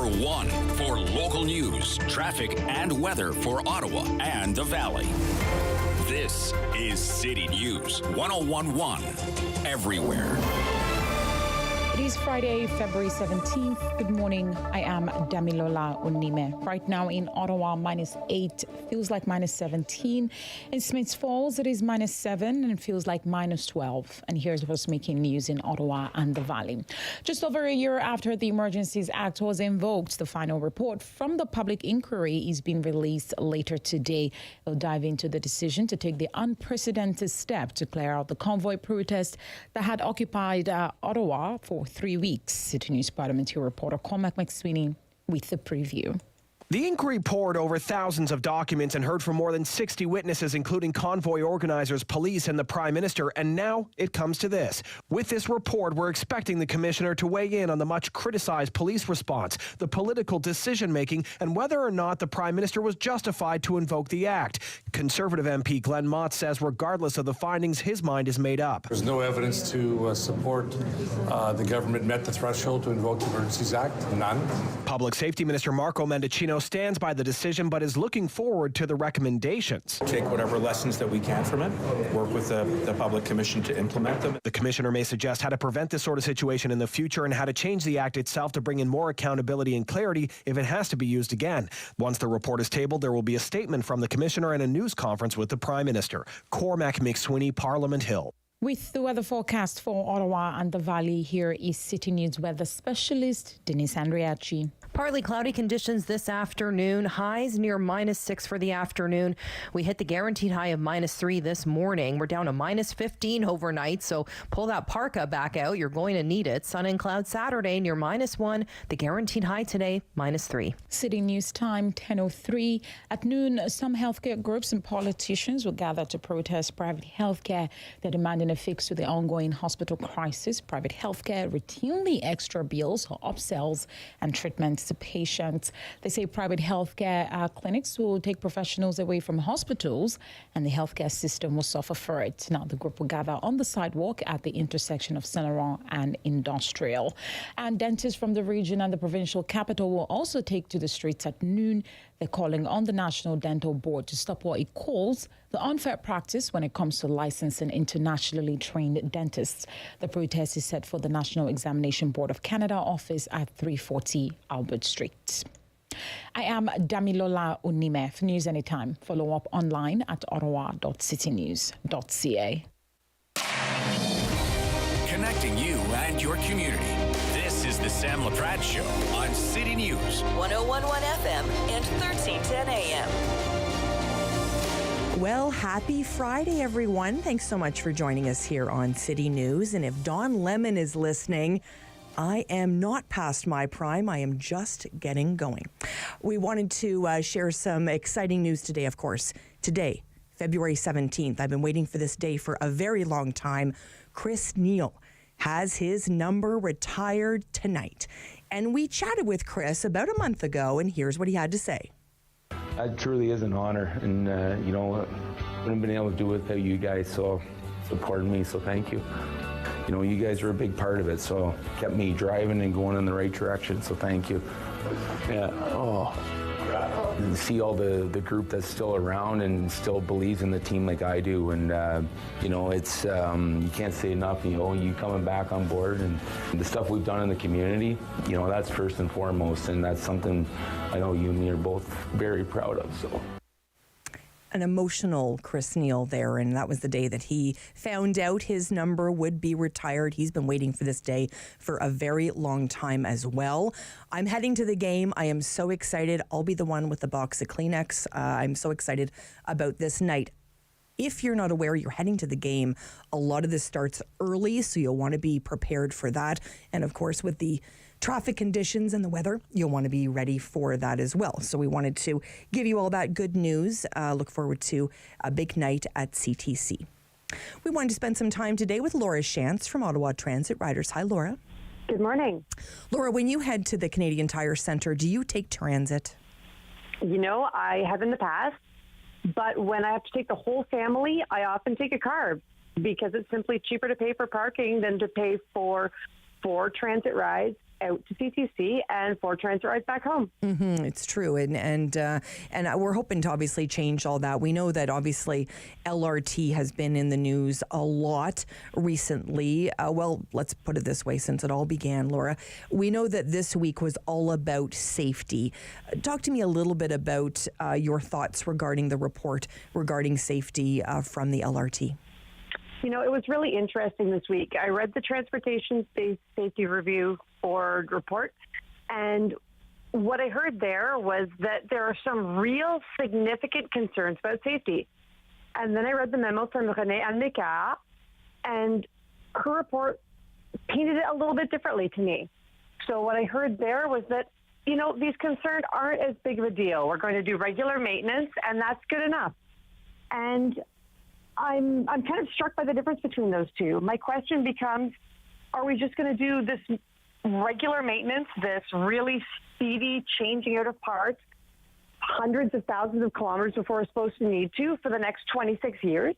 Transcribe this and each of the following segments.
one for local news, traffic, and weather for Ottawa and the Valley. This is City News 101.1 everywhere. It is Friday, February 17th. Good morning. I am Damilola Onime. Right now in Ottawa, -8, feels like -17. In Smiths Falls, it is -7 and feels like -12. And here's what's making news in Ottawa and the Valley. Just over a year after the Emergencies Act was invoked, the final report from the public inquiry is being released later today. We'll dive into the decision to take the unprecedented step to clear out the convoy protest that had occupied Ottawa for 3 weeks. City News parliamentary reporter Cormac McSweeney with the preview. The inquiry pored over thousands of documents and heard from more than 60 witnesses, including convoy organizers, police, and the Prime Minister. And now it comes to this. With this report, we're expecting the Commissioner to weigh in on the much criticized police response, the political decision-making, and whether or not the Prime Minister was justified to invoke the Act. Conservative MP Glenn Mott says regardless of the findings, his mind is made up. There's no evidence to support the government met the threshold to invoke the Emergencies Act. None. Public Safety Minister Marco Mendicino stands by the decision but is looking forward to the recommendations. Take whatever lessons that we can from it, work with the Public Commission to implement them. The Commissioner may suggest how to prevent this sort of situation in the future and how to change the Act itself to bring in more accountability and clarity if it has to be used again. Once the report is tabled, there will be a statement from the Commissioner and a news conference with the Prime Minister. Cormac McSweeney, Parliament Hill. With the weather forecast for Ottawa and the Valley, here is City News weather specialist Denise Andriachi. Partly cloudy conditions this afternoon. Highs near -6 for the afternoon. We hit the guaranteed high of -3 this morning. We're down to -15 overnight, so pull that parka back out. You're going to need it. Sun and cloud Saturday near -1. The guaranteed high today, -3. City News time, 10:03. At noon, some healthcare groups and politicians will gather to protest private healthcare. They're demanding a fix to the ongoing hospital crisis. Private healthcare routinely extra bills or upsells and treatments to patients. They say private healthcare clinics will take professionals away from hospitals and the healthcare system will suffer for it. Now, the group will gather on the sidewalk at the intersection of Saint Laurent and Industrial. And dentists from the region and the provincial capital will also take to the streets at noon. They're calling on the National Dental Board to stop what it calls the unfair practice when it comes to licensing internationally trained dentists. The protest is set for the National Examination Board of Canada office at 340 Albert Street. I am Damilola Onime. For News Anytime, follow up online at ottawa.citynews.ca. Connecting you and your community. This is the Sam Laprade Show on City News 101.1 FM and 1310 AM. Well, happy Friday, everyone. Thanks so much for joining us here on City News. And if Don Lemon is listening, I am not past my prime. I am just getting going. We wanted to share some exciting news today, of course. Today, February 17th. I've been waiting for this day for a very long time. Chris Neil has his number retired tonight. And we chatted with Chris about a month ago, and here's what he had to say. It truly is an honor, and wouldn't have been able to do it without you guys, so supporting me, so thank you. You know, you guys were a big part of it, so kept me driving and going in the right direction, so thank you. Yeah, and to see all the group that's still around and still believes in the team like I do, and it's you can't say enough. You coming back on board and the stuff we've done in the community. That's first and foremost, and that's something I know you and me are both very proud of. So. An emotional Chris Neil there, and that was the day that he found out his number would be retired. He's been waiting for this day for a very long time as well. I'm heading to the game. I am so excited. I'll be the one with the box of Kleenex. I'm so excited about this night. If you're not aware, you're heading to the game. A lot of this starts early, so you'll want to be prepared for that. And of course, with the traffic conditions and the weather, you'll want to be ready for that as well. So we wanted to give you all that good news. Look forward to a big night at CTC. We wanted to spend some time today with Laura Shantz from Ottawa Transit Riders. Hi, Laura. Good morning. Laura, when you head to the Canadian Tire Centre, do you take transit? I have in the past. But when I have to take the whole family, I often take a car because it's simply cheaper to pay for parking than to pay for transit rides. out to CTC and 4 transit rides back home. It's true, and we're hoping to obviously change all that. We know that obviously LRT has been in the news a lot recently. Well, let's put it this way, since it all began, Laura, we know that this week was all about safety. Talk to me a little bit about your thoughts regarding the report regarding safety from the LRT. You know, it was really interesting this week. I read the Transportation Safety Review Board report, and what I heard there was that there are some real significant concerns about safety. And then I read the memo from Renée Almecar, and her report painted it a little bit differently to me. So what I heard there was that, you know, these concerns aren't as big of a deal. We're going to do regular maintenance, and that's good enough. And I'm kind of struck by the difference between those two. My question becomes, are we just going to do this regular maintenance, this really speedy changing out of parts, hundreds of thousands of kilometers before we're supposed to need to for the next 26 years?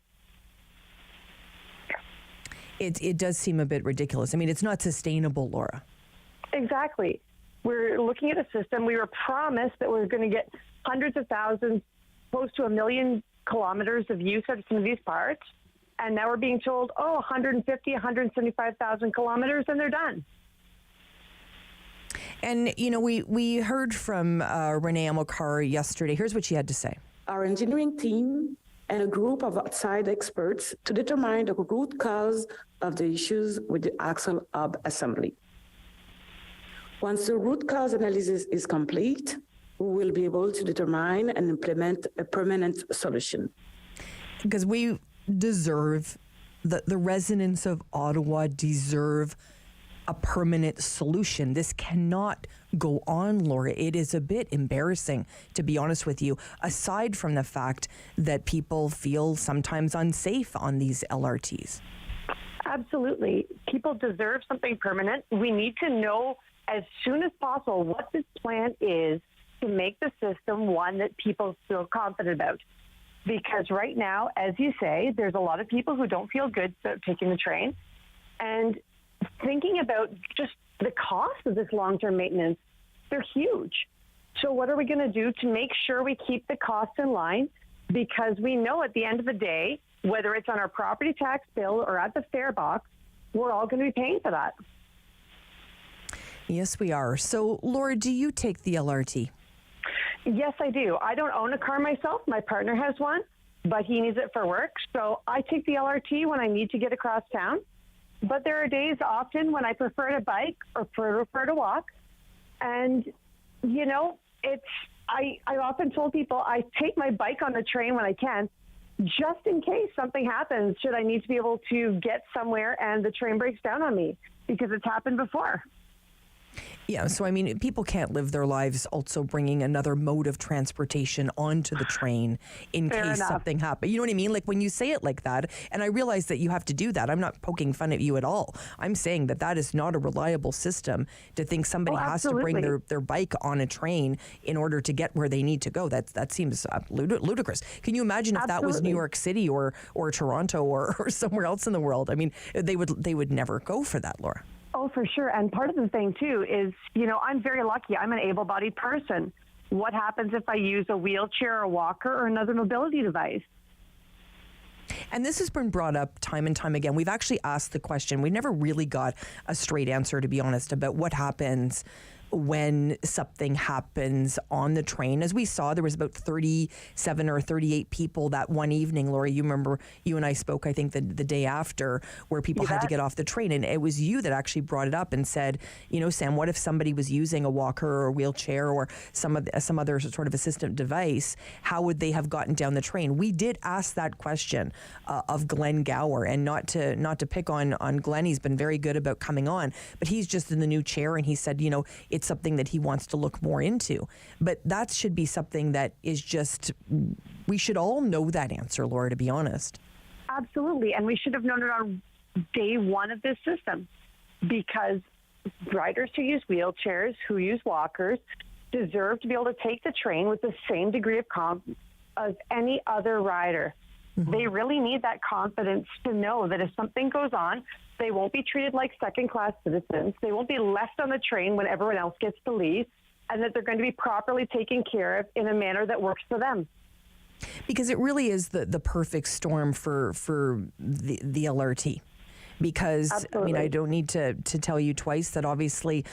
It does seem a bit ridiculous. I mean, it's not sustainable, Laura. Exactly. We're looking at a system. We were promised that we were going to get hundreds of thousands, close to 1 million kilometers of use out of some of these parts. And now we're being told, 150, 175,000 kilometers, and they're done. And, you know, we heard from Renée Almecar yesterday. Here's what she had to say. Our engineering team and a group of outside experts to determine the root cause of the issues with the axle hub assembly. Once the root cause analysis is complete, we will be able to determine and implement a permanent solution. Because we deserve, the residents of Ottawa deserve a permanent solution. This cannot go on, Laura. It is a bit embarrassing, to be honest with you, aside from the fact that people feel sometimes unsafe on these LRTs. Absolutely. People deserve something permanent. We need to know as soon as possible what this plan is to make the system one that people feel confident about. Because right now, as you say, there's a lot of people who don't feel good about taking the train. And thinking about just the cost of this long-term maintenance, they're huge. So what are we going to do to make sure we keep the costs in line? Because we know at the end of the day, whether it's on our property tax bill or at the fare box, we're all going to be paying for that. Yes, we are. So, Laura, do you take the LRT? Yes, I do. I don't own a car myself. My partner has one, but he needs it for work. So I take the LRT when I need to get across town. But there are days often when I prefer to bike or prefer to walk. And, you know, I often told people I take my bike on the train when I can, just in case something happens, should I need to be able to get somewhere and the train breaks down on me, because it's happened before. Yeah, so I mean, people can't live their lives also bringing another mode of transportation onto the train in Fair case enough. something happens. You know what I mean? Like when you say it like that, and I realize that you have to do that. I'm not poking fun at you at all. I'm saying that that is not a reliable system to think somebody has to bring their bike on a train in order to get where they need to go. That seems ludicrous. Can you imagine if that was New York City or Toronto or somewhere else in the world? I mean, they would never go for that, Laura. Oh, for sure. And part of the thing, too, is, you know, I'm very lucky. I'm an able-bodied person. What happens if I use a wheelchair or a walker or another mobility device? And this has been brought up time and time again. We've actually asked the question. We never really got a straight answer, to be honest, about what happens when something happens on the train. As we saw, there was about 37 or 38 people that one evening. Laura, you remember, you and I spoke, I think, the day after, where people had to get off the train. And it was you that actually brought it up and said, you know, Sam, what if somebody was using a walker or a wheelchair or some other sort of assistant device? How would they have gotten down the train? We did ask that question of Glenn Gower, and not to pick on Glenn. He's been very good about coming on, but he's just in the new chair, and he said, you know, it's something that he wants to look more into. But that should be something that is just, we should all know that answer, Laura, to be honest. Absolutely. And we should have known it on day one of this system, because riders who use wheelchairs, who use walkers, deserve to be able to take the train with the same degree of confidence as any other rider. Mm-hmm. They really need that confidence to know that if something goes on, They won't be treated like second-class citizens. They won't be left on the train when everyone else gets to leave, and that they're going to be properly taken care of in a manner that works for them. Because it really is the perfect storm for the LRT. Because, Absolutely. I mean, I don't need to tell you twice that obviously,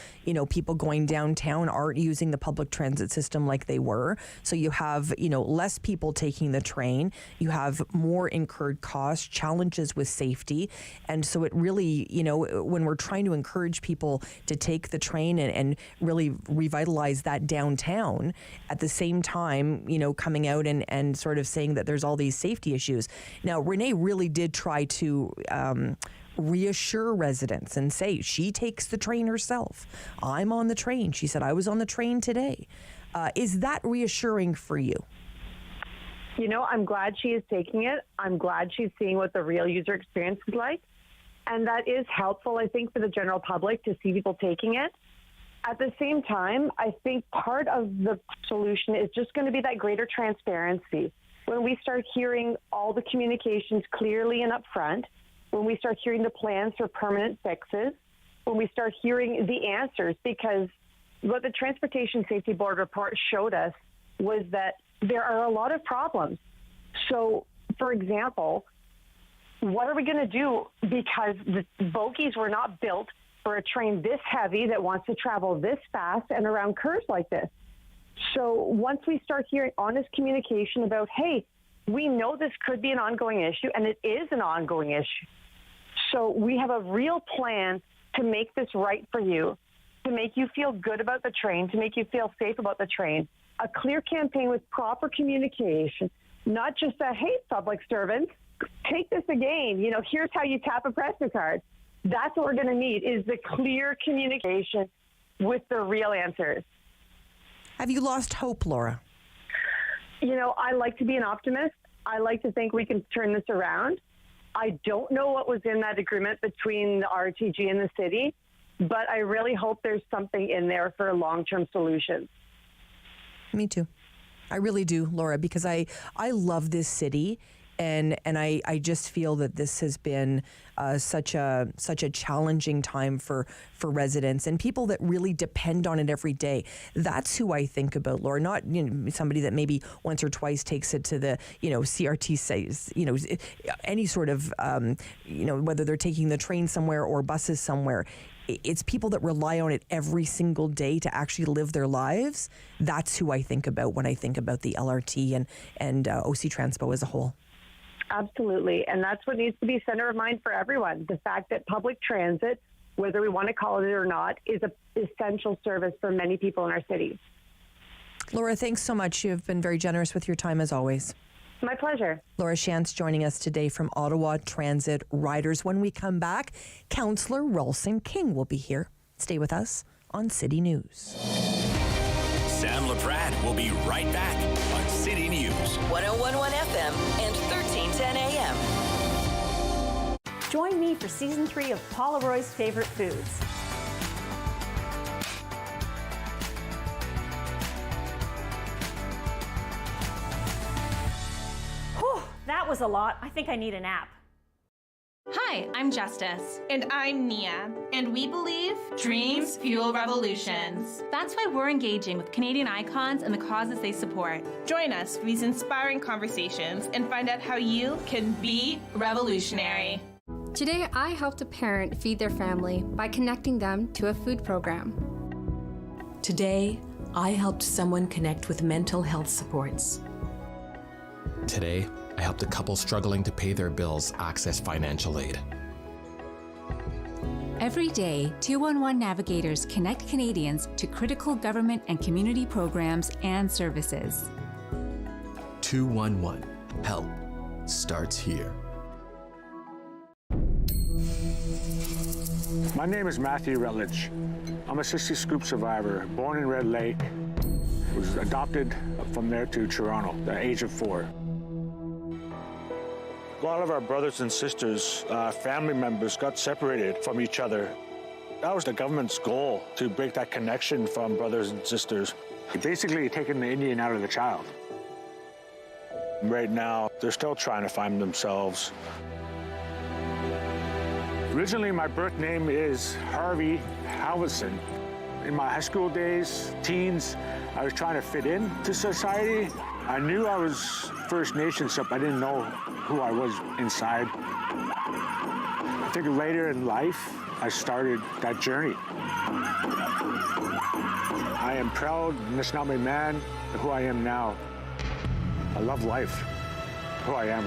people going downtown aren't using the public transit system like they were. So you have, less people taking the train. You have more incurred costs, challenges with safety. And so it really, when we're trying to encourage people to take the train and really revitalize that downtown, at the same time, coming out and sort of saying that there's all these safety issues. Now, Renee really did try to reassure residents and say she takes the train herself. I'm on the train. She said, I was on the train today. Is that reassuring for you? I'm glad she is taking it. I'm glad she's seeing what the real user experience is like. And that is helpful, I think, for the general public to see people taking it. At the same time, I think part of the solution is just going to be that greater transparency. When we start hearing all the communications clearly and upfront, when we start hearing the plans for permanent fixes, when we start hearing the answers, because what the Transportation Safety Board report showed us was that there are a lot of problems. So, for example, what are we going to do, because the bogies were not built for a train this heavy that wants to travel this fast and around curves like this? So once we start hearing honest communication about, hey, we know this could be an ongoing issue, and it is an ongoing issue. So we have a real plan to make this right for you, to make you feel good about the train, to make you feel safe about the train. A clear campaign with proper communication, not just a, hey, public servants, take this again. Here's how you tap a Presto card. That's what we're going to need, is the clear communication with the real answers. Have you lost hope, Laura? I like to be an optimist. I like to think we can turn this around. I don't know what was in that agreement between the RTG and the city, but I really hope there's something in there for a long-term solution. Me too. I really do, Laura, because I love this city. And I just feel that this has been such a challenging time for residents and people that really depend on it every day. That's who I think about, Laura, not somebody that maybe once or twice takes it to the CRT says any sort of whether they're taking the train somewhere or buses somewhere. It's people that rely on it every single day to actually live their lives. That's who I think about when I think about the LRT and OC Transpo as a whole. Absolutely. And that's what needs to be center of mind for everyone. The fact that public transit, whether we want to call it or not, is an essential service for many people in our city. Laura, thanks so much. You've been very generous with your time as always. My pleasure. Laura Shantz joining us today from Ottawa Transit Riders. When we come back, Councillor Ralston King will be here. Stay with us on City News. Sam Laprade will be right back on City News. 101.1 FM and 1310 AM. Join me for Season 3 of Paula Roy's Favorite Foods. Whew, that was a lot. I think I need a nap. Hi, I'm Justice. And I'm Nia. And we believe dreams fuel revolutions. That's why we're engaging with Canadian icons and the causes they support. Join us for these inspiring conversations and find out how you can be revolutionary. Today, I helped a parent feed their family by connecting them to a food program. Today, I helped someone connect with mental health supports. Today, I helped a couple struggling to pay their bills access financial aid. Every day, 211 navigators connect Canadians to critical government and community programs and services. 211. Help starts here. My name is Matthew Rutledge. I'm a 60 Scoop survivor, born in Red Lake. Was adopted from there to Toronto at the age of 4. A lot of our brothers and sisters, family members got separated from each other. That was the government's goal, to break that connection from brothers and sisters. Basically taking the Indian out of the child. Right now, they're still trying to find themselves. Originally, my birth name is Harvey Halverson. In my high school days, teens, I was trying to fit into society. I knew I was First Nations, but I didn't know who I was inside. I think later in life, I started that journey. I am proud, Nishnawbe man, who I am now. I love life, who I am.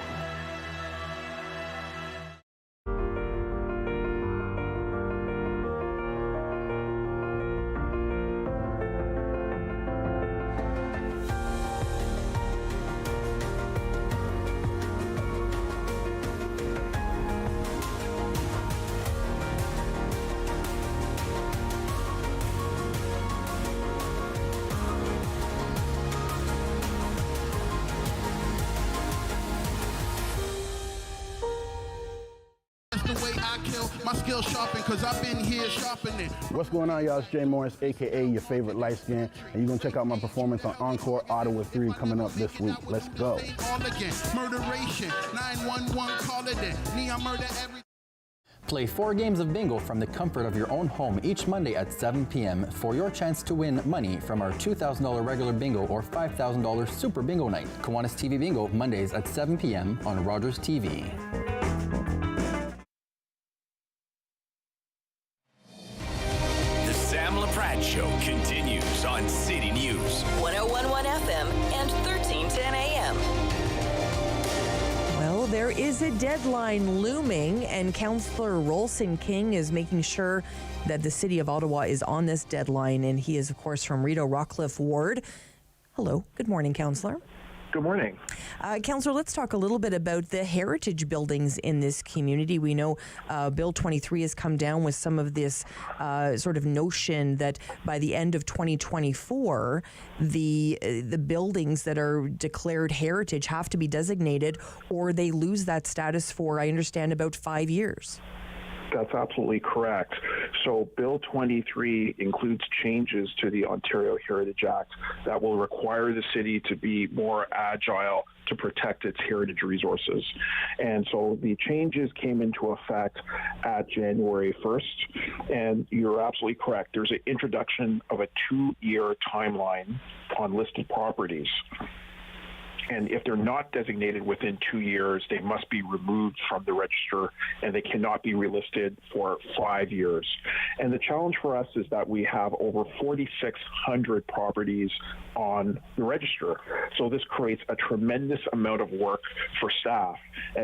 My skill sharpened, cause I've been here sharpening. What's going on, y'all? It's Jay Morris, aka your favorite light skin, and you're gonna check out my performance on Encore Ottawa 3 coming up this week. Let's go. All again, murderation, 911, call it in. Neon murder every. Play 4 games of bingo from the comfort of your own home each Monday at 7 p.m. for your chance to win money from our $2,000 regular bingo or $5,000 super bingo night. Kiwanis TV Bingo, Mondays at 7 p.m. on Rogers TV. Laprade Show continues on City News. 101.1 FM and 1310 AM. Well, there is a deadline looming, and Councillor Rolson King is making sure that the City of Ottawa is on this deadline, and he is, of course, from Rideau Rockcliffe Ward. Hello. Good morning, Councillor. Good morning. Councillor, let's talk a little bit about the heritage buildings in this community. We know Bill 23 has come down with some of this sort of notion that by the end of 2024, the buildings that are declared heritage have to be designated, or they lose that status for, I understand, about 5 years. That's absolutely correct. So Bill 23 includes changes to the Ontario Heritage Act that will require the city to be more agile to protect its heritage resources. And so the changes came into effect at January 1st. And you're absolutely correct. There's an introduction of a 2-year timeline on listed properties. And if they're not designated within 2 years, they must be removed from the register, and they cannot be relisted for 5 years. And the challenge for us is that we have over 4,600 properties on the register. So this creates a tremendous amount of work for staff.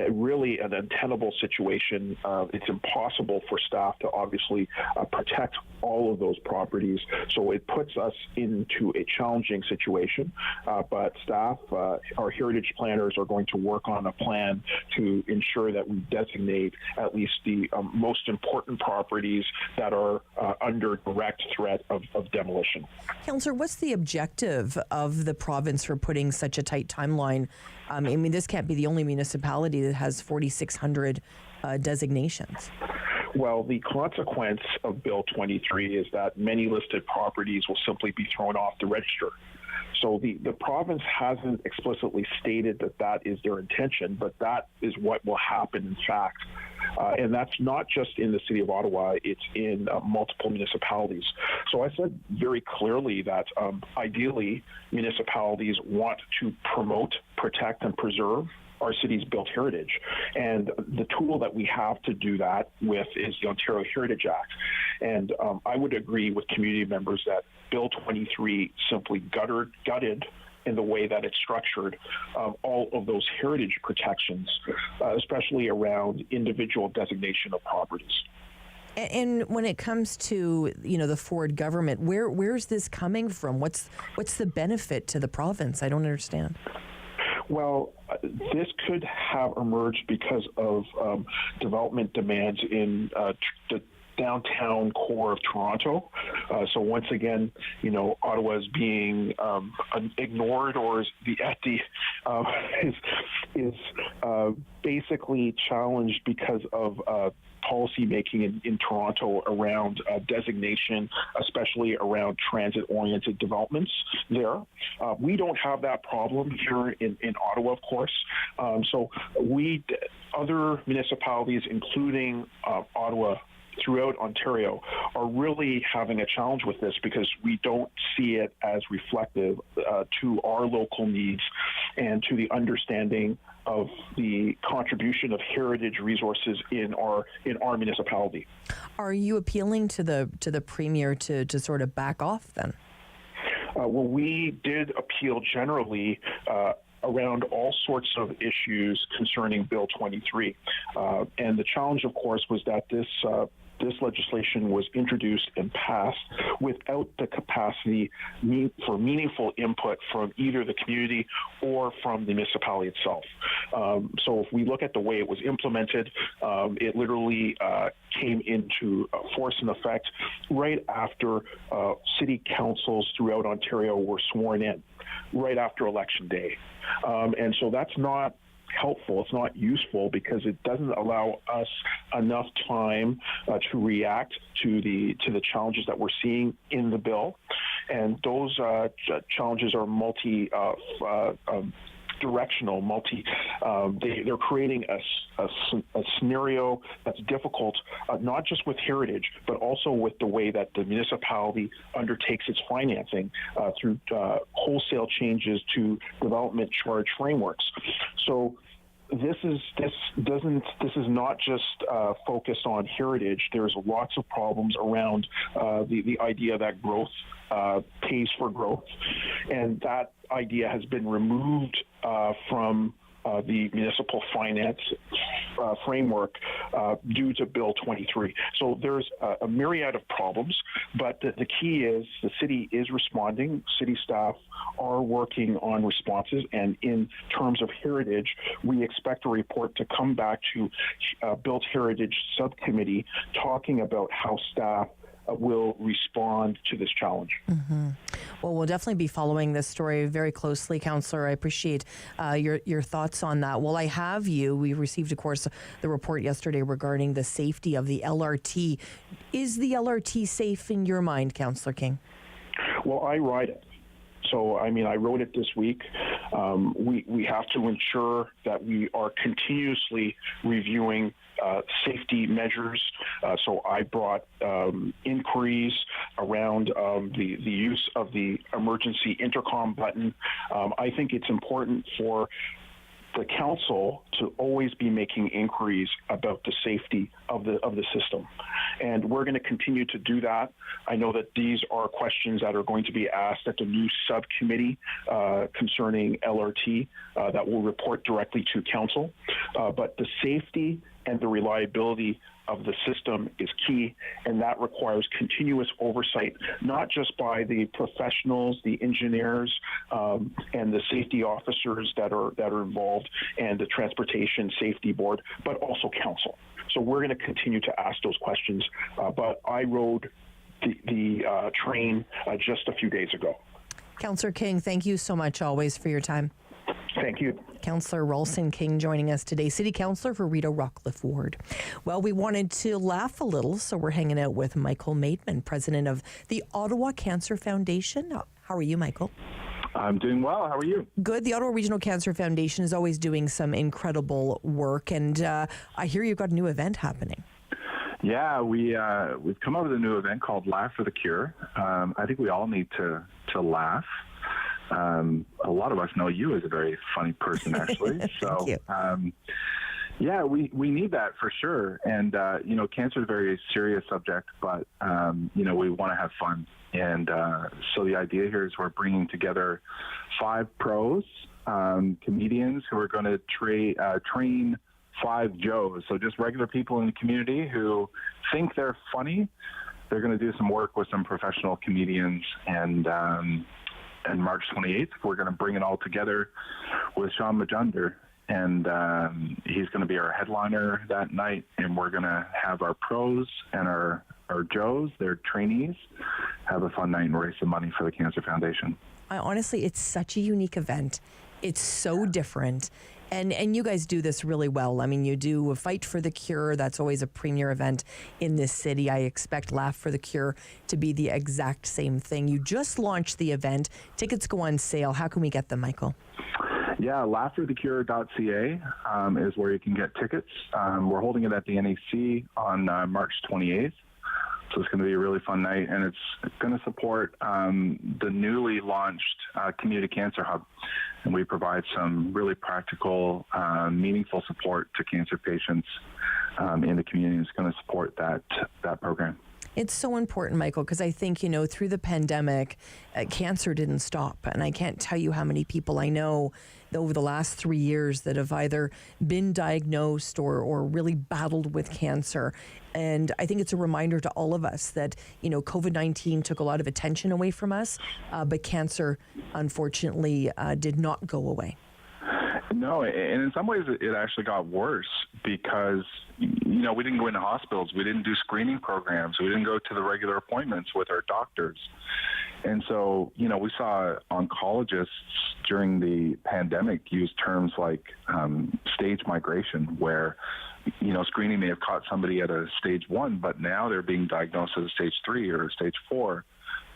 Really an untenable situation. It's impossible for staff to obviously protect all of those properties. So it puts us into a challenging situation. But staff, our heritage planners are going to work on a plan to ensure that we designate at least the most important properties that are under direct threat of demolition. Councillor, what's the objective of the province for putting such a tight timeline? I mean, this can't be the only municipality that has 4,600 designations. Well, the consequence of Bill 23 is that many listed properties will simply be thrown off the register. So the province hasn't explicitly stated that that is their intention, but that is what will happen in fact. And that's not just in the city of Ottawa, it's in multiple municipalities. So I said very clearly that ideally municipalities want to promote, protect, and preserve our city's built heritage. And the tool that we have to do that with is the Ontario Heritage Act. And I would agree with community members that Bill 23 simply gutted in the way that it's structured all of those heritage protections, especially around individual designation of properties. And when it comes to, the Ford government, where's this coming from? What's the benefit to the province? I don't understand. Well, this could have emerged because of development demands in the downtown core of Toronto. So once again, Ottawa is being ignored, or is basically challenged because of policy making in Toronto around designation, especially around transit-oriented developments there. We don't have that problem here in Ottawa, of course. So other municipalities, including Ottawa, throughout Ontario, are really having a challenge with this because we don't see it as reflective to our local needs and to the understanding of the contribution of heritage resources in our municipality. Are you appealing to the Premier to sort of back off then? Well, we did appeal generally around all sorts of issues concerning Bill 23. And the challenge, of course, was that this legislation was introduced and passed without the capacity for meaningful input from either the community or from the municipality itself. So if we look at the way it was implemented, it literally came into force and effect right after city councils throughout Ontario were sworn in, right after Election Day. And so that's not helpful. It's not useful because it doesn't allow us enough time to react to the challenges that we're seeing in the bill, and those challenges are directional, they're creating a scenario that's difficult, not just with heritage, but also with the way that the municipality undertakes its financing through wholesale changes to development charge frameworks. So this is not just focused on heritage. There's lots of problems around the idea that growth pays for growth, and that idea has been removed from the municipal finance framework due to Bill 23. So there's a myriad of problems, but the key is the city is responding. City staff are working on responses, and in terms of heritage, we expect a report to come back to Built Heritage Subcommittee talking about how staff will respond to this challenge. Mm-hmm. Well, we'll definitely be following this story very closely, Councillor. I appreciate your thoughts on that. Well, I have you. We received, of course, the report yesterday regarding the safety of the LRT. Is the LRT safe in your mind, Councillor King? Well, I ride it. So, I mean, I wrote it this week. We have to ensure that we are continuously reviewing safety measures. So I brought inquiries around the use of the emergency intercom button. I think it's important for the council to always be making inquiries about the safety of the system. And we're going to continue to do that. I know that these are questions that are going to be asked at the new subcommittee concerning LRT that will report directly to council. But the safety and the reliability of the system is key, and that requires continuous oversight, not just by the professionals, the engineers, and the safety officers that are involved, and the Transportation Safety Board, but also council. So we're going to continue to ask those questions. But I rode the train just a few days ago. Councillor King, thank you so much always for your time. Thank you. Councillor Ralston King joining us today, City Councillor for Rideau Rockcliffe Ward. Well, we wanted to laugh a little, so we're hanging out with Michael Maitman, president of the Ottawa Cancer Foundation. How are you, Michael? I'm doing well. How are you? Good. The Ottawa Regional Cancer Foundation is always doing some incredible work, and I hear you've got a new event happening. Yeah, we've come up with a new event called Laugh for the Cure. I think we all need to laugh. A lot of us know you as a very funny person, actually. So, Thank you. Yeah, we need that for sure. And, cancer is a very serious subject, but, we want to have fun. And so the idea here is we're bringing together 5 pros, comedians who are going to train 5 Joes. So just regular people in the community who think they're funny. They're going to do some work with some professional comedians, and March 28th, we're going to bring it all together with Sean Majunder, and he's going to be our headliner that night, and we're going to have our pros and our Joes, their trainees, have a fun night and raise some money for the Cancer Foundation. Honestly, it's such a unique event. It's so different. And you guys do this really well. I mean, you do a Fight for the Cure. That's always a premier event in this city. I expect Laugh for the Cure to be the exact same thing. You just launched the event. Tickets go on sale. How can we get them, Michael? Yeah, laughforthecure.ca is where you can get tickets. We're holding it at the NEC on March 28th. So it's going to be a really fun night, and it's going to support the newly launched Community Cancer Hub. And we provide some really practical, meaningful support to cancer patients in the community. It's going to support that program. It's so important, Michael, because I think, through the pandemic, cancer didn't stop. And I can't tell you how many people I know over the last 3 years that have either been diagnosed or really battled with cancer. And I think it's a reminder to all of us that, COVID-19 took a lot of attention away from us, but cancer, unfortunately, did not go away. No, and in some ways it actually got worse because, we didn't go into hospitals. We didn't do screening programs. We didn't go to the regular appointments with our doctors. And so, we saw oncologists during the pandemic use terms like stage migration, where, screening may have caught somebody at a stage 1, but now they're being diagnosed as a stage 3 or a stage 4.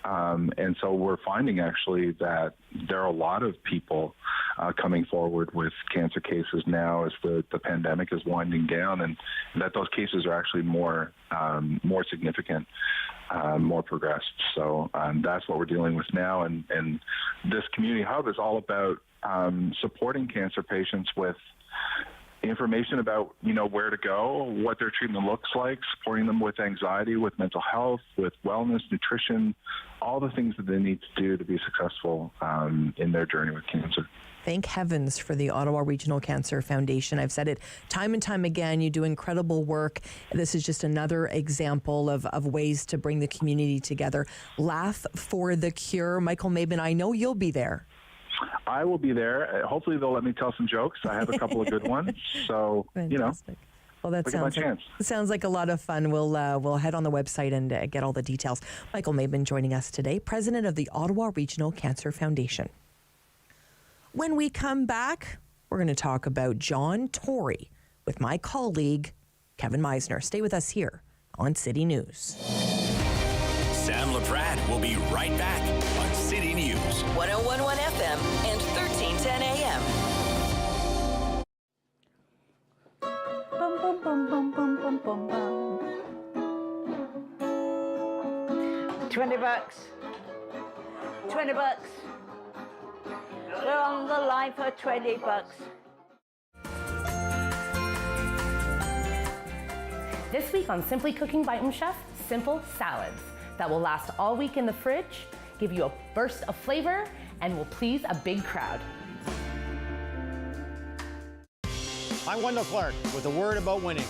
And so we're finding actually that there are a lot of people coming forward with cancer cases now as the pandemic is winding down, and that those cases are actually more significant, more progressed. So that's what we're dealing with now. And this community hub is all about supporting cancer patients with information about, where to go, what their treatment looks like, supporting them with anxiety, with mental health, with wellness, nutrition, all the things that they need to do to be successful in their journey with cancer. Thank heavens for the Ottawa Regional Cancer Foundation. I've said it time and time again. You do incredible work. This is just another example of ways to bring the community together. Laugh for the Cure. Michael Maben, I know you'll be there. I will be there. Hopefully they'll let me tell some jokes. I have a couple of good ones. So, Fantastic. Well, that sounds like a lot of fun. We'll head on the website and get all the details. Michael Maben joining us today, president of the Ottawa Regional Cancer Foundation. When we come back, we're going to talk about John Tory with my colleague, Kevin Meisner. Stay with us here on City News. Sam Laprade will be right back on City News. 101.1 FM and 1310 AM. Bum, bum, bum, bum, bum, bum, bum, bum. $20. $20. We're on the line for $20. This week on Simply Cooking by Chef, simple salads that will last all week in the fridge, give you a burst of flavor, and will please a big crowd. I'm Wendell Clark with a word about winning.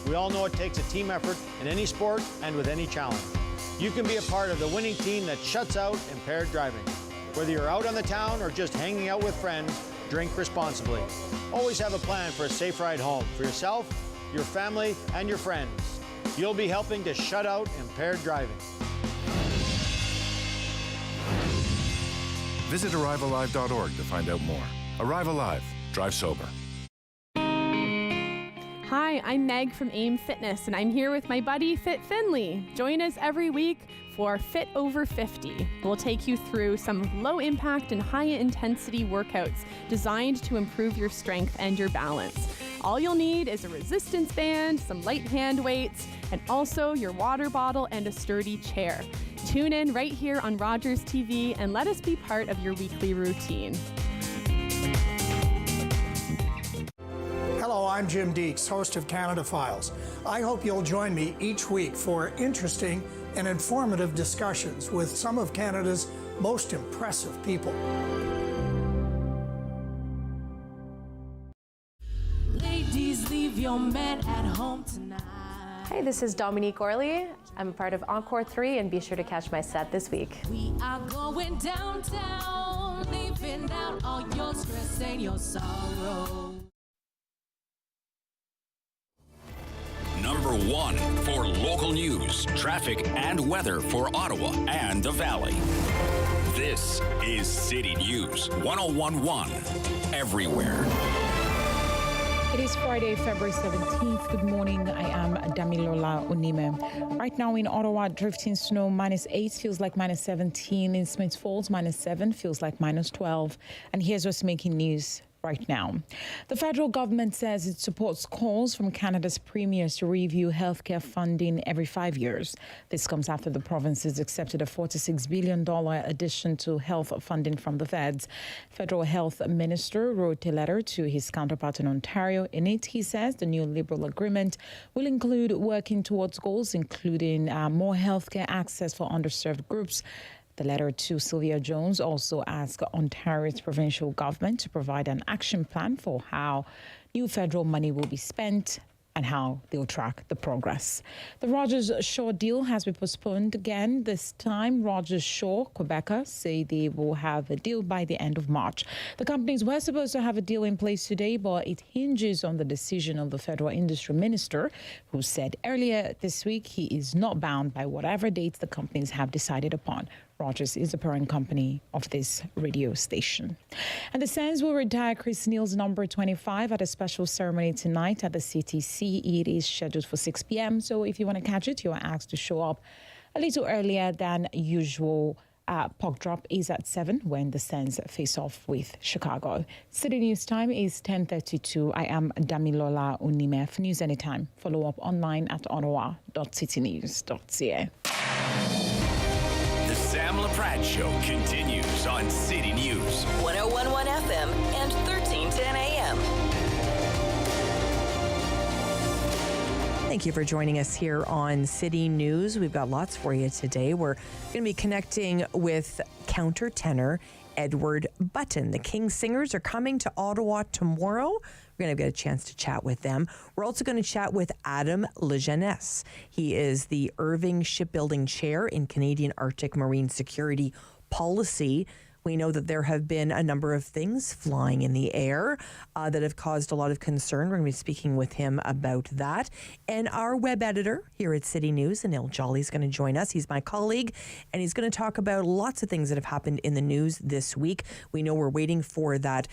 We all know it takes a team effort in any sport and with any challenge. You can be a part of the winning team that shuts out impaired driving. Whether you're out on the town or just hanging out with friends, drink responsibly. Always have a plan for a safe ride home for yourself, your family, and your friends. You'll be helping to shut out impaired driving. Visit ArriveAlive.org to find out more. Arrive Alive. Drive sober. Hi, I'm Meg from AIM Fitness, and I'm here with my buddy Fit Finley. Join us every week for Fit Over 50. We'll take you through some low-impact and high-intensity workouts designed to improve your strength and your balance. All you'll need is a resistance band, some light hand weights, and also your water bottle and a sturdy chair. Tune in right here on Rogers TV and let us be part of your weekly routine. Hello, I'm Jim Deeks, host of Canada Files. I hope you'll join me each week for interesting and informative discussions with some of Canada's most impressive people. Ladies, leave your man at home tonight. Hi, this is Dominique Orley. I'm a part of Encore 3, and be sure to catch my set this week. We are going downtown, leaving out all your stress and your sorrow. Number 1 for local news, traffic, and weather for Ottawa and the Valley. This is City News 101.1 everywhere. It is Friday, February 17th. Good morning. I am Damilola Unime. Right now in Ottawa, drifting snow -8 feels like -17. In Smiths Falls, -7 feels like -12. And here's what's making news right now. The federal government says it supports calls from Canada's premiers to review healthcare funding every 5 years. This comes after the provinces accepted a $46 billion addition to health funding from the feds. Federal Health Minister wrote a letter to his counterpart in Ontario. In it, he says the new Liberal agreement will include working towards goals, including more healthcare access for underserved groups. The letter to Sylvia Jones also asked Ontario's provincial government to provide an action plan for how new federal money will be spent and how they'll track the progress. The Rogers-Shaw deal has been postponed again. This time, Rogers-Shaw, Quebecer, say they will have a deal by the end of March. The companies were supposed to have a deal in place today, but it hinges on the decision of the federal industry minister, who said earlier this week he is not bound by whatever dates the companies have decided upon. Rogers is the parent company of this radio station. And the Sens will retire Chris Neal's number 25 at a special ceremony tonight at the CTC. It is scheduled for 6 p.m. So if you want to catch it, you are asked to show up a little earlier than usual. Puck drop is at 7 when the Sens face off with Chicago. City News time is 10:32. I am Damilola Unime. For news anytime, follow up online at ottawa.citynews.ca. The Sam Laprade Show continues on City News. 101.1 FM and 1310 AM. Thank you for joining us here on City News. We've got lots for you today. We're going to be connecting with countertenor Edward Button. The King Singers are coming to Ottawa tomorrow. We're going to get a chance to chat with them. We're also going to chat with Adam Lejeunesse. He is the Irving Shipbuilding Chair in Canadian Arctic Marine Security Policy. We know that there have been a number of things flying in the air that have caused a lot of concern. We're going to be speaking with him about that. And our web editor here at City News, Anil Jolly, is going to join us. He's my colleague, and he's going to talk about lots of things that have happened in the news this week. We know we're waiting for that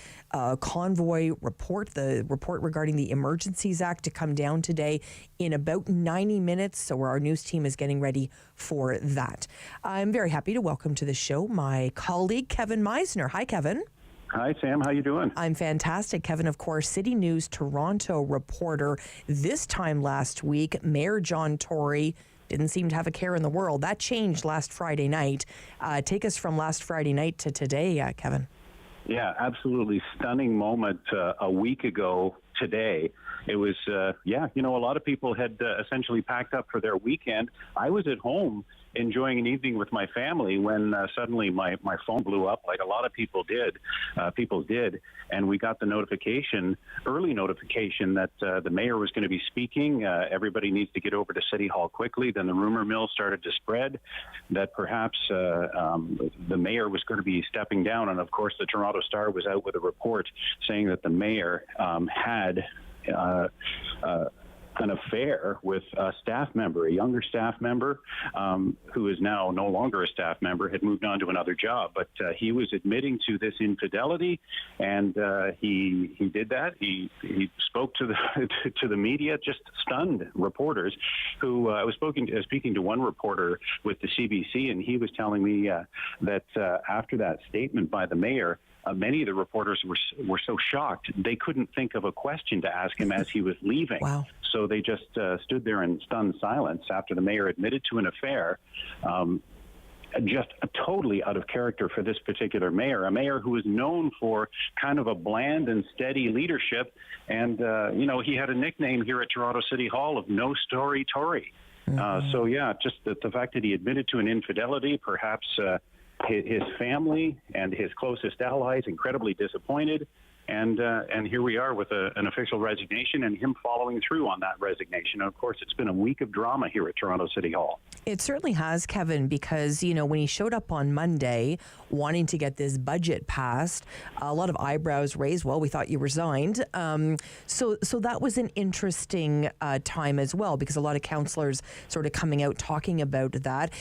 convoy report, the report regarding the Emergencies Act, to come down today in about 90 minutes. So our news team is getting ready for that. I'm very happy to welcome to the show my colleague, Kevin Meisner. Hi, Kevin. Hi, Sam. How you doing? I'm fantastic. Kevin, of course, City News Toronto reporter. This time last week, Mayor John Tory didn't seem to have a care in the world. That changed last Friday night. Take us from last Friday night to today, Kevin. Yeah, absolutely stunning moment a week ago today. It was, a lot of people had essentially packed up for their weekend. I was at home enjoying an evening with my family when suddenly my phone blew up, like a lot of people did, and we got the early notification that the mayor was going to be speaking. Everybody needs to get over to City Hall quickly. Then the rumor mill started to spread that perhaps the mayor was going to be stepping down, and of course the Toronto Star was out with a report saying that the mayor had an affair with a staff member, a younger staff member, who is now no longer a staff member, had moved on to another job. But he was admitting to this infidelity, and he did that. He spoke to the media, just stunned reporters. Who I was speaking to one reporter with the CBC, and he was telling me that after that statement by the mayor, many of the reporters were so shocked they couldn't think of a question to ask him as he was leaving. Wow. So they just stood there in stunned silence after the mayor admitted to an affair. Just totally out of character for this particular mayor, a mayor who is known for kind of a bland and steady leadership. And, he had a nickname here at Toronto City Hall of No Story Tory. Just the fact that he admitted to an infidelity, perhaps his family and his closest allies incredibly disappointed. And here we are with an official resignation and him following through on that resignation. And of course, it's been a week of drama here at Toronto City Hall. It certainly has, Kevin, because, when he showed up on Monday wanting to get this budget passed, a lot of eyebrows raised. Well, we thought you resigned. So that was an interesting time as well, because a lot of councillors sort of coming out talking about that.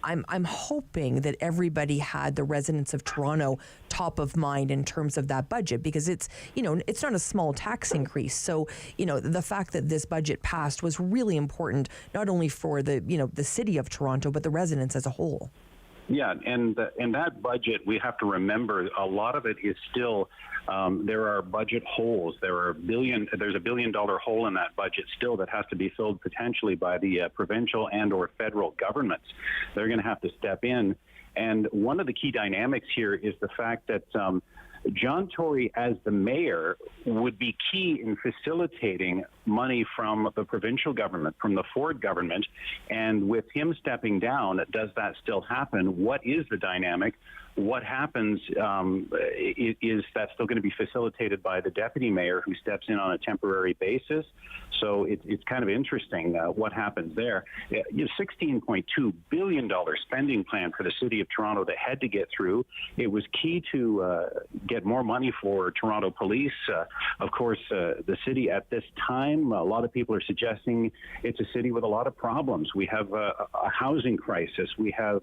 I'm hoping that everybody had, the residents of Toronto, top of mind in terms of that budget, because it's not a small tax increase. So, the fact that this budget passed was really important, not only for the city of Toronto, but the residents as a whole. Yeah, and that budget, we have to remember, a lot of it is still, there are budget holes. There's a $1 billion hole in that budget still that has to be filled potentially by the provincial and or federal governments. They're going to have to step in. And one of the key dynamics here is the fact that John Tory, as the mayor, would be key in facilitating money from the provincial government, from the Ford government. And with him stepping down, does that still happen? What is the dynamic? What happens is that still going to be facilitated by the deputy mayor, who steps in on a temporary basis. So it's kind of interesting what happens there. $16.2 billion spending plan for the city of Toronto that had to get through. It was key to get more money for Toronto police. Of course, the city at this time, a lot of people are suggesting it's a city with a lot of problems. We have a housing crisis. We have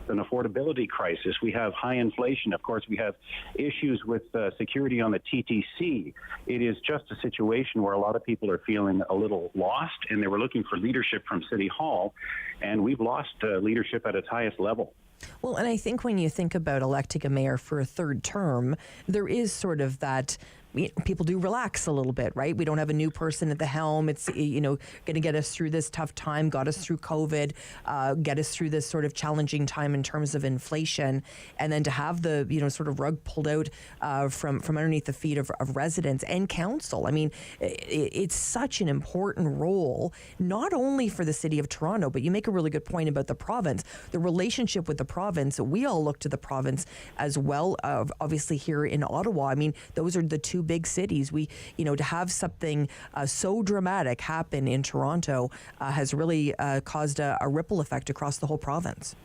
an affordability crisis. We have high inflation. Of course, we have issues with security on the TTC. It is just a situation where a lot of people are feeling a little lost, and they were looking for leadership from City Hall, and we've lost leadership at its highest level. Well, and I think when you think about electing a mayor for a third term, there is sort of that, people do relax a little bit, right? We don't have a new person at the helm. It's, going to get us through this tough time, got us through COVID, get us through this sort of challenging time in terms of inflation. And then to have the, sort of rug pulled out from underneath the feet of residents and council. I mean, it's such an important role, not only for the city of Toronto, but you make a really good point about the province, the relationship with the province. We all look to the province as well, obviously here in Ottawa. I mean, those are the two big cities. We, to have something so dramatic happen in Toronto has really caused a ripple effect across the whole province.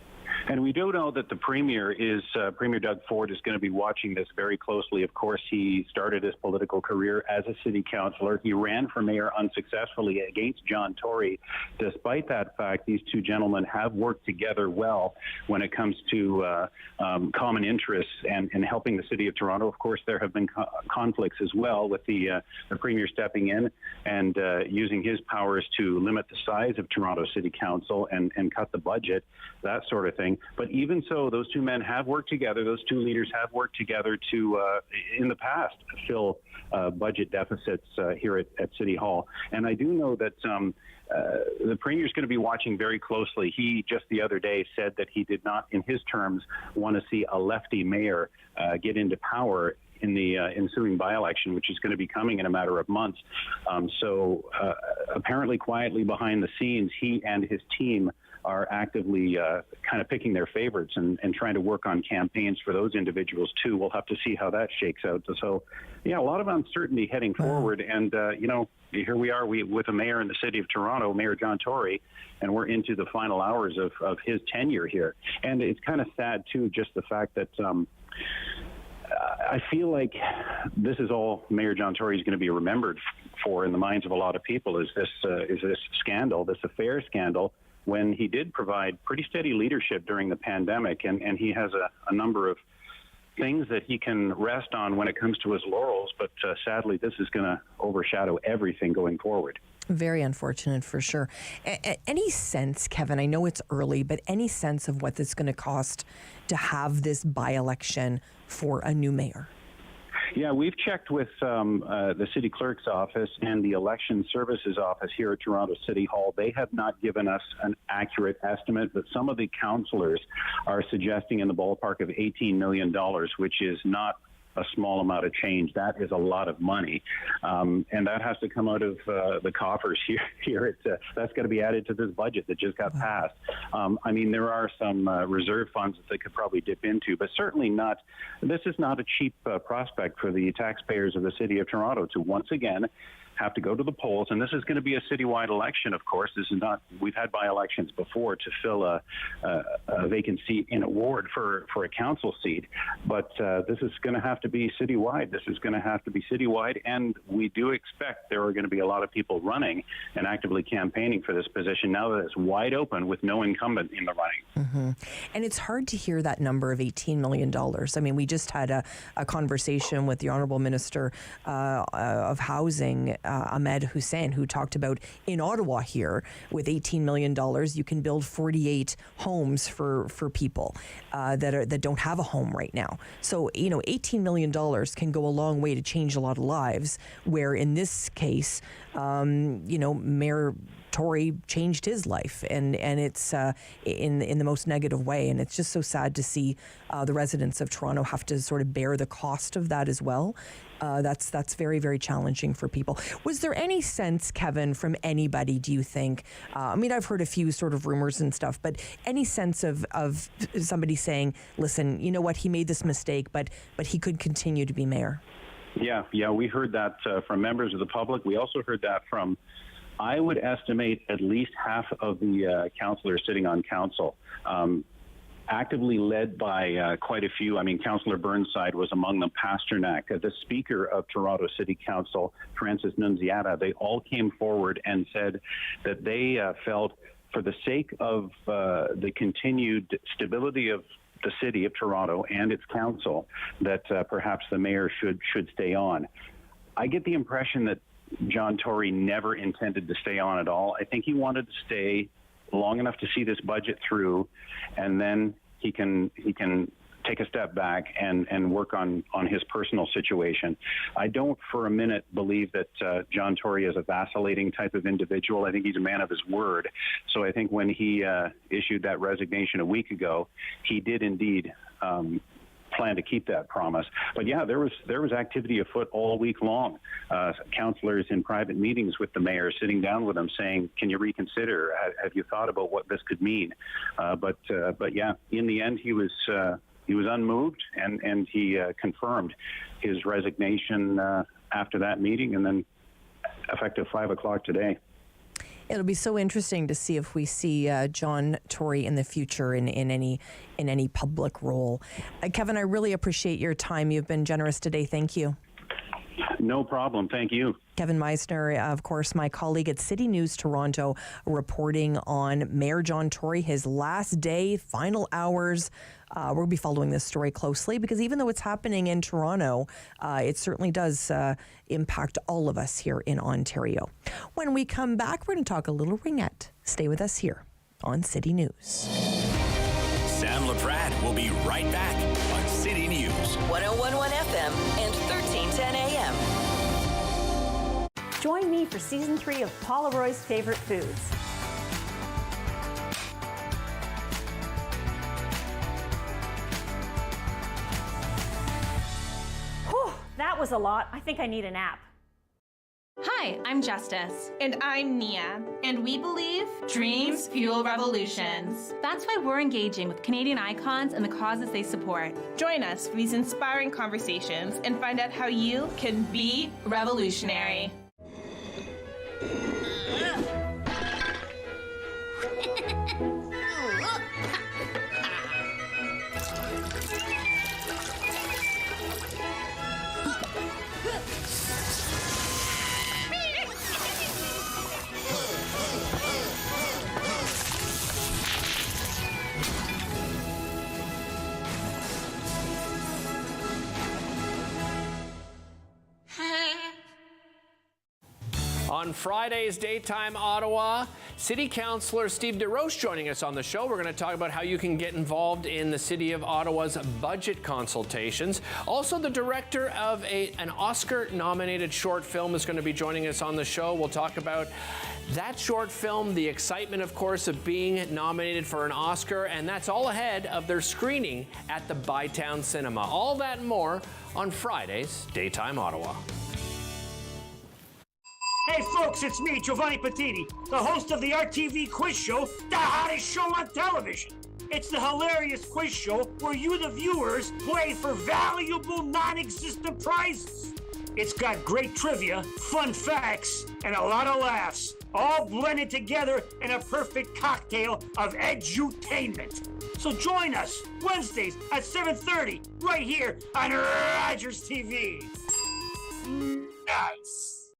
And we do know that the Premier Premier Doug Ford is going to be watching this very closely. Of course, he started his political career as a city councillor. He ran for mayor unsuccessfully against John Tory. Despite that fact, these two gentlemen have worked together well when it comes to common interests and helping the city of Toronto. Of course, there have been conflicts as well with the Premier stepping in and using his powers to limit the size of Toronto City Council and cut the budget, that sort of thing. But even so, those two men have worked together. Those two leaders have worked together to, in the past, fill budget deficits here at City Hall. And I do know that the Premier's going to be watching very closely. He just the other day said that he did not, in his terms, want to see a lefty mayor get into power in the ensuing by-election, which is going to be coming in a matter of months. So apparently quietly behind the scenes, he and his team are actively kind of picking their favorites and trying to work on campaigns for those individuals too. We'll have to see how that shakes out. So, yeah, a lot of uncertainty heading forward. And, here we are with a mayor in the city of Toronto, Mayor John Tory, and we're into the final hours of his tenure here. And it's kind of sad too, just the fact that I feel like this is all Mayor John Tory is going to be remembered for in the minds of a lot of people, is this scandal, this affair scandal, when he did provide pretty steady leadership during the pandemic, and he has a number of things that he can rest on when it comes to his laurels, but sadly this is going to overshadow everything going forward. Very unfortunate for sure. Any sense, Kevin, I know it's early, but any sense of what it's going to cost to have this by-election for a new mayor? Yeah, we've checked with the city clerk's office and the election services office here at Toronto City Hall. They have not given us an accurate estimate, but some of the councillors are suggesting in the ballpark of $18 million, which is not a small amount of change. That is a lot of money, and that has to come out of the coffers here. That's got to be added to this budget that just got passed. I mean, there are some reserve funds that they could probably dip into, but certainly not. This is not a cheap prospect for the taxpayers of the city of Toronto to once again have to go to the polls, and this is going to be a citywide election, of course. This is not, we've had by-elections before to fill a vacant seat in a ward for a council seat, but this is going to have to be citywide. This is going to have to be citywide, and we do expect there are going to be a lot of people running and actively campaigning for this position now that it's wide open with no incumbent in the running. Mm-hmm. And it's hard to hear that number of $18 million. I mean, we just had a conversation with the Honourable Minister of Housing, Ahmed Hussein, who talked about in Ottawa here, with $18 million, you can build 48 homes for people that don't have a home right now. So, you know, $18 million can go a long way to change a lot of lives, where in this case, you know, Mayor Tory changed his life, and it's in the most negative way, and it's just so sad to see the residents of Toronto have to sort of bear the cost of that as well. That's very, very challenging for people. Was there any sense, Kevin, from anybody, do you think? I mean, I've heard a few sort of rumors and stuff, but any sense of somebody saying, listen, you know what, he made this mistake, but he could continue to be mayor? Yeah, we heard that from members of the public. We also heard that from, I would estimate, at least half of the councillors sitting on council, actively led by quite a few. I mean, Councillor Burnside was among them, Pasternak, the Speaker of Toronto City Council, Francis Nunziata. They all came forward and said that they felt, for the sake of the continued stability of the city of Toronto and its council, that perhaps the mayor should stay on. I get the impression that John Tory never intended to stay on at all. I think he wanted to stay long enough to see this budget through, and then he can take a step back and work on his personal situation. I don't for a minute believe that John Tory is a vacillating type of individual. I think he's a man of his word. So I think when he issued that resignation a week ago, he did indeed plan to keep that promise. But yeah, there was activity afoot all week long. Councillors in private meetings with the mayor, sitting down with him, saying, "Can you reconsider? Have you thought about what this could mean?" But yeah, in the end, he was unmoved, and he confirmed his resignation after that meeting, and then effective 5 o'clock today. It'll be so interesting to see if we see John Tory in the future in any public role. Kevin, I really appreciate your time. You've been generous today. Thank you. No problem. Thank you. Kevin Meisner, of course, my colleague at City News Toronto, reporting on Mayor John Tory, his last day, final hours. We'll be following this story closely, because even though it's happening in Toronto, it certainly does impact all of us here in Ontario. When we come back, we're going to talk a little ringette. Stay with us here on City News. Sam Laprade will be right back on City News. 101.1 FM and 1310 AM. Join me for Season 3 of Paula Roy's Favorite Foods. Whew, that was a lot. I think I need a nap. Hi, I'm Justice. And I'm Nia. And we believe dreams fuel revolutions. That's why we're engaging with Canadian icons and the causes they support. Join us for these inspiring conversations and find out how you can be revolutionary. On Friday's Daytime Ottawa, City Councillor Steve DeRoche joining us on the show. We're going to talk about how you can get involved in the City of Ottawa's budget consultations. Also, the director of an Oscar-nominated short film is going to be joining us on the show. We'll talk about that short film, the excitement, of course, of being nominated for an Oscar, and that's all ahead of their screening at the Bytown Cinema. All that and more on Friday's Daytime Ottawa. Hey folks, it's me, Giovanni Patini, the host of the RTV quiz show, the hottest show on television. It's the hilarious quiz show where you, the viewers, play for valuable non-existent prizes. It's got great trivia, fun facts, and a lot of laughs, all blended together in a perfect cocktail of edutainment. So join us Wednesdays at 7:30 right here on Rogers TV. Nice.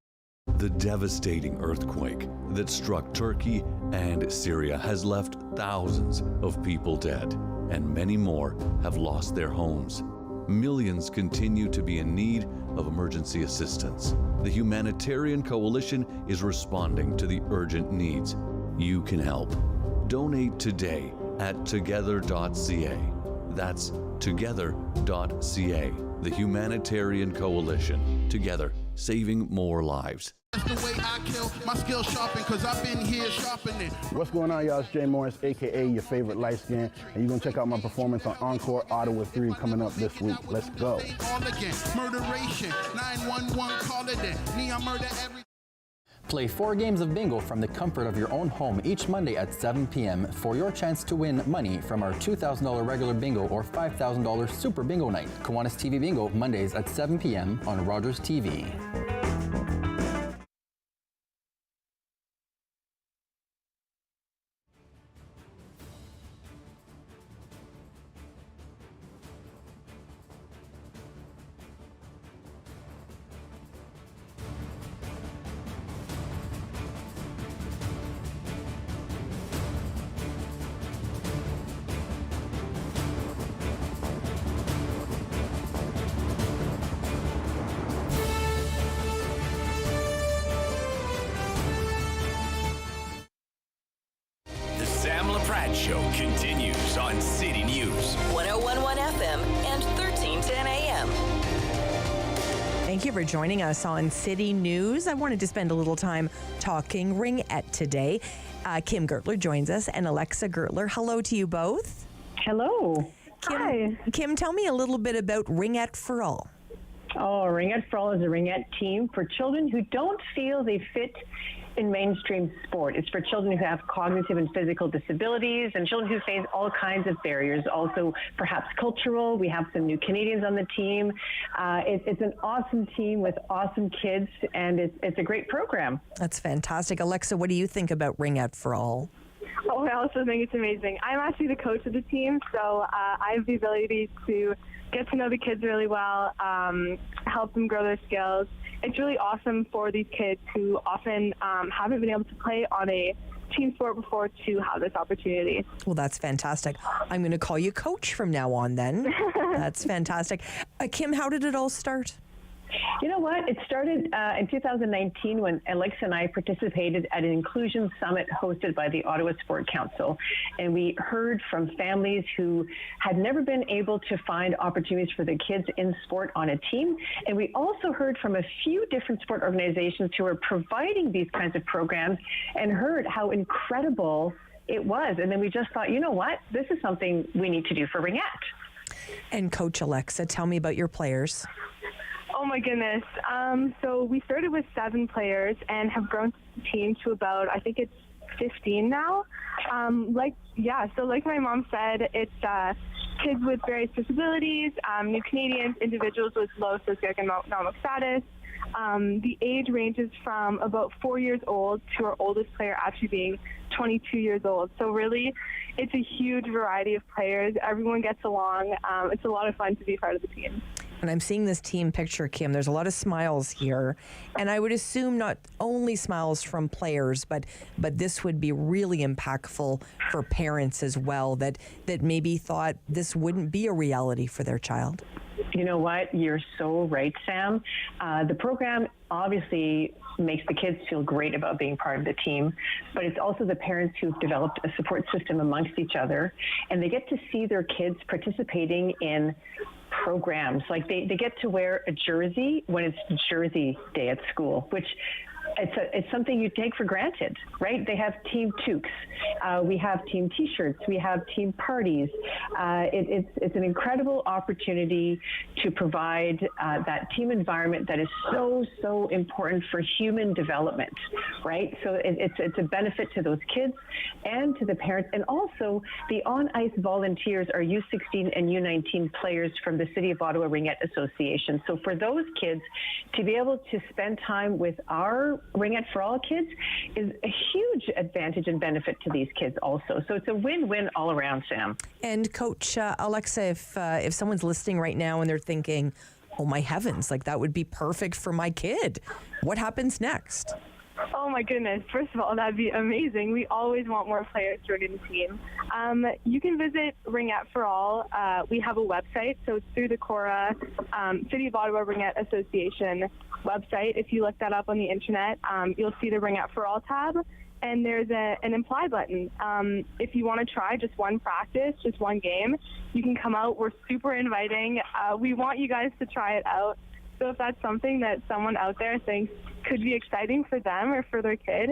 The devastating earthquake that struck Turkey and Syria has left thousands of people dead, and many more have lost their homes. Millions continue to be in need of emergency assistance. The humanitarian coalition is responding to the urgent needs. You can help. Donate today at together.ca. That's together.ca. The Humanitarian Coalition. Together, saving more lives. That's the way I kill my skill sharpen, cause I've been here sharpening. What's going on, y'all? It's Jay Morris, aka your favorite light skin, and you're gonna check out my performance on Encore Ottawa 3 coming up this week. Let's go. All again, murderation, 911 call it in. Me, I murder every. Play 4 games of bingo from the comfort of your own home each Monday at 7 p.m. for your chance to win money from our $2,000 regular bingo or $5,000 super bingo night. Kiwanis TV Bingo, Mondays at 7 p.m. on Rogers TV. Laprade Show continues on City News. 101.1 FM and 1310 AM. Thank you for joining us on City News. I wanted to spend a little time talking ringette today. Kim Gertler joins us and Alexa Gertler. Hello to you both. Hello. Hi. Kim, tell me a little bit about Ringette for All. Oh, Ringette for All is a ringette team for children who don't feel they fit in mainstream sport. It's for children who have cognitive and physical disabilities and children who face all kinds of barriers, also perhaps cultural. We have some new Canadians on the team. It's an awesome team with awesome kids, and it's a great program. That's fantastic. Alexa, what do you think about Ringette for All? Oh, I also think it's amazing. I'm actually the coach of the team, so I have the ability to get to know the kids really well, help them grow their skills. It's really awesome for these kids who often haven't been able to play on a team sport before to have this opportunity. Well, that's fantastic. I'm going to call you coach from now on then. That's fantastic. Kim, how did it all start? You know what? It started in 2019 when Alexa and I participated at an inclusion summit hosted by the Ottawa Sport Council. And we heard from families who had never been able to find opportunities for their kids in sport on a team. And we also heard from a few different sport organizations who are providing these kinds of programs and heard how incredible it was. And then we just thought, you know what? This is something we need to do for Ringette. And Coach Alexa, tell me about your players. Oh my goodness. So we started with 7 players and have grown the team to about, I think it's 15 now. Like my mom said, it's kids with various disabilities, new Canadians, individuals with low socioeconomic status. The age ranges from about 4 years old to our oldest player actually being 22 years old. So really, it's a huge variety of players. Everyone gets along. It's a lot of fun to be part of the team. And I'm seeing this team picture, Kim. There's a lot of smiles here. And I would assume not only smiles from players, but this would be really impactful for parents as well, that maybe thought this wouldn't be a reality for their child. You know what? You're so right, Sam. The program obviously makes the kids feel great about being part of the team, but it's also the parents who've developed a support system amongst each other, and they get to see their kids participating in programs. Like they get to wear a jersey when it's Jersey Day at school, which it's something you take for granted, right? They have team toques, we have team T-shirts, we have team parties. It's an incredible opportunity to provide that team environment that is so important for human development, right? So it's a benefit to those kids and to the parents, and also the on-ice volunteers are U16 and U19 players from the City of Ottawa Ringette Association. So for those kids to be able to spend time with our Ringette for All kids is a huge advantage and benefit to these kids also. So it's a win-win all around, Sam. And Coach Alexa, if someone's listening right now and they're thinking, oh my heavens, like that would be perfect for my kid, what happens next? Oh my goodness. First of all, that'd be amazing. We always want more players joining the team. You can visit Ringette for All. We have a website, so it's through the Cora City of Ottawa Ringette Association website. If you look that up on the internet, you'll see the Ringette for All tab, and there's an apply button. If you want to try just one practice, just one game, you can come out. We're super inviting. We want you guys to try it out. So if that's something that someone out there thinks could be exciting for them or for their kid,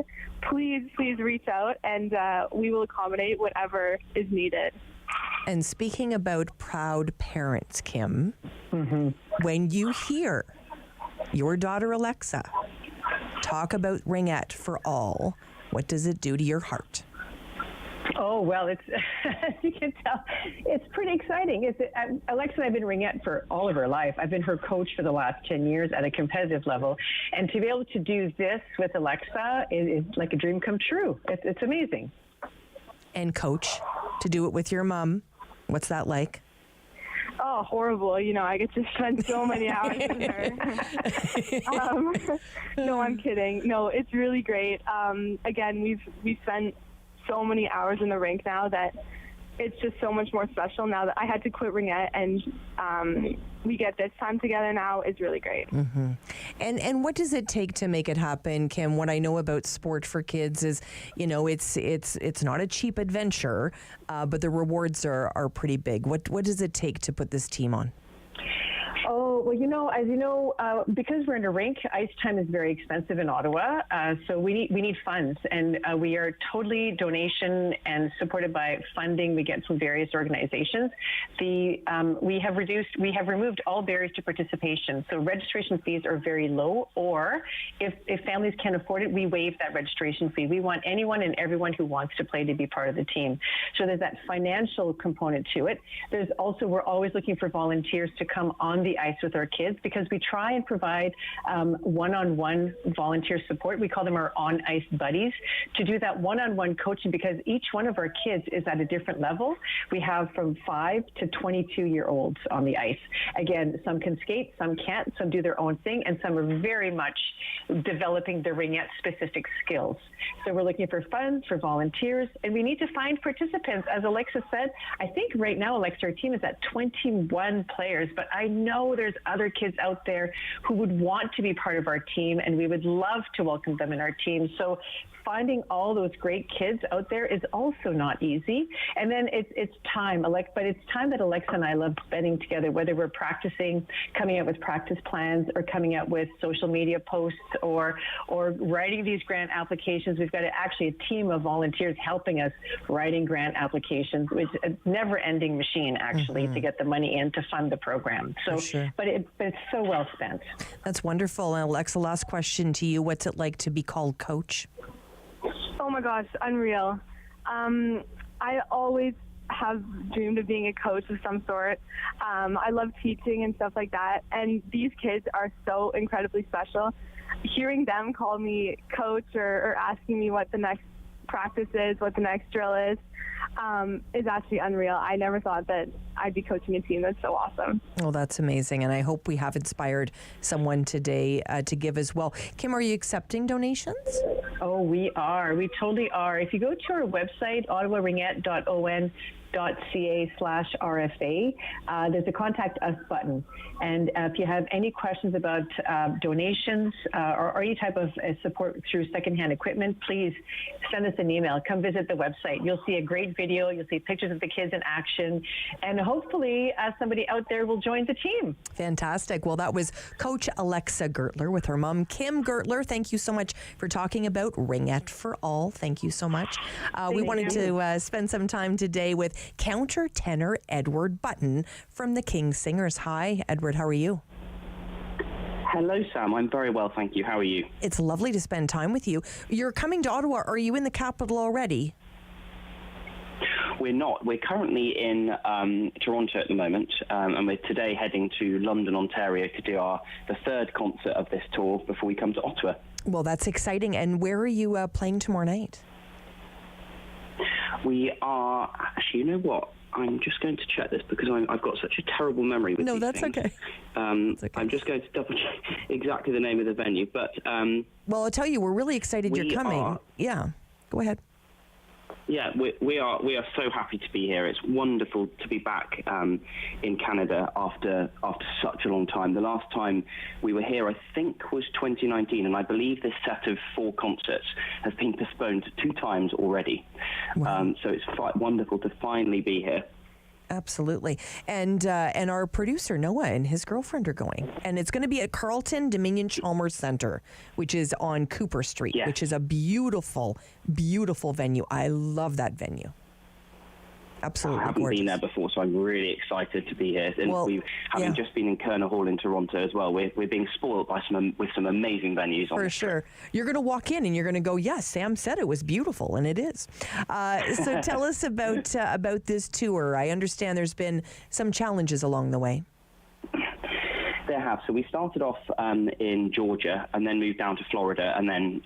please reach out, and we will accommodate whatever is needed. And speaking about proud parents, Kim, when you hear your daughter Alexa talk about Ringette for All, what does it do to your heart? Oh, well, it's, as you can tell, it's pretty exciting. Alexa and I have been Ringette for all of her life. I've been her coach for the last 10 years at a competitive level. And to be able to do this with Alexa is like a dream come true. It's amazing. And Coach, to do it with your mom, what's that like? Oh, horrible. You know, I get to spend so many hours with her. No, I'm kidding. No, it's really great. Again, we've spent so many hours in the rink now that it's just so much more special now that I had to quit Ringette, and we get this time together now is really great. Mm-hmm. And what does it take to make it happen, Kim? What I know about sport for kids is, you know, it's not a cheap adventure, but the rewards are pretty big. What does it take to put this team on? Oh, well, you know, as you know, because we're in a rink, ice time is very expensive in Ottawa. So we need funds, and we are totally donation and supported by funding we get from various organizations. We have removed all barriers to participation. So registration fees are very low, or if families can't afford it, we waive that registration fee. We want anyone and everyone who wants to play to be part of the team. So there's that financial component to it. There's also, we're always looking for volunteers to come on the ice with our kids, because we try and provide one-on-one volunteer support. We call them our on-ice buddies, to do that one-on-one coaching, because each one of our kids is at a different level. We have from 5 to 22-year-olds on the ice. Again, some can skate, some can't, some do their own thing, and some are very much developing their Ringette-specific skills. So we're looking for funds, for volunteers, and we need to find participants. As Alexa said, I think right now, Alexa, our team is at 21 players, but I know there's other kids out there who would want to be part of our team, and we would love to welcome them in our team. So finding all those great kids out there is also not easy. And then it's time, but it's time that Alexa and I love spending together, whether we're practicing, coming up with practice plans, or coming up with social media posts, or writing these grant applications. We've got actually a team of volunteers helping us writing grant applications, which is a never-ending machine, actually, to get the money in to fund the program. So, sure. but it's so well spent. That's wonderful. And Alexa, last question to you. What's it like to be called coach? Oh my gosh, unreal. I always have dreamed of being a coach of some sort. I love teaching and stuff like that. And these kids are so incredibly special. Hearing them call me coach or asking me what the next practice is, what the next drill is actually unreal. I never thought that I'd be coaching a team. That's so awesome. Well, that's amazing. And I hope we have inspired someone today to give as well. Kim, are you accepting donations? Oh, we are. We totally are. If you go to our website, ottawaringette.on, .ca/RFA. There's a contact us button. And if you have any questions about donations or any type of support through secondhand equipment, please send us an email. Come visit the website. You'll see a great video. You'll see pictures of the kids in action. And hopefully somebody out there will join the team. Fantastic. Well, that was Coach Alexa Gertler with her mom, Kim Gertler. Thank you so much for talking about Ringette for All. Thank you so much. We wanted to spend some time today with countertenor Edward Button from the King Singers. Hi, Edward. How are you? Hello, Sam. I'm very well, thank you. How are you? It's lovely to spend time with you. You're coming to Ottawa. Are you in the capital already? We're not. We're currently in Toronto at the moment, and we're today heading to London, Ontario to do the third concert of this tour before we come to Ottawa. Well, that's exciting. And where are you playing tomorrow night? We are, actually, you know what? I'm just going to check this because I've got such a terrible memory with these things. Okay. That's okay. I'm just going to double check exactly the name of the venue. But well, I'll tell you, we're really excited you're coming. Yeah, go ahead. Yeah, we are so happy to be here. It's wonderful to be back in Canada after such a long time. The last time we were here, I think, was 2019, and I believe this set of 4 concerts has been postponed 2 times already. Wow. So it's wonderful to finally be here. Absolutely. And our producer, Noah, and his girlfriend are going. And it's going to be at Carleton Dominion Chalmers Center, which is on Cooper Street, which is a beautiful, beautiful venue. I love that venue. Absolutely. I haven't gorgeous. been there before, so I'm really excited to be here. And having just been in Kerner Hall in Toronto as well, we're being spoiled by with some amazing venues. For sure. You're going to walk in and you're going to go, yes, Sam said it was beautiful, and it is. So tell us about this tour. I understand there's been some challenges along the way. There have. So we started off in Georgia and then moved down to Florida and then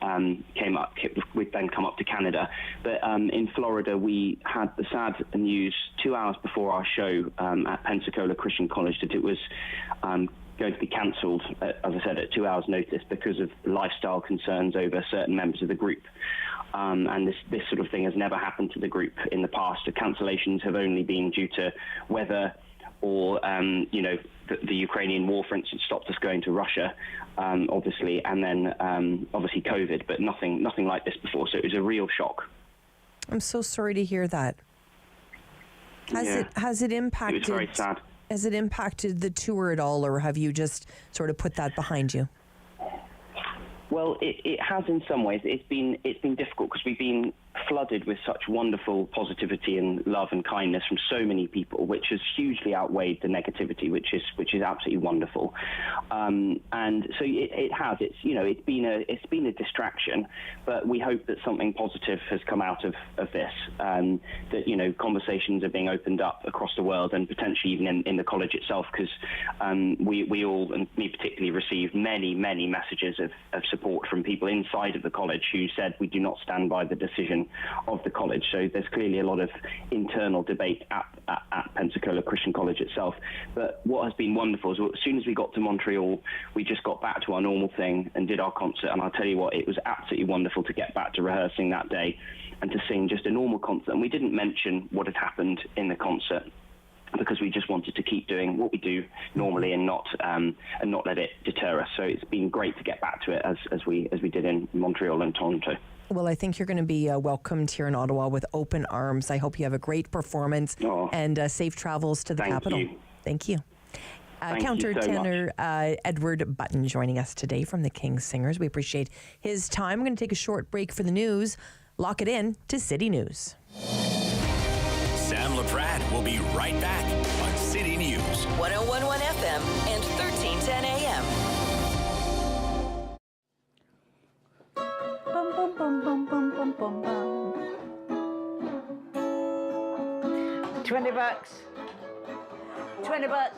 we'd then come up to Canada. But in Florida, we had the sad news 2 hours before our show at Pensacola Christian College that it was going to be cancelled, as I said, at 2 hours' notice because of lifestyle concerns over certain members of the group. And this sort of thing has never happened to the group in the past. The cancellations have only been due to weather or, the Ukrainian war, for instance, stopped us going to Russia, obviously, and then obviously COVID, but nothing like this before. So it was a real shock. I'm so sorry to hear that. Has it impacted? It was very sad. Has it impacted the tour at all, or have you just sort of put that behind you? Well, it has in some ways. It's been difficult because we've been flooded with such wonderful positivity and love and kindness from so many people, which has hugely outweighed the negativity, which is absolutely wonderful. And so it has. It's been a distraction, but we hope that something positive has come out of this. That conversations are being opened up across the world and potentially even in the college itself, because we all, and me particularly, received many messages of support from people inside of the college who said we do not stand by the decision of the college. So there's clearly a lot of internal debate at Pensacola Christian College itself. But what has been wonderful is as soon as we got to Montreal, we just got back to our normal thing and did our concert. And I'll tell you what, it was absolutely wonderful to get back to rehearsing that day and to sing just a normal concert. And we didn't mention what had happened in the concert because we just wanted to keep doing what we do normally and not let it deter us. So it's been great to get back to it as we did in Montreal and Toronto. Well, I think you're going to be welcomed here in Ottawa with open arms. I hope you have a great performance and safe travels to the capital. Thank you. Countertenor Edward Button joining us today from the King Singers. We appreciate his time. We're going to take a short break for the news. Lock it in to City News. Sam Laprade will be right back on City News. 101.1 FM and 1310 AM. Bum, bum, bum, bum, bum, bum, bum, bum. $20. $20.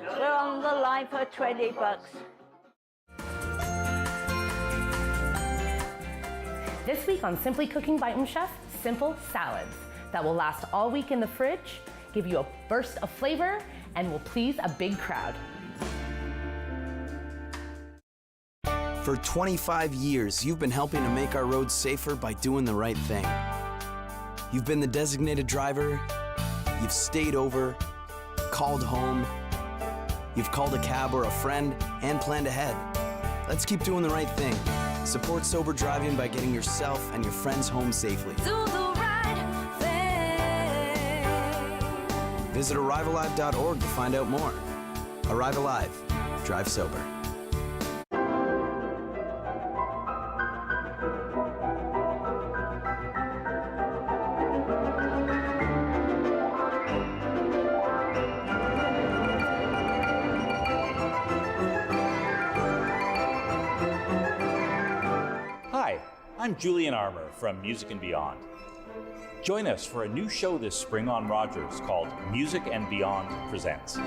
We're on the line for $20. This week on Simply Cooking by Chef, simple salads that will last all week in the fridge, give you a burst of flavor, and will please a big crowd. For 25 years, you've been helping to make our roads safer by doing the right thing. You've been the designated driver, you've stayed over, called home, you've called a cab or a friend, and planned ahead. Let's keep doing the right thing. Support sober driving by getting yourself and your friends home safely. Do the right thing. Visit ArriveAlive.org to find out more. Arrive Alive. Drive sober. I'm Julian Armour from Music and Beyond. Join us for a new show this spring on Rogers called Music and Beyond Presents.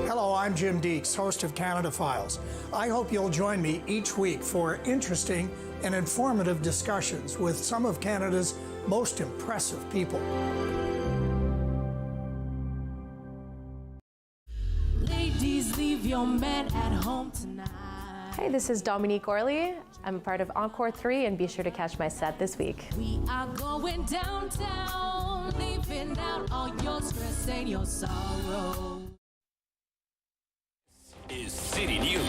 Hello, I'm Jim Deeks, host of Canada Files. I hope you'll join me each week for interesting and informative discussions with some of Canada's most impressive people. Ladies, leave your man at home tonight. Hey, this is Dominique Orley. I'm a part of Encore 3, and be sure to catch my set this week. We are going downtown, leaving out all your stress and your sorrow. Is City News.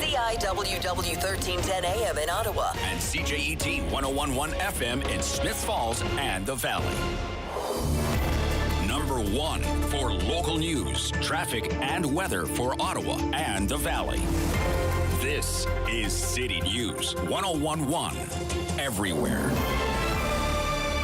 CIWW 1310 AM in Ottawa. And CJET 1011 FM in Smiths Falls and the Valley. Number 1 for local news, traffic, and weather for Ottawa and the Valley. This is City News 1011 everywhere.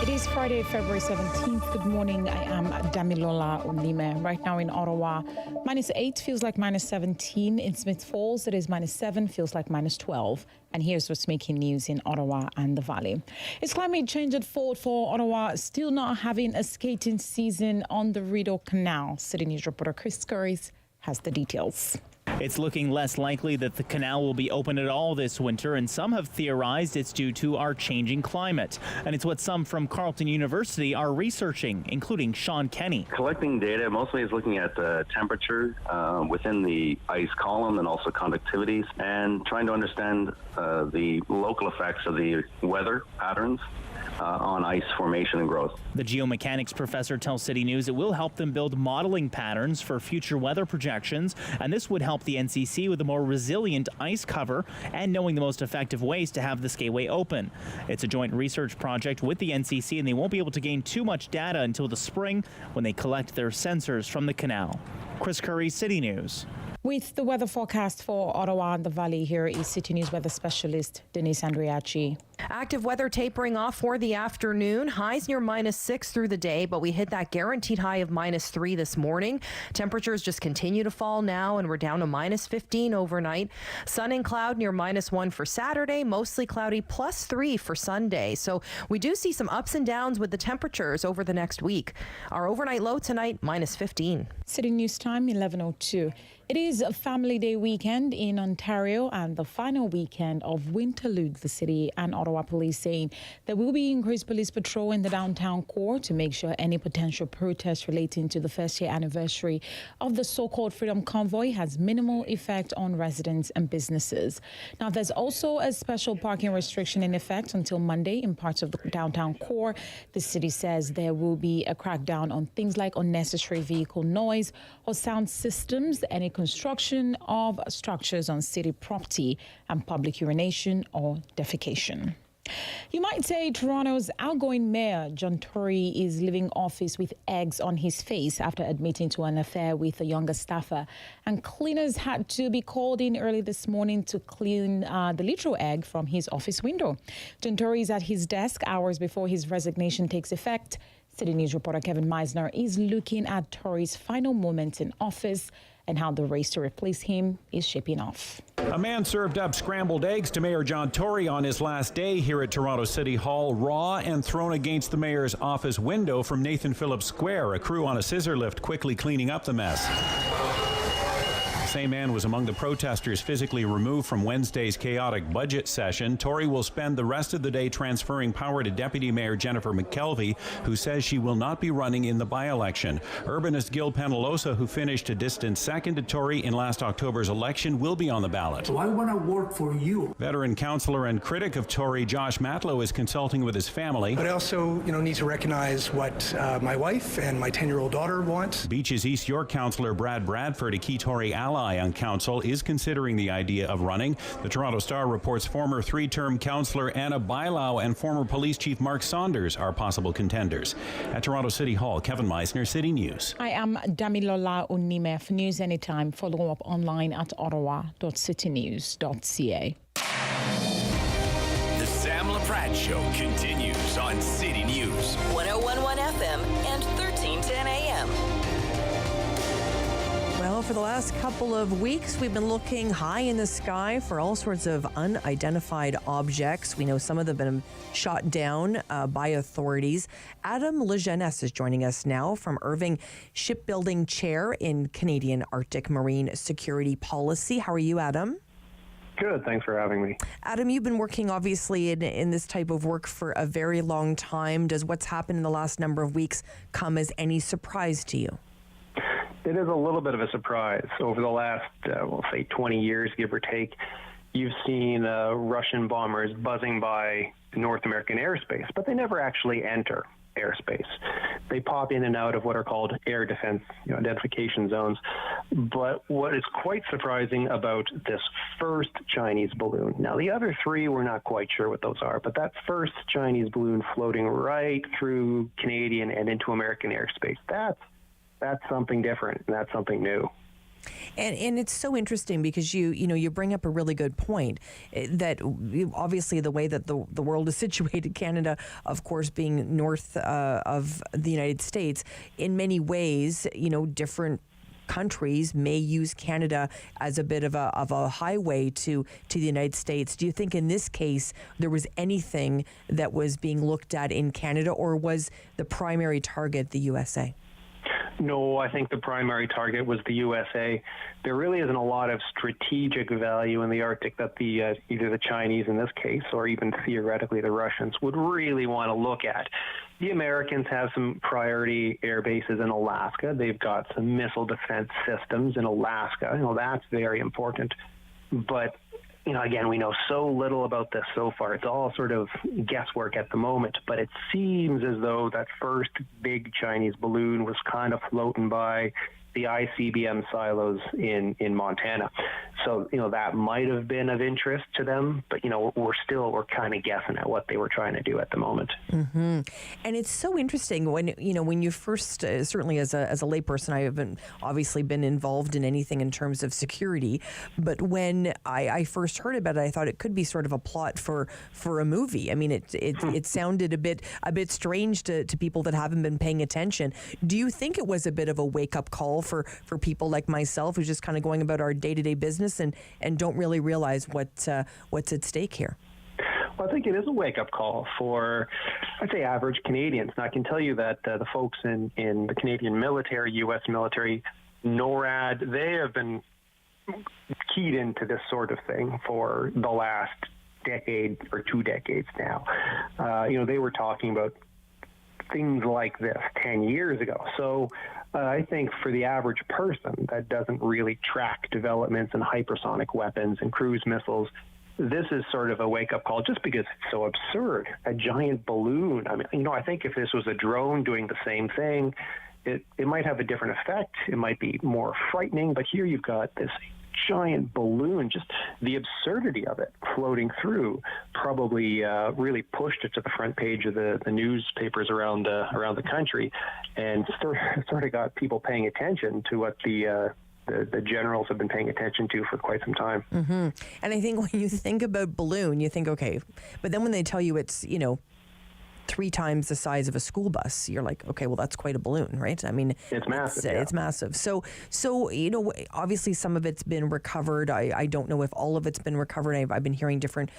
It is Friday, February 17th. Good morning. I am Damilola Onime. Right now in Ottawa, -8 feels like -17. In Smith Falls, it is -7, feels like -12. And here's what's making news in Ottawa and the Valley. Is climate change at fault for Ottawa still not having a skating season on the Rideau Canal? City News reporter Chris Curries has the details. It's looking less likely that the canal will be open at all this winter, and some have theorized it's due to our changing climate. And it's what some from Carleton University are researching, including Sean Kenny. Collecting data mostly is looking at the temperature within the ice column and also conductivities, and trying to understand the local effects of the weather patterns on ice formation and growth. The geomechanics professor tells City News it will help them build modeling patterns for future weather projections, and this would help the NCC with a more resilient ice cover and knowing the most effective ways to have the skyway open. It's a joint research project with the NCC, and they won't be able to gain too much data until the spring when they collect their sensors from the canal. Chris Curry, City News. With the weather forecast for Ottawa and the Valley, here is City News weather specialist Denise Andriachi. Active weather tapering off for the afternoon. Highs near -6 through the day, but we hit that guaranteed high of -3 this morning. Temperatures just continue to fall now, and we're down to -15 overnight. Sun and cloud near -1 for Saturday, mostly cloudy, +3 for Sunday. So we do see some ups and downs with the temperatures over the next week. Our overnight low tonight, -15. City News time, 11:02. It is a Family Day weekend in Ontario and the final weekend of Winterlude. The city and Ottawa police saying there will be increased police patrol in the downtown core to make sure any potential protests relating to the first year anniversary of the so-called Freedom Convoy has minimal effect on residents and businesses. Now, there's also a special parking restriction in effect until Monday in parts of the downtown core. The city says there will be a crackdown on things like unnecessary vehicle noise or sound systems, any construction of structures on city property, and public urination or defecation. You might say Toronto's outgoing mayor, John Tory, is leaving office with eggs on his face after admitting to an affair with a younger staffer. And cleaners had to be called in early this morning to clean the literal egg from his office window. John Tory is at his desk hours before his resignation takes effect. City News reporter Kevin Meisner is looking at Tory's final moments in office and how the race to replace him is shaping off. A man served up scrambled eggs to Mayor John Tory on his last day here at Toronto City Hall, raw and thrown against the mayor's office window from Nathan Phillips Square. A crew on a scissor lift quickly cleaning up the mess. same man was among the protesters physically removed from Wednesday's chaotic budget session. Tory will spend the rest of the day transferring power to Deputy Mayor Jennifer McKelvey, who says she will not be running in the by-election. Urbanist Gil Penalosa, who finished a distant second to Tory in last October's election, will be on the ballot. So I want to work for you. Veteran councillor and critic of Tory Josh Matlow is consulting with his family. But I also, need to recognize what my wife and my 10-year-old daughter want. Beach's East York councillor Brad Bradford, a key Tory ally on council, is considering the idea of running. The Toronto Star reports former three-term councillor Anna Bailau and former police chief Mark Saunders are possible contenders. At Toronto City Hall, Kevin Meisner, City News. I am Damilola Unime. For news anytime, follow up online at ottawa.citynews.ca. The Sam Laprade Show continues on City News. 101.1 FM and 1310 AM. Well, for the last couple of weeks, we've been looking high in the sky for all sorts of unidentified objects. We know some of them have been shot down by authorities. Adam Lejeunesse is joining us now from Irving Shipbuilding Chair in Canadian Arctic Marine Security Policy. How are you, Adam? Good. Thanks for having me. Adam, you've been working obviously in this type of work for a very long time. Does what's happened in the last number of weeks come as any surprise to you? It is a little bit of a surprise. Over the last, we'll say 20 years, give or take, you've seen Russian bombers buzzing by North American airspace, but they never actually enter airspace. They pop in and out of what are called air defense identification zones. But what is quite surprising about this first Chinese balloon, now the other three we're not quite sure what those are, but that first Chinese balloon floating right through Canadian and into American airspace, that's something different, and that's something new. And it's so interesting because you bring up a really good point that obviously the way that the world is situated, Canada, of course, being north of the United States, in many ways, different countries may use Canada as a bit of a highway to the United States. Do you think in this case there was anything that was being looked at in Canada, or was the primary target the USA? No, I think the primary target was the USA. There really isn't a lot of strategic value in the Arctic that either the Chinese in this case or even theoretically the Russians would really want to look at. The Americans have some priority air bases in Alaska. They've got some missile defense systems in Alaska. That's very important. But again, we know so little about this so far. It's all sort of guesswork at the moment, but it seems as though that first big Chinese balloon was kind of floating by the ICBM silos in Montana. So, that might have been of interest to them, but, we're kind of guessing at what they were trying to do at the moment. Mm-hmm. And it's so interesting when you first, certainly as a layperson, I haven't obviously been involved in anything in terms of security, but when I first heard about it, I thought it could be sort of a plot for a movie. I mean, it sounded a bit strange to people that haven't been paying attention. Do you think it was a bit of a wake-up call for people like myself who's just kind of going about our day-to-day business and don't really realize what's at stake here? Well, I think it is a wake-up call for, I'd say, average Canadians. And I can tell you that the folks in the Canadian military, U.S. military, NORAD, they have been keyed into this sort of thing for the last decade or 2 decades now. They were talking about things like this 10 years ago. So I think for the average person that doesn't really track developments in hypersonic weapons and cruise missiles, this is sort of a wake-up call just because it's so absurd. A giant balloon. I mean, I think if this was a drone doing the same thing, it might have a different effect. It might be more frightening, but here you've got this giant balloon, just the absurdity of it floating through probably really pushed it to the front page of the newspapers around the country, and sort of got people paying attention to what the generals have been paying attention to for quite some time. Mm-hmm. And I think when you think about balloon, you think, okay, but then when they tell you it's, 3 times the size of a school bus, you're like, okay, well, that's quite a balloon, right? I mean, it's massive. It's massive. So obviously some of it's been recovered. I don't know if all of it's been recovered. I've been hearing different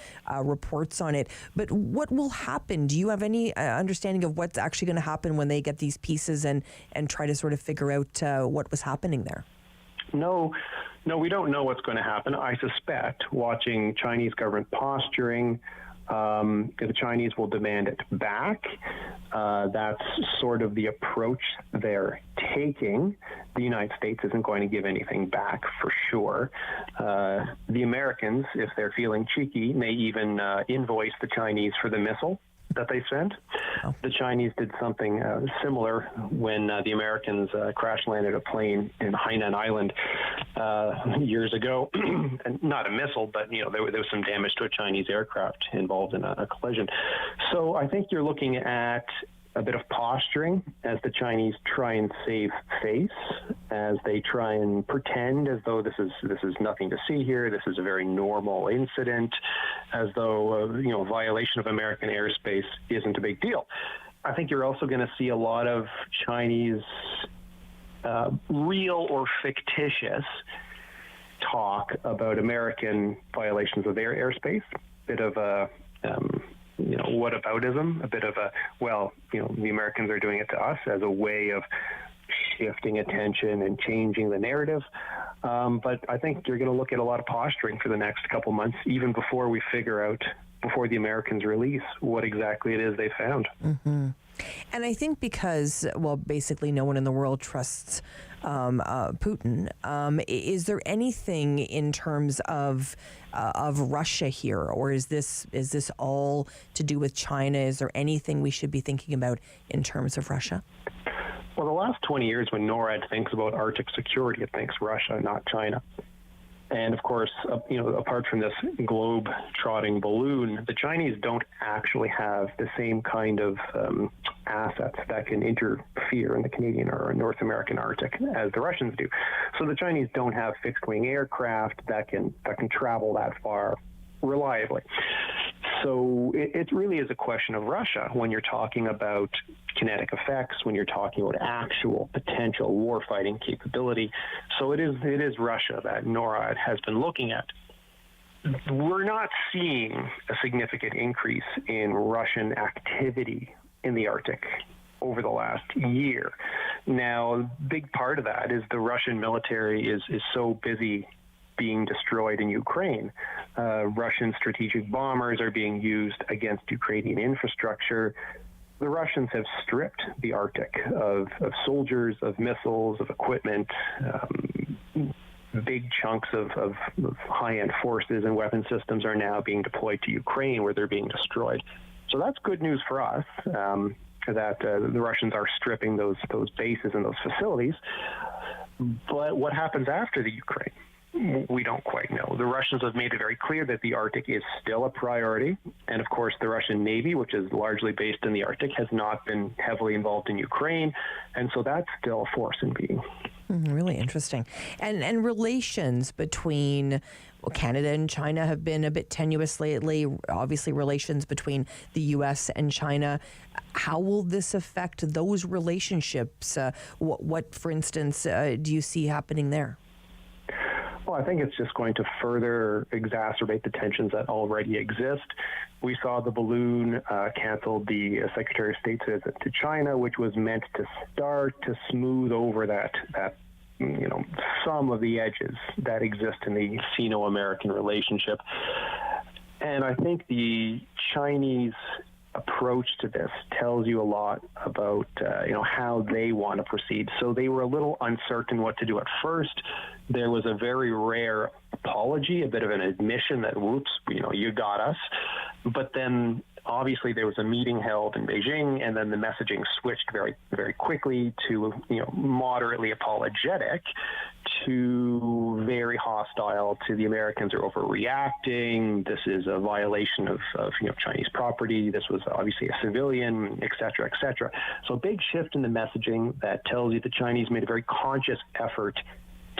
reports on it. But what will happen? Do you have any understanding of what's actually going to happen when they get these pieces and try to sort of figure out what was happening there? No No, we don't know what's going to happen. I suspect, watching Chinese government posturing, the Chinese will demand it back. That's sort of the approach they're taking. The United States isn't going to give anything back for sure. The Americans, if they're feeling cheeky, may even invoice the Chinese for the missile that they sent. Oh. The Chinese did something similar when the Americans crash landed a plane in Hainan Island years ago. And not a missile, but there was some damage to a Chinese aircraft involved in a collision. So I think you're looking at a bit of posturing as the Chinese try and save face, as they try and pretend as though this is nothing to see here. This is a very normal incident, as though violation of American airspace isn't a big deal. I think you're also going to see a lot of Chinese real or fictitious talk about American violations of their airspace. Bit of a whataboutism, a bit of a, the Americans are doing it to us as a way of shifting attention and changing the narrative. But I think you're going to look at a lot of posturing for the next couple months, even before we figure out, before the Americans release what exactly it is they found. Mm-hmm. And I think because, basically no one in the world trusts Putin. Is there anything in terms of Russia here, or is this all to do with China? Is there anything we should be thinking about in terms of Russia? Well, the last 20 years, when NORAD thinks about Arctic security, it thinks Russia, not China. And of course, apart from this globe-trotting balloon, the Chinese don't actually have the same kind of assets that can interfere in the Canadian or North American Arctic as the Russians do. So the Chinese don't have fixed-wing aircraft that can travel that far reliably. So it really is a question of Russia when you're talking about kinetic effects, when you're talking about actual potential warfighting capability. So it is Russia that NORAD has been looking at. We're not seeing a significant increase in Russian activity in the Arctic over the last year. Now, a big part of that is the Russian military is so busy being destroyed in Ukraine. Russian strategic bombers are being used against Ukrainian infrastructure. The Russians have stripped the Arctic of soldiers, of missiles, of equipment. Big chunks of high-end forces and weapon systems are now being deployed to Ukraine, where they're being destroyed. So that's good news for us, that the Russians are stripping those bases and those facilities. But what happens after the Ukraine? We don't quite know. The Russians have made it very clear that the Arctic is still a priority. And of course, the Russian Navy, which is largely based in the Arctic, has not been heavily involved in Ukraine. And so that's still a force in being. Really interesting. And relations between Canada and China have been a bit tenuous lately. Obviously, relations between the U.S. and China. How will this affect those relationships? What, for instance, do you see happening there? Well, I think it's just going to further exacerbate the tensions that already exist. We saw the balloon canceled the Secretary of State's visit to China, which was meant to start to smooth over that some of the edges that exist in the Sino-American relationship. And I think the Chinese approach to this tells you a lot about how they want to proceed. So they were a little uncertain what to do at first. There was a very rare apology, a bit of an admission that, whoops, you got us. But then obviously there was a meeting held in Beijing, and then the messaging switched very, very quickly to, moderately apologetic to very hostile to the Americans are overreacting. This is a violation of Chinese property. This was obviously a civilian, et cetera, et cetera. So a big shift in the messaging that tells you the Chinese made a very conscious effort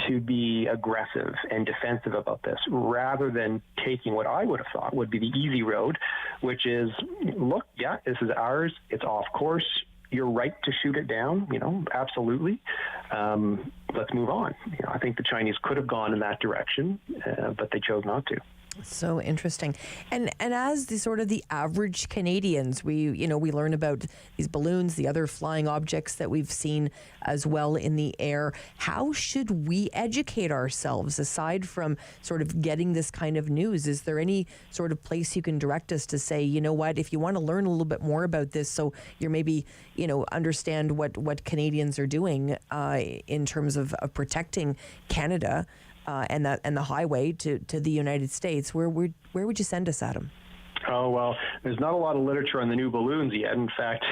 to be aggressive and defensive about this, rather than taking what I would have thought would be the easy road, which is, look, yeah, this is ours. It's off course. You're right to shoot it down, absolutely. Let's move on. I think the Chinese could have gone in that direction, but they chose not to. So interesting. And as the sort of the average Canadians, we learn about these balloons, the other flying objects that we've seen as well in the air. How should we educate ourselves aside from sort of getting this kind of news? Is there any sort of place you can direct us to say, you know what, if you want to learn a little bit more about this, so you're maybe, understand what Canadians are doing in terms of protecting Canada and the highway to the United States, where would you send us, Adam? Oh, well, there's not a lot of literature on the new balloons yet. In fact,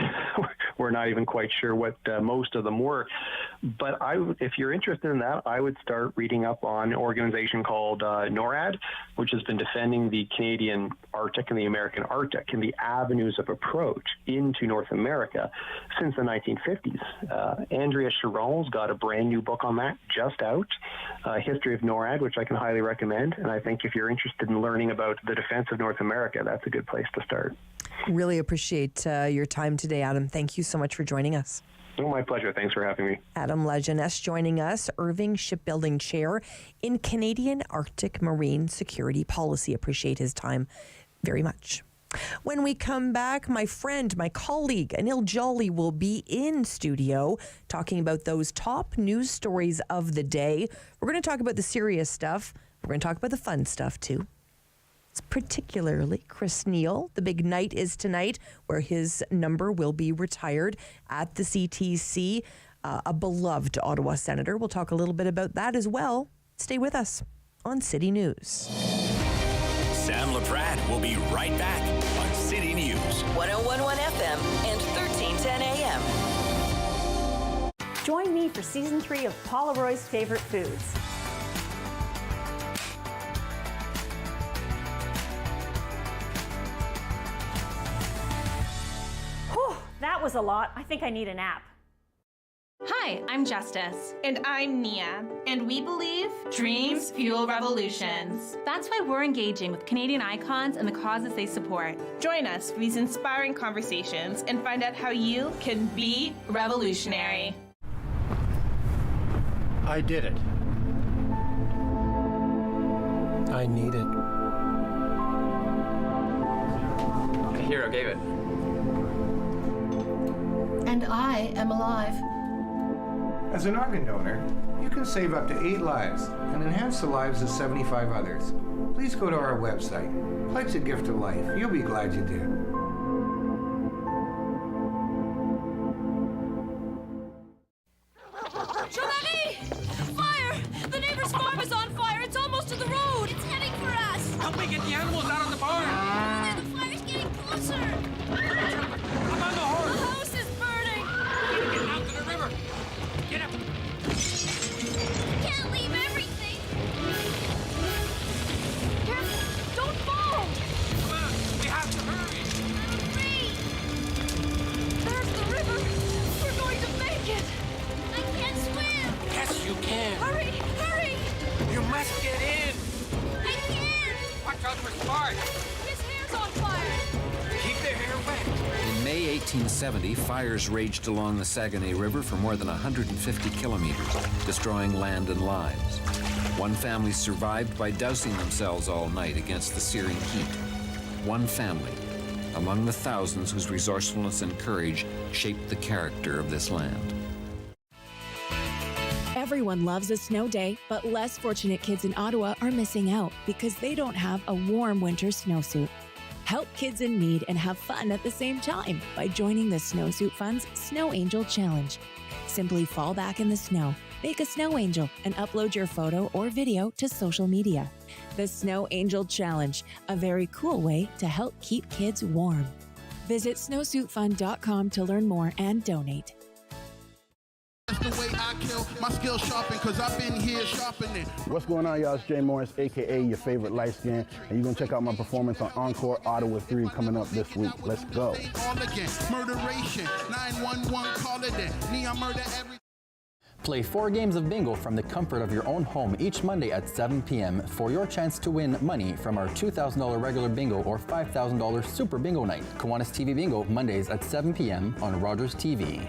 we're not even quite sure what most of them were. But if you're interested in that, I would start reading up on an organization called NORAD, which has been defending the Canadian Arctic and the American Arctic and the avenues of approach into North America since the 1950s. Andrea Chiron's got a brand new book on that, just out, History of NORAD, which I can highly recommend. And I think if you're interested in learning about the defense of North America, that's a good place to start. Really appreciate your time today, Adam. Thank you so much for joining us. Oh, my pleasure. Thanks for having me. Adam Lejeunesse joining us, Irving Shipbuilding Chair in Canadian Arctic Marine Security Policy. Appreciate his time very much. When we come back, my friend, my colleague, Anil Jolly will be in studio talking about those top news stories of the day. We're going to talk about the serious stuff. We're going to talk about the fun stuff, too. Particularly Chris Neil. The big night is tonight where his number will be retired at the CTC, a beloved Ottawa senator. We'll talk a little bit about that as well. Stay with us on City News. Sam Laprade will be right back on City News. 101.1 FM and 1310 AM. Join me for Season 3 of Paula Roy's Favorite Foods. That was a lot. I think I need a nap. Hi, I'm Justice. And I'm Nia. And we believe dreams fuel revolutions. That's why we're engaging with Canadian icons and the causes they support. Join us for these inspiring conversations and find out how you can be revolutionary. I did it. I need it. A hero gave it. And I am alive. As an organ donor, you can save up to 8 lives and enhance the lives of 75 others. Please go to our website. Pledge a gift of life. You'll be glad you did. Jean-Marie! Fire! The neighbor's farm is on fire. It's almost to the road. It's heading for us. Help me get the animals out of the barn. The fire's getting closer. I'm on the horse. The house is burning. Get out to the river. Get up. Can't leave everything. Careful. Don't fall. Come on. We have to hurry. Hurry. There's the river. We're going to make it. I can't swim. Yes, you can. Hurry. Hurry. You must get in. I can't. Watch out for sparks. His hair's on fire. Keep the hair wet. In May 1870, fires raged along the Saguenay River for more than 150 kilometers, destroying land and lives. One family survived by dousing themselves all night against the searing heat. One family, among the thousands whose resourcefulness and courage shaped the character of this land. Everyone loves a snow day, but less fortunate kids in Ottawa are missing out because they don't have a warm winter snowsuit. Help kids in need and have fun at the same time by joining the Snowsuit Fund's Snow Angel Challenge. Simply fall back in the snow, make a snow angel, and upload your photo or video to social media. The Snow Angel Challenge, a very cool way to help keep kids warm. Visit snowsuitfund.com to learn more and donate. That's the way I kill my skill sharpen, cause I've been here sharpening. What's going on, y'all? It's Jay Morris, aka your favorite light skin, and you're gonna check out my performance on Encore Ottawa 3 coming up this week. Let's go. All again, murderation, 911, call it in. Neon murder every. Play 4 games of bingo from the comfort of your own home each Monday at 7 p.m. for your chance to win money from our $2,000 regular bingo or $5,000 super bingo night. Kiwanis TV Bingo, Mondays at 7 p.m. on Rogers TV.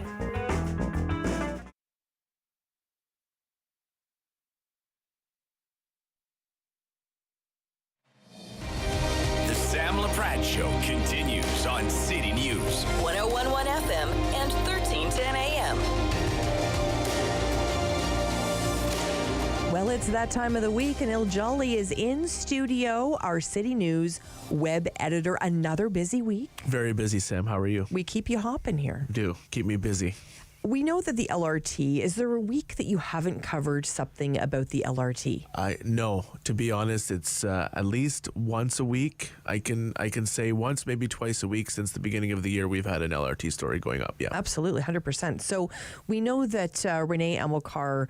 it's that time of the week, and Il Jolly is in studio, our City News web editor. Another busy week. Very busy, Sam. How are you? We keep you hopping here. Do. Keep me busy. We know that the LRT, is there a week that you haven't covered something about the LRT? No, to be honest, it's at least once a week. I can say once, maybe twice a week since the beginning of the year we've had an LRT story going up. Yeah, absolutely, 100%. So we know that Renee Amilcar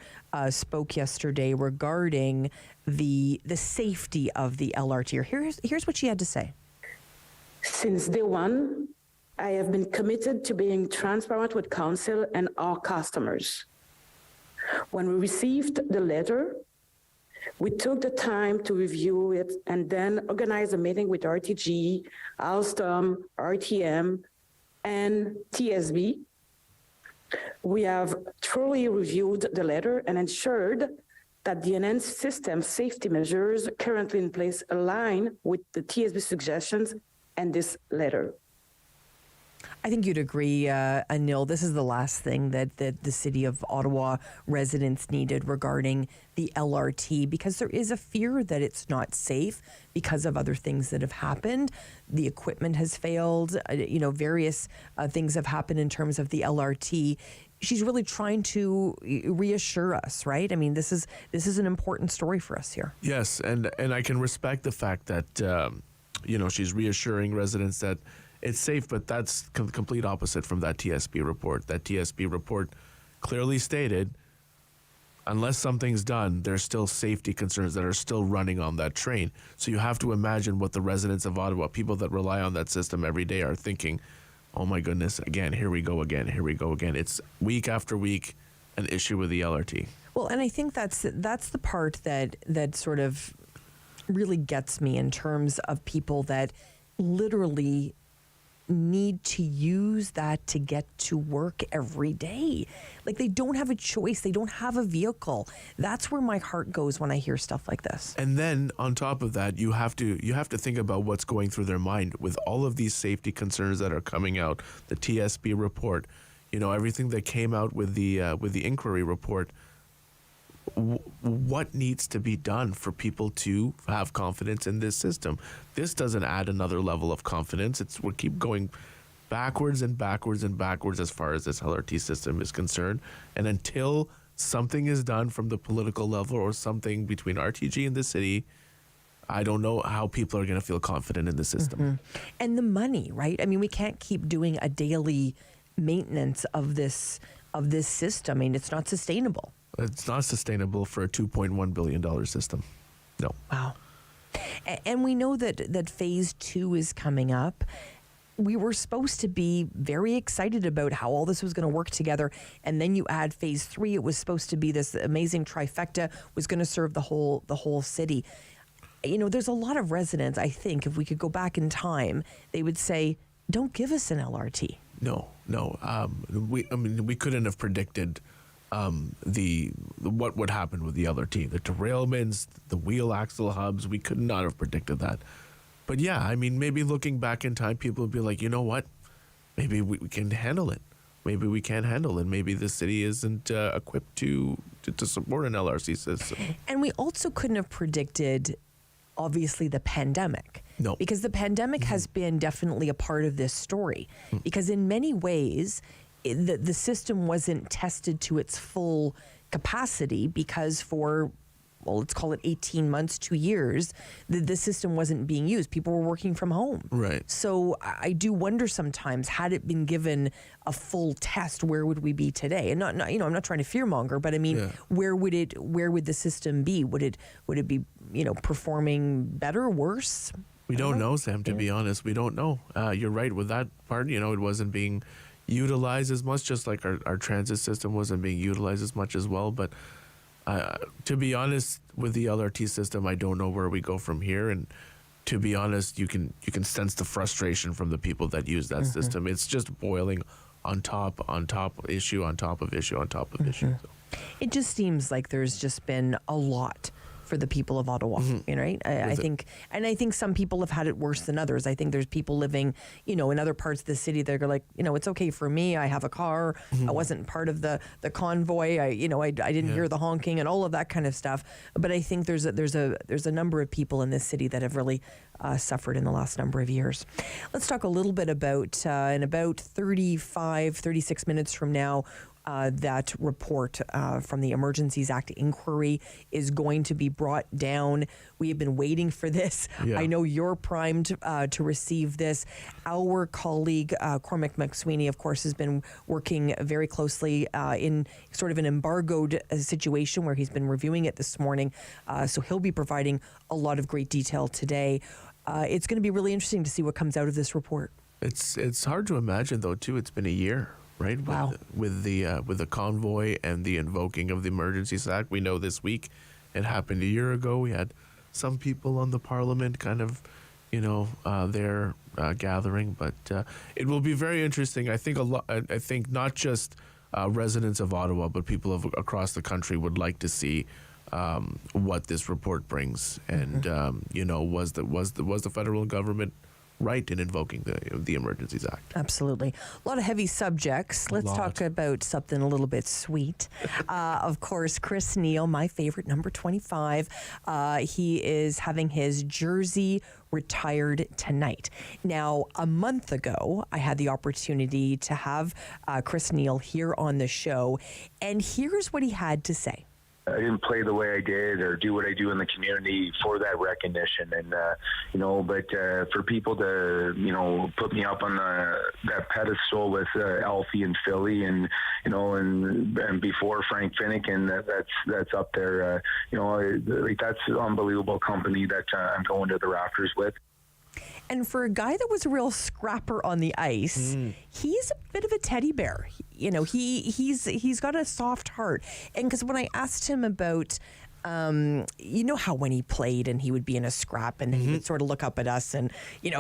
spoke yesterday regarding the safety of the LRT. Here's what she had to say. Since day one, I have been committed to being transparent with council and our customers. When we received the letter, we took the time to review it and then organize a meeting with RTG, Alstom, RTM, and TSB. We have thoroughly reviewed the letter and ensured that the enhanced system safety measures currently in place align with the TSB suggestions and this letter. I think you'd agree, Anil, this is the last thing that the City of Ottawa residents needed regarding the LRT, because there is a fear that it's not safe because of other things that have happened. The equipment has failed, various things have happened in terms of the LRT. She's really trying to reassure us, right? I mean, this is an important story for us here. Yes, and I can respect the fact that, she's reassuring residents that it's safe, but that's complete opposite from that TSB report. That TSB report clearly stated, unless something's done, there's still safety concerns that are still running on that train. So you have to imagine what the residents of Ottawa, people that rely on that system every day, are thinking, oh my goodness, again, here we go again. It's week after week an issue with the LRT. Well, and I think that's the part that sort of really gets me in terms of people that literally need to use that to get to work every day. Like, they don't have a choice. They don't have a vehicle. That's where my heart goes when I hear stuff like this. And then on top of that, you have to think about what's going through their mind with all of these safety concerns that are coming out. The TSB report, everything that came out with the inquiry report. What needs to be done for people to have confidence in this system? This doesn't add another level of confidence. We keep going backwards and backwards and backwards as far as this LRT system is concerned. And until something is done from the political level or something between RTG and the city, I don't know how people are going to feel confident in the system. Mm-hmm. And the money, right? I mean, we can't keep doing a daily maintenance of this system. I mean, it's not sustainable. It's not sustainable for a $2.1 billion system. No. Wow. And we know that phase 2 is coming up. We were supposed to be very excited about how all this was going to work together. And then you add phase 3. It was supposed to be this amazing trifecta, was going to serve the whole city. There's a lot of residents, I think, if we could go back in time, they would say, don't give us an LRT. No. We couldn't have predicted what would happen with the LRT, the derailments, the wheel axle hubs. We could not have predicted that. But yeah, I mean, maybe looking back in time, people would be like, you know what? Maybe we can handle it. Maybe we can't handle it. Maybe the city isn't equipped to support an LRT system. And we also couldn't have predicted, obviously, the pandemic. No. Because the pandemic has been definitely a part of this story. Because in many ways, the system wasn't tested to its full capacity because for, let's call it 18 months, 2 years, the system wasn't being used. People were working from home. Right. So I do wonder sometimes, had it been given a full test, where would we be today? And not I'm not trying to fearmonger, but I mean, where would the system be? Would it be, performing better, worse? We don't know, Sam, to be honest. We don't know. You're right with that part. It wasn't being utilized as much, just like our transit system wasn't being utilized as much as well. But to be honest, with the LRT system, I don't know where we go from here. And to be honest, you can sense the frustration from the people that use that system. It's just boiling on top issue on top of issue on top of issue. So. It just seems like there's just been a lot for the people of Ottawa, right? I think some people have had it worse than others. I think there's people living, in other parts of the city that are like, it's okay for me. I have a car. I wasn't part of the convoy. I didn't hear the honking and all of that kind of stuff. But I think there's a number of people in this city that have really suffered in the last number of years. Let's talk a little bit about, in about 36 minutes from now, that report from the Emergencies Act inquiry is going to be brought down. We have been waiting for this. Yeah. I know you're primed to receive this. Our colleague, Cormac McSweeney, of course, has been working very closely in sort of an embargoed situation where he's been reviewing it this morning. So he'll be providing a lot of great detail today. It's going to be really interesting to see what comes out of this report. It's hard to imagine, though, too. It's been a year. Right. Wow. With the convoy and the invoking of the Emergencies Act, we know this week it happened a year ago. We had some people on the Parliament kind of, there gathering, but it will be very interesting. I think I think not just residents of Ottawa, but people across the country would like to see what this report brings, and was the federal government right in invoking the Emergencies Act. Absolutely. A lot of heavy subjects. Let's talk about something a little bit sweet. Of course, Chris Neil, my favorite, number 25. He is having his jersey retired tonight. Now, a month ago, I had the opportunity to have Chris Neil here on the show, and here's what he had to say. I didn't play the way I did or do what I do in the community for that recognition. And, but for people to, put me up on that pedestal with Alfie and Philly and before Frank Finnegan, that's up there. That's an unbelievable company that I'm going to the rafters with. And for a guy that was a real scrapper on the ice, he's a bit of a teddy bear. He's got a soft heart. And because when I asked him about, how when he played and he would be in a scrap and then he would sort of look up at us and,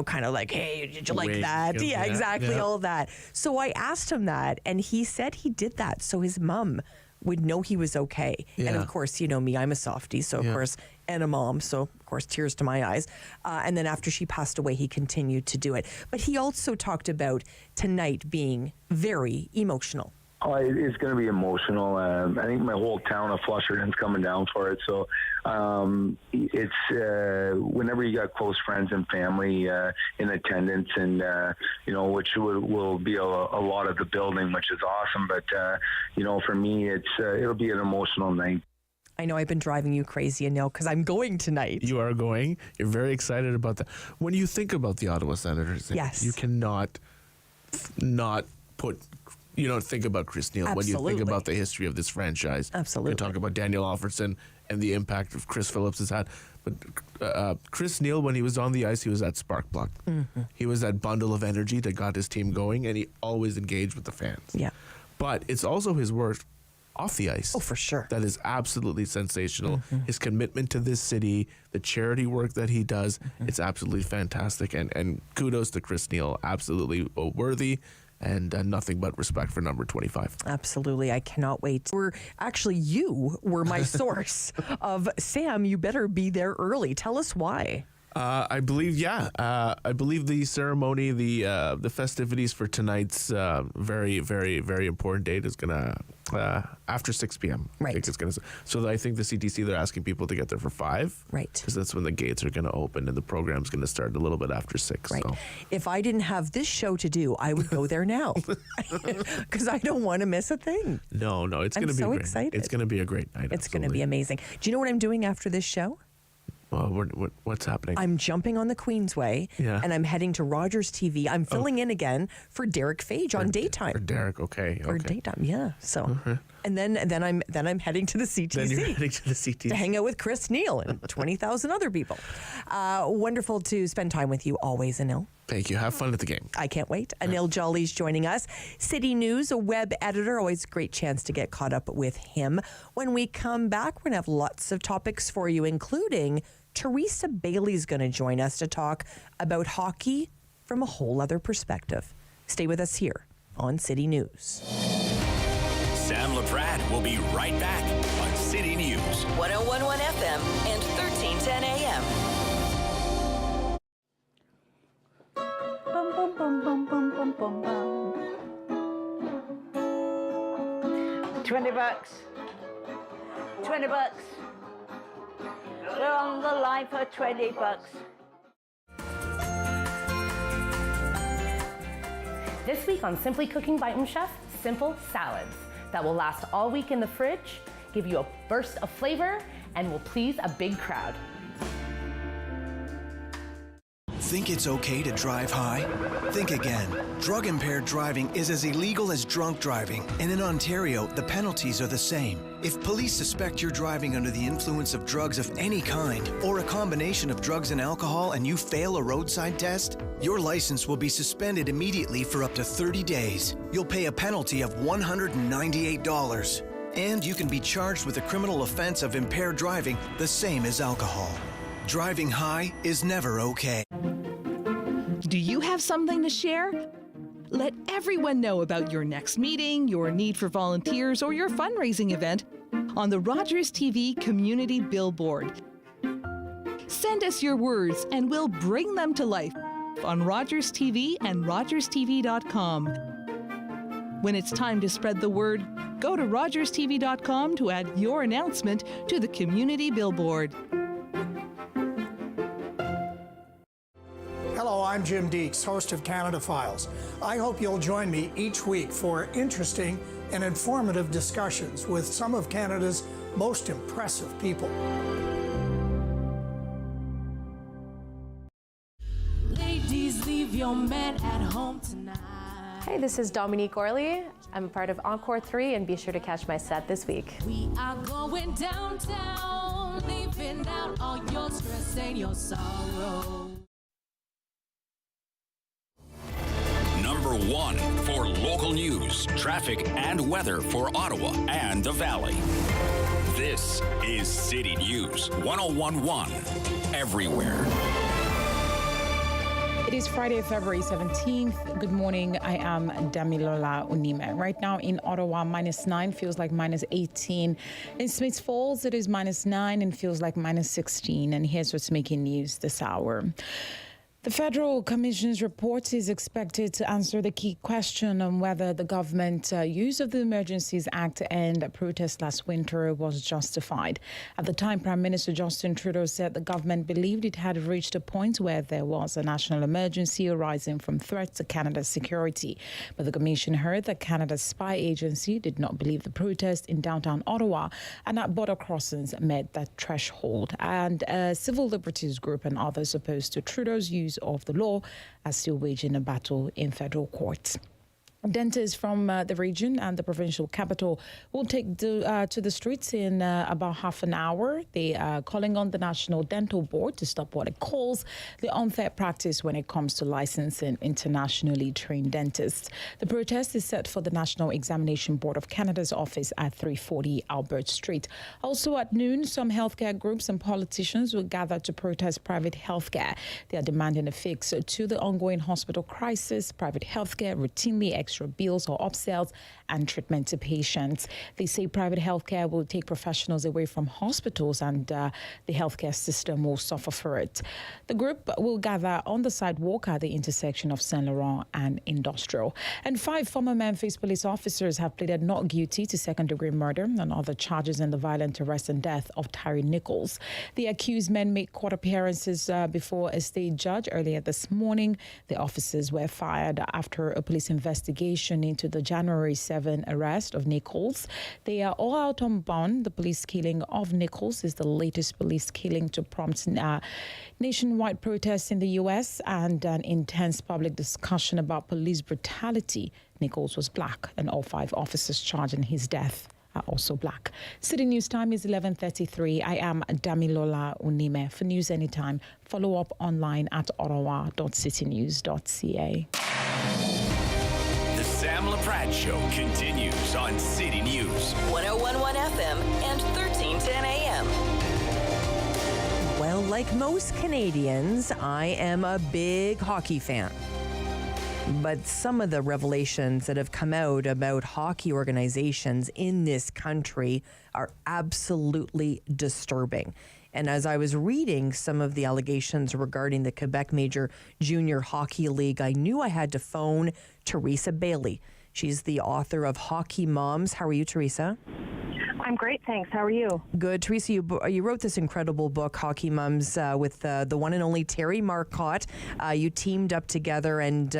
kind of like, hey, did you like that? Yeah, exactly, all that. So I asked him that, and he said he did that so his mom would know he was okay. Yeah. And of course, me, I'm a softie, so of course, and a mom, so of course, tears to my eyes. And then after she passed away, he continued to do it. But he also talked about tonight being very emotional. Oh, it's going to be emotional. I think my whole town of Flusherton's coming down for it. So it's whenever you got close friends and family in attendance, and which will be a lot of the building, which is awesome. But for me, it'll be an emotional night. I know I've been driving you crazy, Anil, because I'm going tonight. You are going. You're very excited about that. When you think about the Ottawa Senators, yes, you cannot not put. Think about Chris Neil. Absolutely. When you think about the history of this franchise. Absolutely. You talk about Daniel Alfredson and the impact of Chris Phillips has had. But Chris Neil, when he was on the ice, he was that spark plug. Mm-hmm. He was that bundle of energy that got his team going, and he always engaged with the fans. Yeah. But it's also his work off the ice. Oh, for sure. That is absolutely sensational. Mm-hmm. His commitment to this city, the charity work that he does, it's absolutely fantastic. And kudos to Chris Neil. Absolutely worthy. And nothing but respect for number 25. Absolutely. I cannot wait. You were my source of, Sam, you better be there early. Tell us why. I believe the ceremony, the festivities for tonight's very, very, very important date is going to after 6 p.m. Right. I think it's going to. So I think the CTC, they're asking people to get there for 5. Right. Because that's when the gates are going to open and the program's going to start a little bit after 6. Right. So. If I didn't have this show to do, I would go there now because I don't want to miss a thing. No, it's going to be so great. Excited. It's going to be a great night. It's going to be amazing. Do you know what I'm doing after this show? What's happening? I'm jumping on the Queensway, and I'm heading to Rogers TV. I'm filling in again for Derek Fage on daytime. For Derek, okay. For daytime, yeah. So, and then I'm heading to the CTC. Then you're heading to the CTC to hang out with Chris Neil and 20,000 other people. Wonderful to spend time with you always, Anil. Thank you. Have fun at the game. I can't wait. Anil Jolly's joining us. City News, a web editor. Always a great chance to get caught up with him. When we come back, we're going to have lots of topics for you, including Teresa Bailey's going to join us to talk about hockey from a whole other perspective. Stay with us here on City News. Sam Sam Laprade will be right back on City News. 1011 FM and 1310 AM. Bum, bum, bum, bum, bum, bum, bum, bum. $20. $20. We're on the line for $20. This week on Simply Cooking by Chef, simple salads that will last all week in the fridge, give you a burst of flavor, and will please a big crowd. Think it's okay to drive high? Think again. Drug-impaired driving is as illegal as drunk driving, and in Ontario, the penalties are the same. If police suspect you're driving under the influence of drugs of any kind, or a combination of drugs and alcohol, and you fail a roadside test, your license will be suspended immediately for up to 30 days. You'll pay a penalty of $198. And you can be charged with a criminal offense of impaired driving, the same as alcohol. Driving high is never okay. Do you have something to share? Let everyone know about your next meeting, your need for volunteers, or your fundraising event on the Rogers TV Community Billboard. Send us your words and we'll bring them to life on Rogers TV and rogerstv.com. When it's time to spread the word, go to rogerstv.com to add your announcement to the Community Billboard. Hello, I'm Jim Deeks, host of Canada Files. I hope you'll join me each week for interesting and informative discussions with some of Canada's most impressive people. Ladies, leave your man at home tonight. Hey, this is Dominique Orley. I'm a part of Encore 3, and be sure to catch my set this week. We are going downtown, leaving out all your stress and your sorrow. Number 1 for local news, traffic, and weather for Ottawa and the Valley. This is City News 1011 everywhere. It is Friday, February 17th. Good morning. I am Damilola Unime. Right now in Ottawa, -9 feels like -18. In Smiths Falls, it is -9 and feels like -16. And here's what's making news this hour. The Federal Commission's report is expected to answer the key question on whether the government use of the Emergencies Act to end a protest last winter was justified. At the time, Prime Minister Justin Trudeau said the government believed it had reached a point where there was a national emergency arising from threats to Canada's security. But the Commission heard that Canada's spy agency did not believe the protest in downtown Ottawa and at border crossings met that threshold. And a civil liberties group and others opposed to Trudeau's use of the law are still waging a battle in federal courts. Dentists from the region and the provincial capital will take to the streets in about half an hour. They are calling on the National Dental Board to stop what it calls the unfair practice when it comes to licensing internationally trained dentists. The protest is set for the National Examination Board of Canada's office at 340 Albert Street. Also at noon, some healthcare groups and politicians will gather to protest private healthcare. They are demanding a fix to the ongoing hospital crisis. Private healthcare routinely extra bills or upsells and treatment to patients. They say private healthcare will take professionals away from hospitals and the healthcare system will suffer for it. The group will gather on the sidewalk at the intersection of Saint Laurent and Industrial. And 5 former Memphis police officers have pleaded not guilty to second-degree murder and other charges in the violent arrest and death of Tyree Nichols. The accused men made court appearances before a state judge earlier this morning. The officers were fired after a police investigation into the January 7 arrest of Nichols. They are all out on bond. The police killing of Nichols is the latest police killing to prompt nationwide protests in the U.S. and an intense public discussion about police brutality. Nichols was black, and all 5 officers charged in his death are also black. City News time is 11:33. I am Damilola Unime. For news anytime, follow up online at ottawa.citynews.ca. The Sam Laprade Show continues on City News 1011 FM and 1310 AM. Well, like most Canadians, I am a big hockey fan. But some of the revelations that have come out about hockey organizations in this country are absolutely disturbing. And as I was reading some of the allegations regarding the Quebec Major Junior Hockey League, I knew I had to phone Teresa Bailey. She's the author of Hockey Moms. How are you, Teresa? I'm great, thanks. How are you? Good. Teresa, you wrote this incredible book, Hockey Moms, with the one and only Terry Marcotte. You teamed up together, and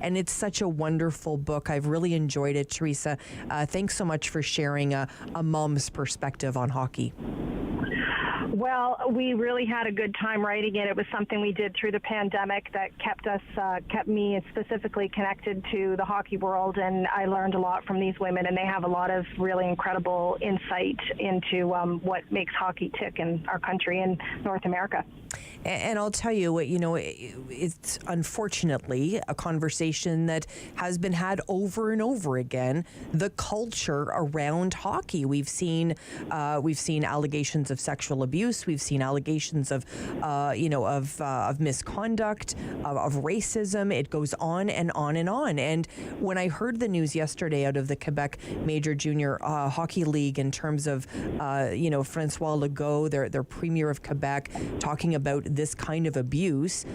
it's such a wonderful book. I've really enjoyed it, Teresa. Thanks so much for sharing a mom's perspective on hockey. Well, we really had a good time writing it. It was something we did through the pandemic that kept me specifically connected to the hockey world, and I learned a lot from these women, and they have a lot of really incredible insight into what makes hockey tick in our country and North America. And I'll tell you, it's unfortunately a conversation that has been had over and over again. The culture around hockey. We've seen allegations of sexual abuse. We've seen allegations of misconduct, of racism. It goes on and on and on. And when I heard the news yesterday out of the Quebec Major Junior Hockey League in terms of Francois Legault, their premier of Quebec, talking about this kind of abuse,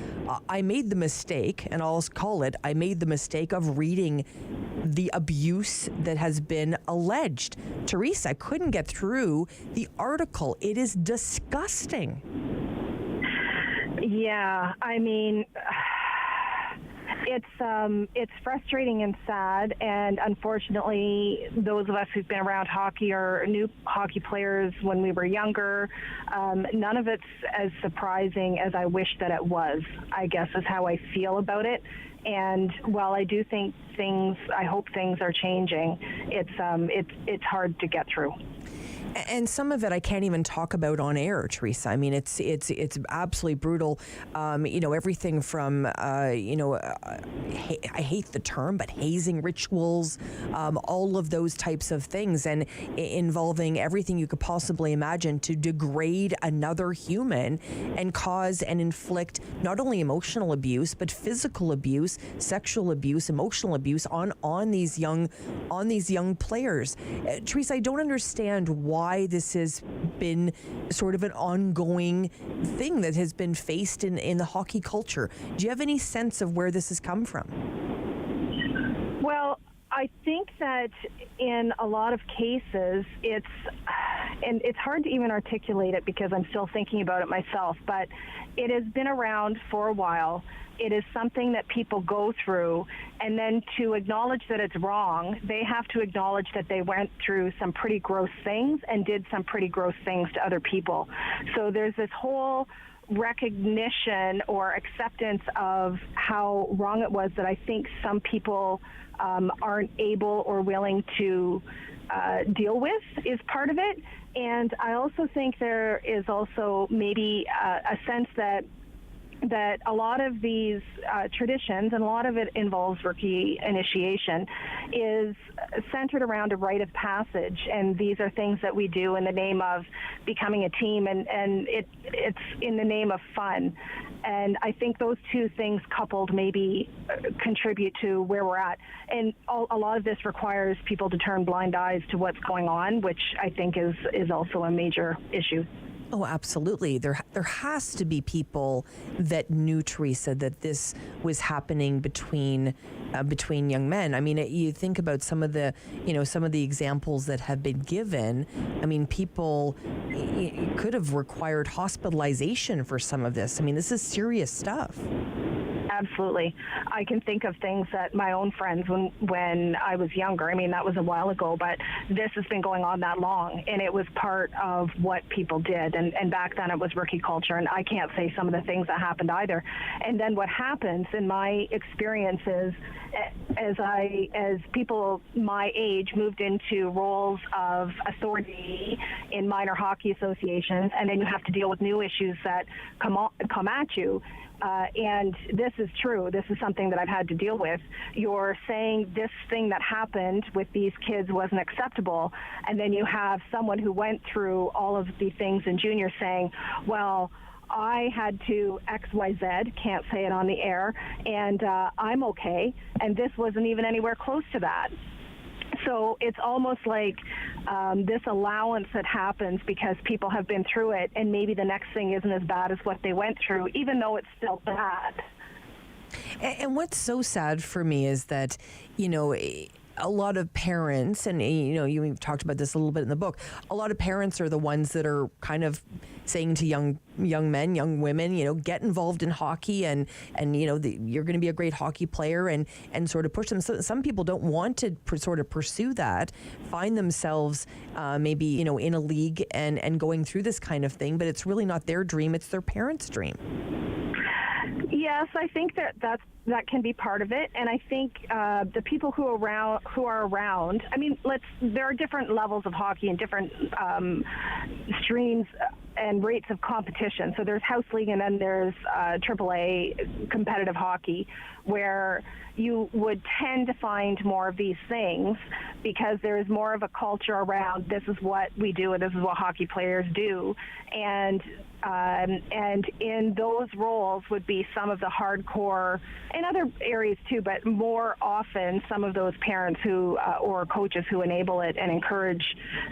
I made the mistake, and I'll call it, I made the mistake of reading the abuse that has been alleged. Teresa, I couldn't get through the article. It is disgusting. Yeah, I mean, it's frustrating and sad, and unfortunately, those of us who've been around hockey or new hockey players when we were younger, none of it's as surprising as I wish that it was, I guess is how I feel about it. And while I do think I hope things are changing, it's hard to get through. And some of it I can't even talk about on air, Teresa. I mean, it's absolutely brutal. Everything from I hate the term, but hazing rituals, all of those types of things, and involving everything you could possibly imagine to degrade another human and cause and inflict not only emotional abuse but physical abuse, sexual abuse, emotional abuse on these young players. Teresa, I don't understand why this has been sort of an ongoing thing that has been faced in the hockey culture. Do you have any sense of where this has come from? Well, I think that in a lot of cases, it's hard to even articulate it because I'm still thinking about it myself, but it has been around for a while. It is something that people go through, and then to acknowledge that it's wrong, they have to acknowledge that they went through some pretty gross things and did some pretty gross things to other people. So there's this whole recognition or acceptance of how wrong it was that I think some people aren't able or willing to deal with is part of it. And I also think there is also maybe a sense that a lot of these traditions, and a lot of it involves rookie initiation, is centered around a rite of passage, and these are things that we do in the name of becoming a team, and it's in the name of fun. And I think those two things coupled maybe contribute to where we're at. And a lot of this requires people to turn blind eyes to what's going on, which I think is also a major issue. Oh, absolutely. There has to be people that knew, Teresa, that this was happening between young men. I mean, you think about some of the examples that have been given. I mean, people could have required hospitalization for some of this. I mean, this is serious stuff. Absolutely. I can think of things that my own friends, when I was younger, I mean, that was a while ago, but this has been going on that long, and it was part of what people did. And back then it was rookie culture, and I can't say some of the things that happened either. And then what happens in my experience is, as people my age moved into roles of authority in minor hockey associations, and then you have to deal with new issues that come at you. And this is true. This is something that I've had to deal with. You're saying this thing that happened with these kids wasn't acceptable, and then you have someone who went through all of the things in junior saying, well, I had to XYZ, can't say it on the air, and I'm okay. And this wasn't even anywhere close to that. So it's almost like this allowance that happens because people have been through it, and maybe the next thing isn't as bad as what they went through, even though it's still bad. And what's so sad for me is that, a lot of parents, and you talked about this a little bit in the book, a lot of parents are the ones that are kind of saying to young men, young women, get involved in hockey and you're going to be a great hockey player and sort of push them. So some people don't want to sort of pursue that, find themselves maybe, in a league and going through this kind of thing, but it's really not their dream, it's their parents' dream. Yes, I think that can be part of it, and I think the people who are around. I mean, there are different levels of hockey and different streams and rates of competition. So there's house league, and then there's AAA competitive hockey, where you would tend to find more of these things because there is more of a culture around this is what we do and this is what hockey players do, and in those roles would be some of the hardcore, in other areas too, but more often some of those parents who or coaches who enable it and encourage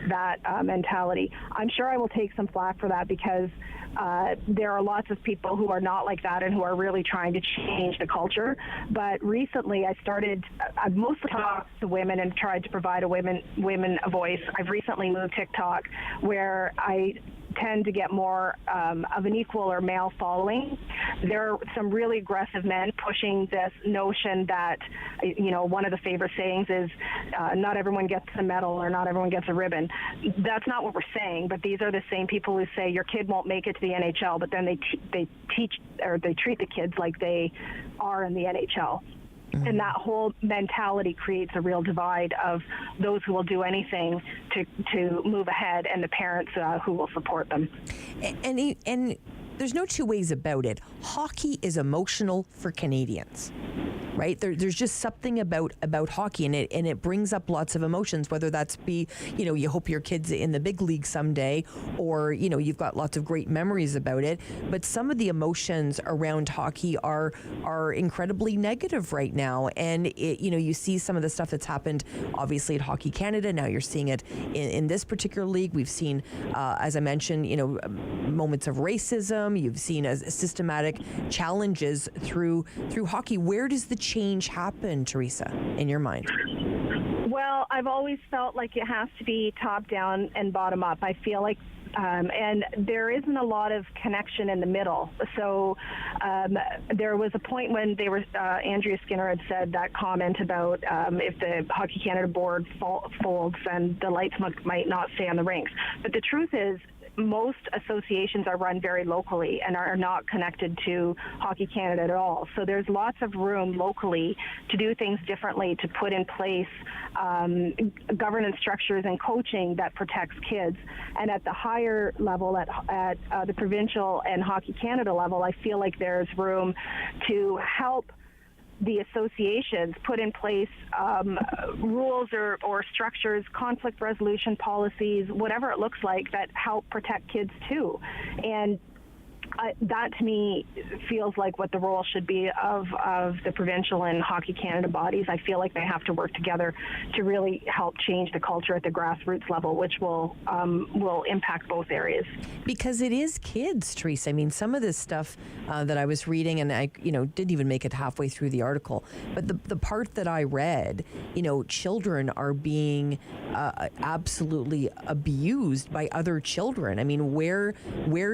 that mentality. I'm sure I will take some flack for that because there are lots of people who are not like that and who are really trying to change the culture. But recently I've mostly talked to women and tried to provide women a voice. I've recently moved TikTok, where I tend to get more of an equal or male following. There are some really aggressive men pushing this notion that, one of the favorite sayings is not everyone gets a medal or not everyone gets a ribbon. That's not what we're saying, but these are the same people who say your kid won't make it to the NHL, but then they treat the kids like they are in the NHL. Mm-hmm. And that whole mentality creates a real divide of those who will do anything to move ahead and the parents who will support them. And there's no two ways about it. Hockey is emotional for Canadians. Right? There's just something about hockey, and it brings up lots of emotions, whether that's you hope your kid's in the big league someday, or, you've got lots of great memories about it. But some of the emotions around hockey are incredibly negative right now. And, you see some of the stuff that's happened, obviously, at Hockey Canada. Now you're seeing it in this particular league. We've seen, as I mentioned, moments of racism. You've seen systematic challenges through hockey. Where does the change happen, Teresa, in your mind? Well, I've always felt like it has to be top down and bottom up. I feel like and there isn't a lot of connection in the middle. So there was a point when Andrea Skinner had said that comment about if the Hockey Canada board folds, then the lights might not stay on the rinks. But the truth is, most associations are run very locally and are not connected to Hockey Canada at all. So there's lots of room locally to do things differently, to put in place governance structures and coaching that protects kids. And at the higher level, at the provincial and Hockey Canada level, I feel like there's room to help the associations put in place rules or structures, conflict resolution policies, whatever it looks like, that help protect kids too. And that to me feels like what the role should be of the provincial and Hockey Canada bodies. I feel like they have to work together to really help change the culture at the grassroots level, which will impact both areas. Because it is kids, Teresa. I mean, some of this stuff that I was reading, and I didn't even make it halfway through the article, but the part that I read, children are being absolutely abused by other children. I mean, where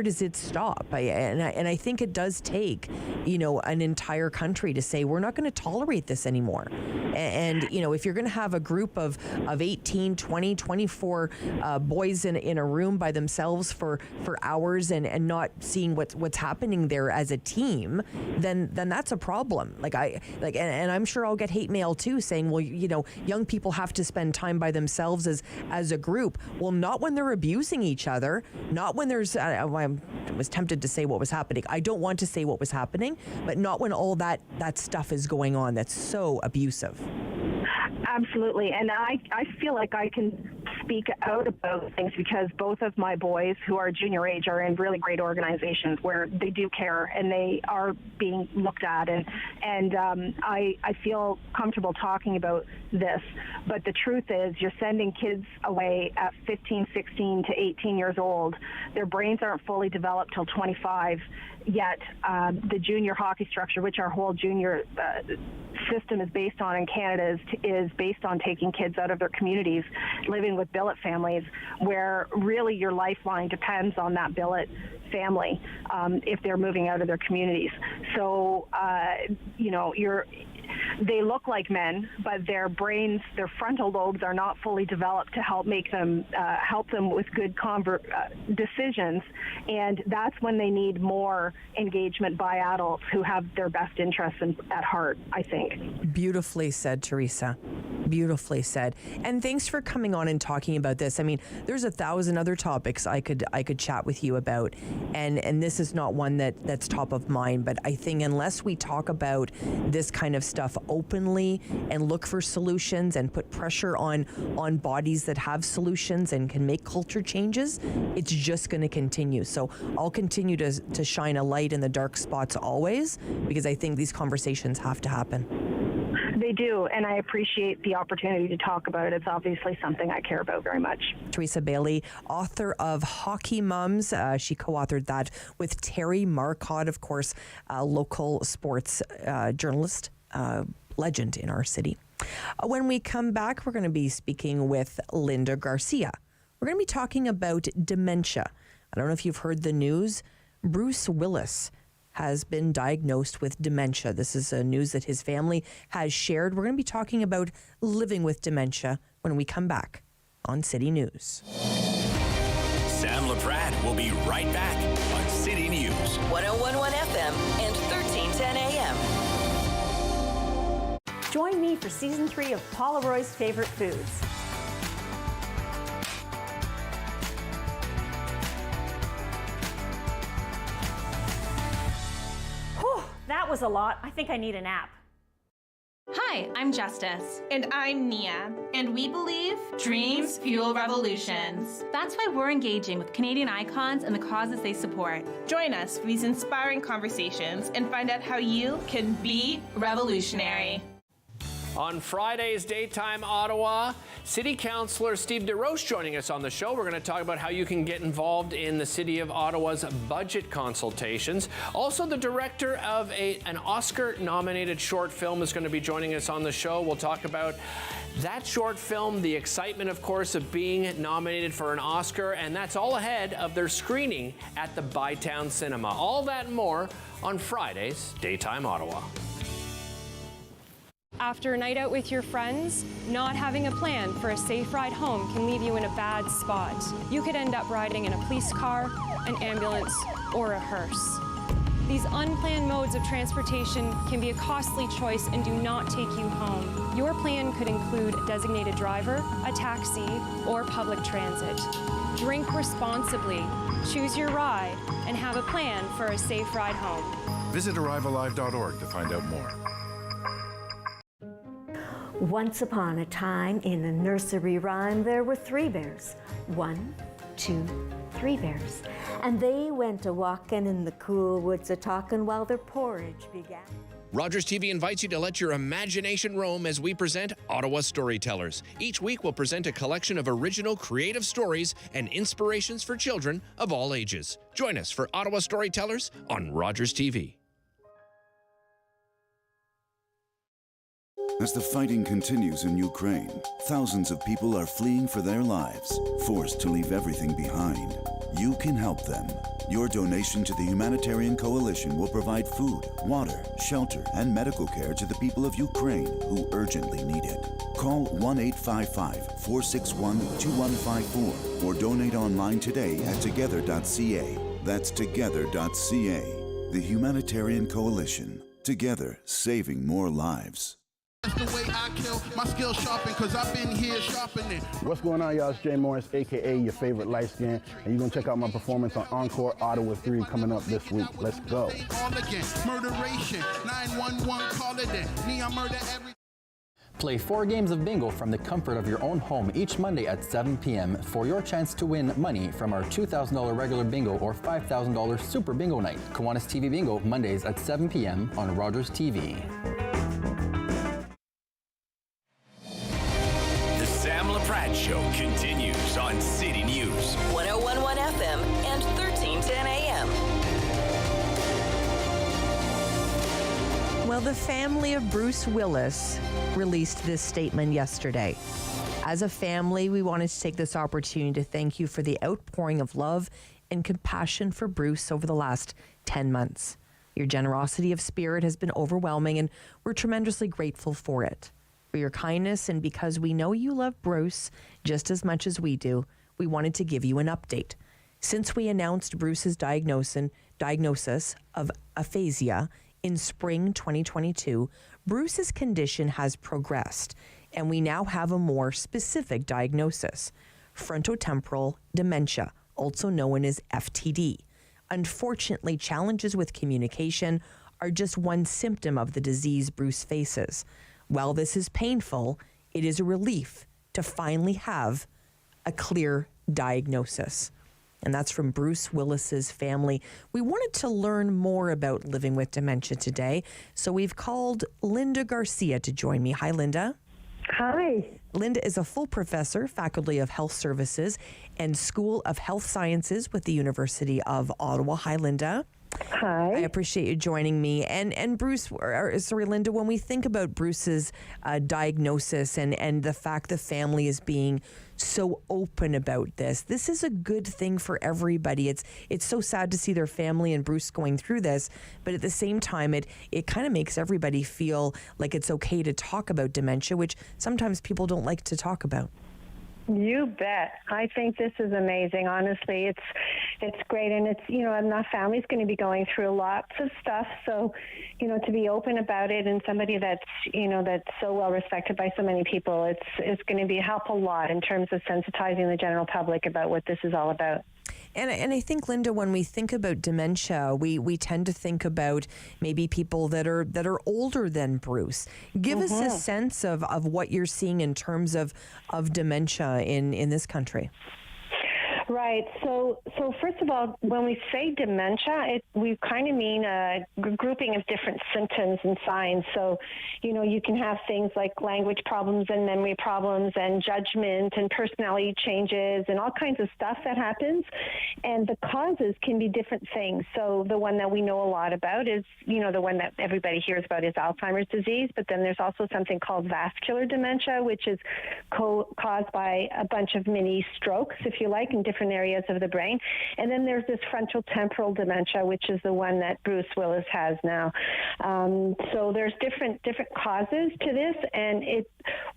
does it stop? And I think it does take, an entire country to say, we're not going to tolerate this anymore. And if you're going to have a group of 18, 20, 24 boys in a room by themselves for hours and not seeing what's happening there as a team, then that's a problem. And I'm sure I'll get hate mail too, saying, well, young people have to spend time by themselves as a group. Well, not when they're abusing each other, not when there's, I was tempted to say what was happening. I don't want to say what was happening, but not when all that stuff is going on that's so abusive. Absolutely. And I feel like I can speak out about things because both of my boys who are junior age are in really great organizations where they do care and they are being looked at, and I feel comfortable talking about this. But the truth is, you're sending kids away at 15, 16 to 18 years old. Their brains aren't fully developed till 25. Yet the junior hockey structure, which our whole junior system is based on in Canada, is based on taking kids out of their communities, living with billet families, where really your lifeline depends on that billet family if they're moving out of their communities. So, they look like men, but their brains, their frontal lobes are not fully developed to help them with good decisions. And that's when they need more engagement by adults who have their best interests at heart, I think. Beautifully said, Teresa. Beautifully said. And thanks for coming on and talking about this. I mean, there's 1,000 other topics I could chat with you about, and this is not one that's top of mind. But I think unless we talk about this kind of stuff openly and look for solutions and put pressure on bodies that have solutions and can make culture changes, it's just going to continue. So I'll continue to shine a light in the dark spots always, because I think these conversations have to happen. They do, and I appreciate the opportunity to talk about it. It's obviously something I care about very much. Teresa Bailey, author of Hockey Mums. She co-authored that with Terry Marcotte, of course, a local sports journalist, legend in our city. When we come back, we're going to be speaking with Linda Garcia. We're going to be talking about dementia. I don't know if you've heard the news. Bruce Willis has been diagnosed with dementia. This is news that his family has shared. We're going to be talking about living with dementia when we come back on City News. Sam Laprade will be right back on City News. 101.1 FM and 1310 AM. Join me for Season 3 of Paula Roy's Favorite Foods. That was a lot. I think I need a nap. Hi, I'm Justice. And I'm Nia. And we believe dreams fuel revolutions. That's why we're engaging with Canadian icons and the causes they support. Join us for these inspiring conversations and find out how you can be revolutionary. On Friday's Daytime Ottawa, City Councillor Steve DeRoche joining us on the show. We're going to talk about how you can get involved in the City of Ottawa's budget consultations. Also, the director of an Oscar-nominated short film is going to be joining us on the show. We'll talk about that short film, the excitement, of course, of being nominated for an Oscar, and that's all ahead of their screening at the Bytown Cinema. All that and more on Friday's Daytime Ottawa. After a night out with your friends, not having a plan for a safe ride home can leave you in a bad spot. You could end up riding in a police car, an ambulance, or a hearse. These unplanned modes of transportation can be a costly choice and do not take you home. Your plan could include a designated driver, a taxi, or public transit. Drink responsibly, choose your ride, and have a plan for a safe ride home. Visit arrivealive.org to find out more. Once upon a time, in a nursery rhyme, there were 3 bears. 1, 2, 3 bears. And they went a-walking in the cool woods a-talking while their porridge began. Rogers TV invites you to let your imagination roam as we present Ottawa Storytellers. Each week we'll present a collection of original creative stories and inspirations for children of all ages. Join us for Ottawa Storytellers on Rogers TV. As the fighting continues in Ukraine, thousands of people are fleeing for their lives, forced to leave everything behind. You can help them. Your donation to the Humanitarian Coalition will provide food, water, shelter, and medical care to the people of Ukraine who urgently need it. Call 1-855-461-2154 or donate online today at together.ca. That's together.ca. The Humanitarian Coalition. Together, saving more lives. That's the way I kill my skill sharpen, cause I've been here sharpening. What's going on, y'all? It's Jay Morris, aka your favorite light skin, and you're gonna check out my performance on Encore Ottawa 3 coming up this week. Let's go. All again, murderation, 911, call it in. Me, I murder every. Play 4 games of bingo from the comfort of your own home each Monday at 7 p.m. for your chance to win money from our $2,000 regular bingo or $5,000 super bingo night. Kiwanis TV Bingo, Mondays at 7 p.m. on Rogers TV. The Sam Laprade Show continues on City News. 101.1 FM and 1310 AM. Well, the family of Bruce Willis released this statement yesterday. As a family, we wanted to take this opportunity to thank you for the outpouring of love and compassion for Bruce over the last 10 months. Your generosity of spirit has been overwhelming, and we're tremendously grateful for it. For your kindness, and because we know you love Bruce just as much as we do, we wanted to give you an update. Since we announced Bruce's diagnosis of aphasia in spring 2022, Bruce's condition has progressed, and we now have a more specific diagnosis: frontotemporal dementia, also known as FTD. Unfortunately, challenges with communication are just one symptom of the disease Bruce faces. While this is painful, it is a relief to finally have a clear diagnosis. And that's from Bruce Willis's family. We wanted to learn more about living with dementia today, so we've called Linda Garcia to join me. Hi, Linda. Hi. Linda is a full professor, Faculty of Health Services and School of Health Sciences with the University of Ottawa. Hi, Linda. Hi. I appreciate you joining me. And Bruce, Linda, when we think about Bruce's diagnosis and the fact the family is being so open about this is a good thing for everybody. It's so sad to see their family and Bruce going through this, but at the same time, it kind of makes everybody feel like it's okay to talk about dementia, which sometimes people don't like to talk about. You bet. I think this is amazing. Honestly, it's great, and it's and that family's going to be going through lots of stuff. So, to be open about it, and somebody that's that's so well respected by so many people, it's going to be help a lot in terms of sensitizing the general public about what this is all about. And I think, Linda, when we think about dementia, we tend to think about maybe people that are older than Bruce. Give us a sense of what you're seeing in terms of dementia in this country. Right. So first of all, when we say dementia, we kind of mean a grouping of different symptoms and signs. So, you can have things like language problems and memory problems and judgment and personality changes and all kinds of stuff that happens. And the causes can be different things. So the one that we know a lot about is, the one that everybody hears about is Alzheimer's disease. But then there's also something called vascular dementia, which is caused by a bunch of mini strokes, if you like, in different areas of the brain. And then there's this frontotemporal dementia, which is the one that Bruce Willis has now. So there's different causes to this, and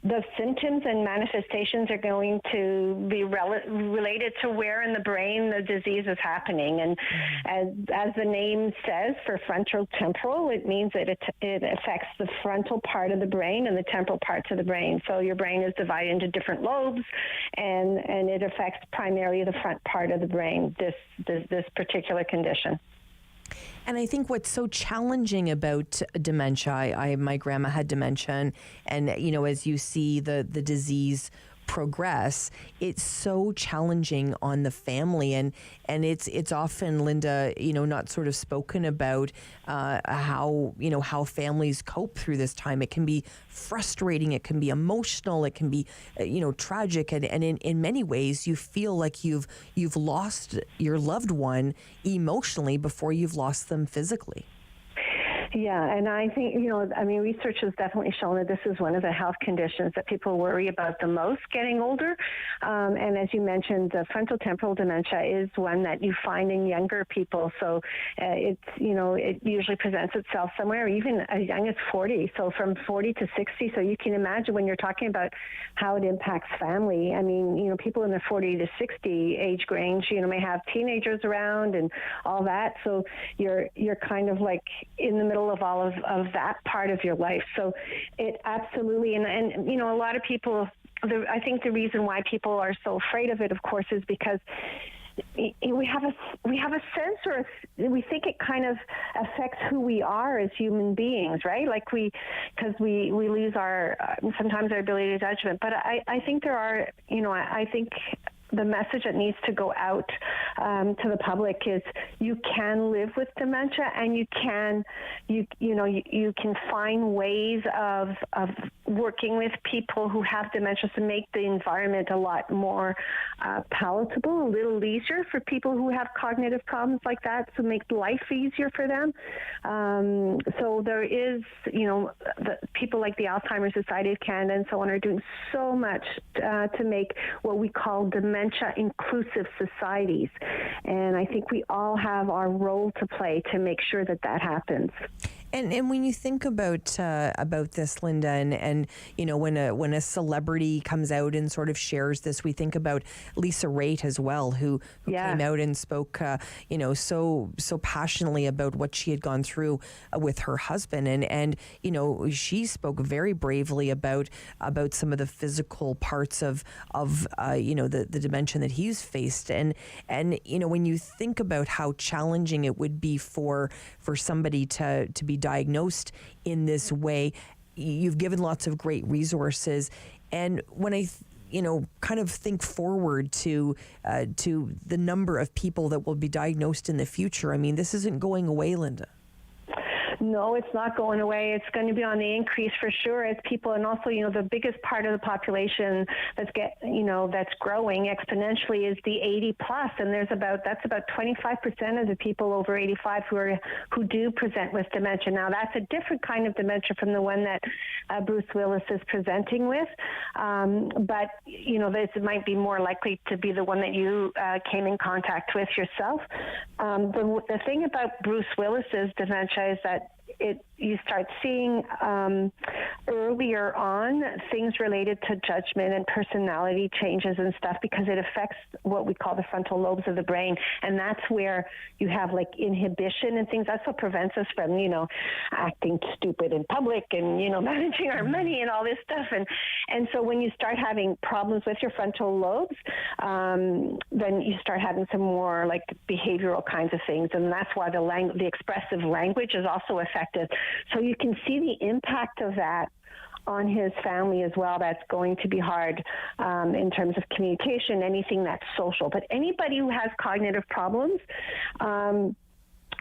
the symptoms and manifestations are going to be related to where in the brain the disease is happening. And as the name says, for frontotemporal, it means that it affects the frontal part of the brain and the temporal parts of the brain. So your brain is divided into different lobes, and it affects primarily the front part of the brain, this particular condition. And I think what's so challenging about dementia, my grandma had dementia, and as you see the disease progress, it's so challenging on the family, and it's often, Linda, not sort of spoken about how families cope through this time. It can be frustrating, it can be emotional, it can be tragic, and in many ways you feel like you've lost your loved one emotionally before you've lost them physically. Yeah, and I think, research has definitely shown that this is one of the health conditions that people worry about the most getting older. And as you mentioned, the frontotemporal dementia is one that you find in younger people. So it usually presents itself somewhere even as young as 40. So from 40 to 60. So you can imagine when you're talking about how it impacts family. I mean, people in their 40 to 60 age range, may have teenagers around and all that. So you're kind of like in the middle of all of that part of your life. So it absolutely, and a lot of people, I think the reason why people are so afraid of it, of course, is because we have a sense, or we think it kind of affects who we are as human beings, right? Like because we lose sometimes our ability to judgment. But I think there are, I think the message that needs to go out to the public is you can live with dementia, and you can find ways of working with people who have dementia to make the environment a lot more palatable, a little easier for people who have cognitive problems like that, to make life easier for them. So there is, the people like the Alzheimer's Society of Canada and so on are doing so much to make what we call dementia inclusive societies, and I think we all have our role to play to make sure that happens. And when you think about this, Linda, and when a celebrity comes out and sort of shares this, we think about Lisa Raitt as well, who came out and spoke, so passionately about what she had gone through with her husband, and she spoke very bravely about some of the physical parts of the dimension that he's faced, and when you think about how challenging it would be for somebody to be diagnosed in this way, you've given lots of great resources. And when I kind of think forward to the number of people that will be diagnosed in the future, I mean, this isn't going away, Linda. No, it's not going away. It's going to be on the increase for sure as people, and also, the biggest part of the population that's growing exponentially is the 80 plus, and that's about 25% of the people over 85 who do present with dementia. Now, that's a different kind of dementia from the one that Bruce Willis is presenting with, but this might be more likely to be the one that you came in contact with yourself. The thing about Bruce Willis's dementia is that you start seeing earlier on things related to judgment and personality changes and stuff, because it affects what we call the frontal lobes of the brain, and that's where you have like inhibition and things. That's what prevents us from acting stupid in public and managing our money and all this stuff, and so when you start having problems with your frontal lobes, then you start having some more like behavioral kinds of things, and that's why the expressive language is also affected. So you can see the impact of that on his family as well. That's going to be hard in terms of communication, anything that's social. But anybody who has cognitive problems, so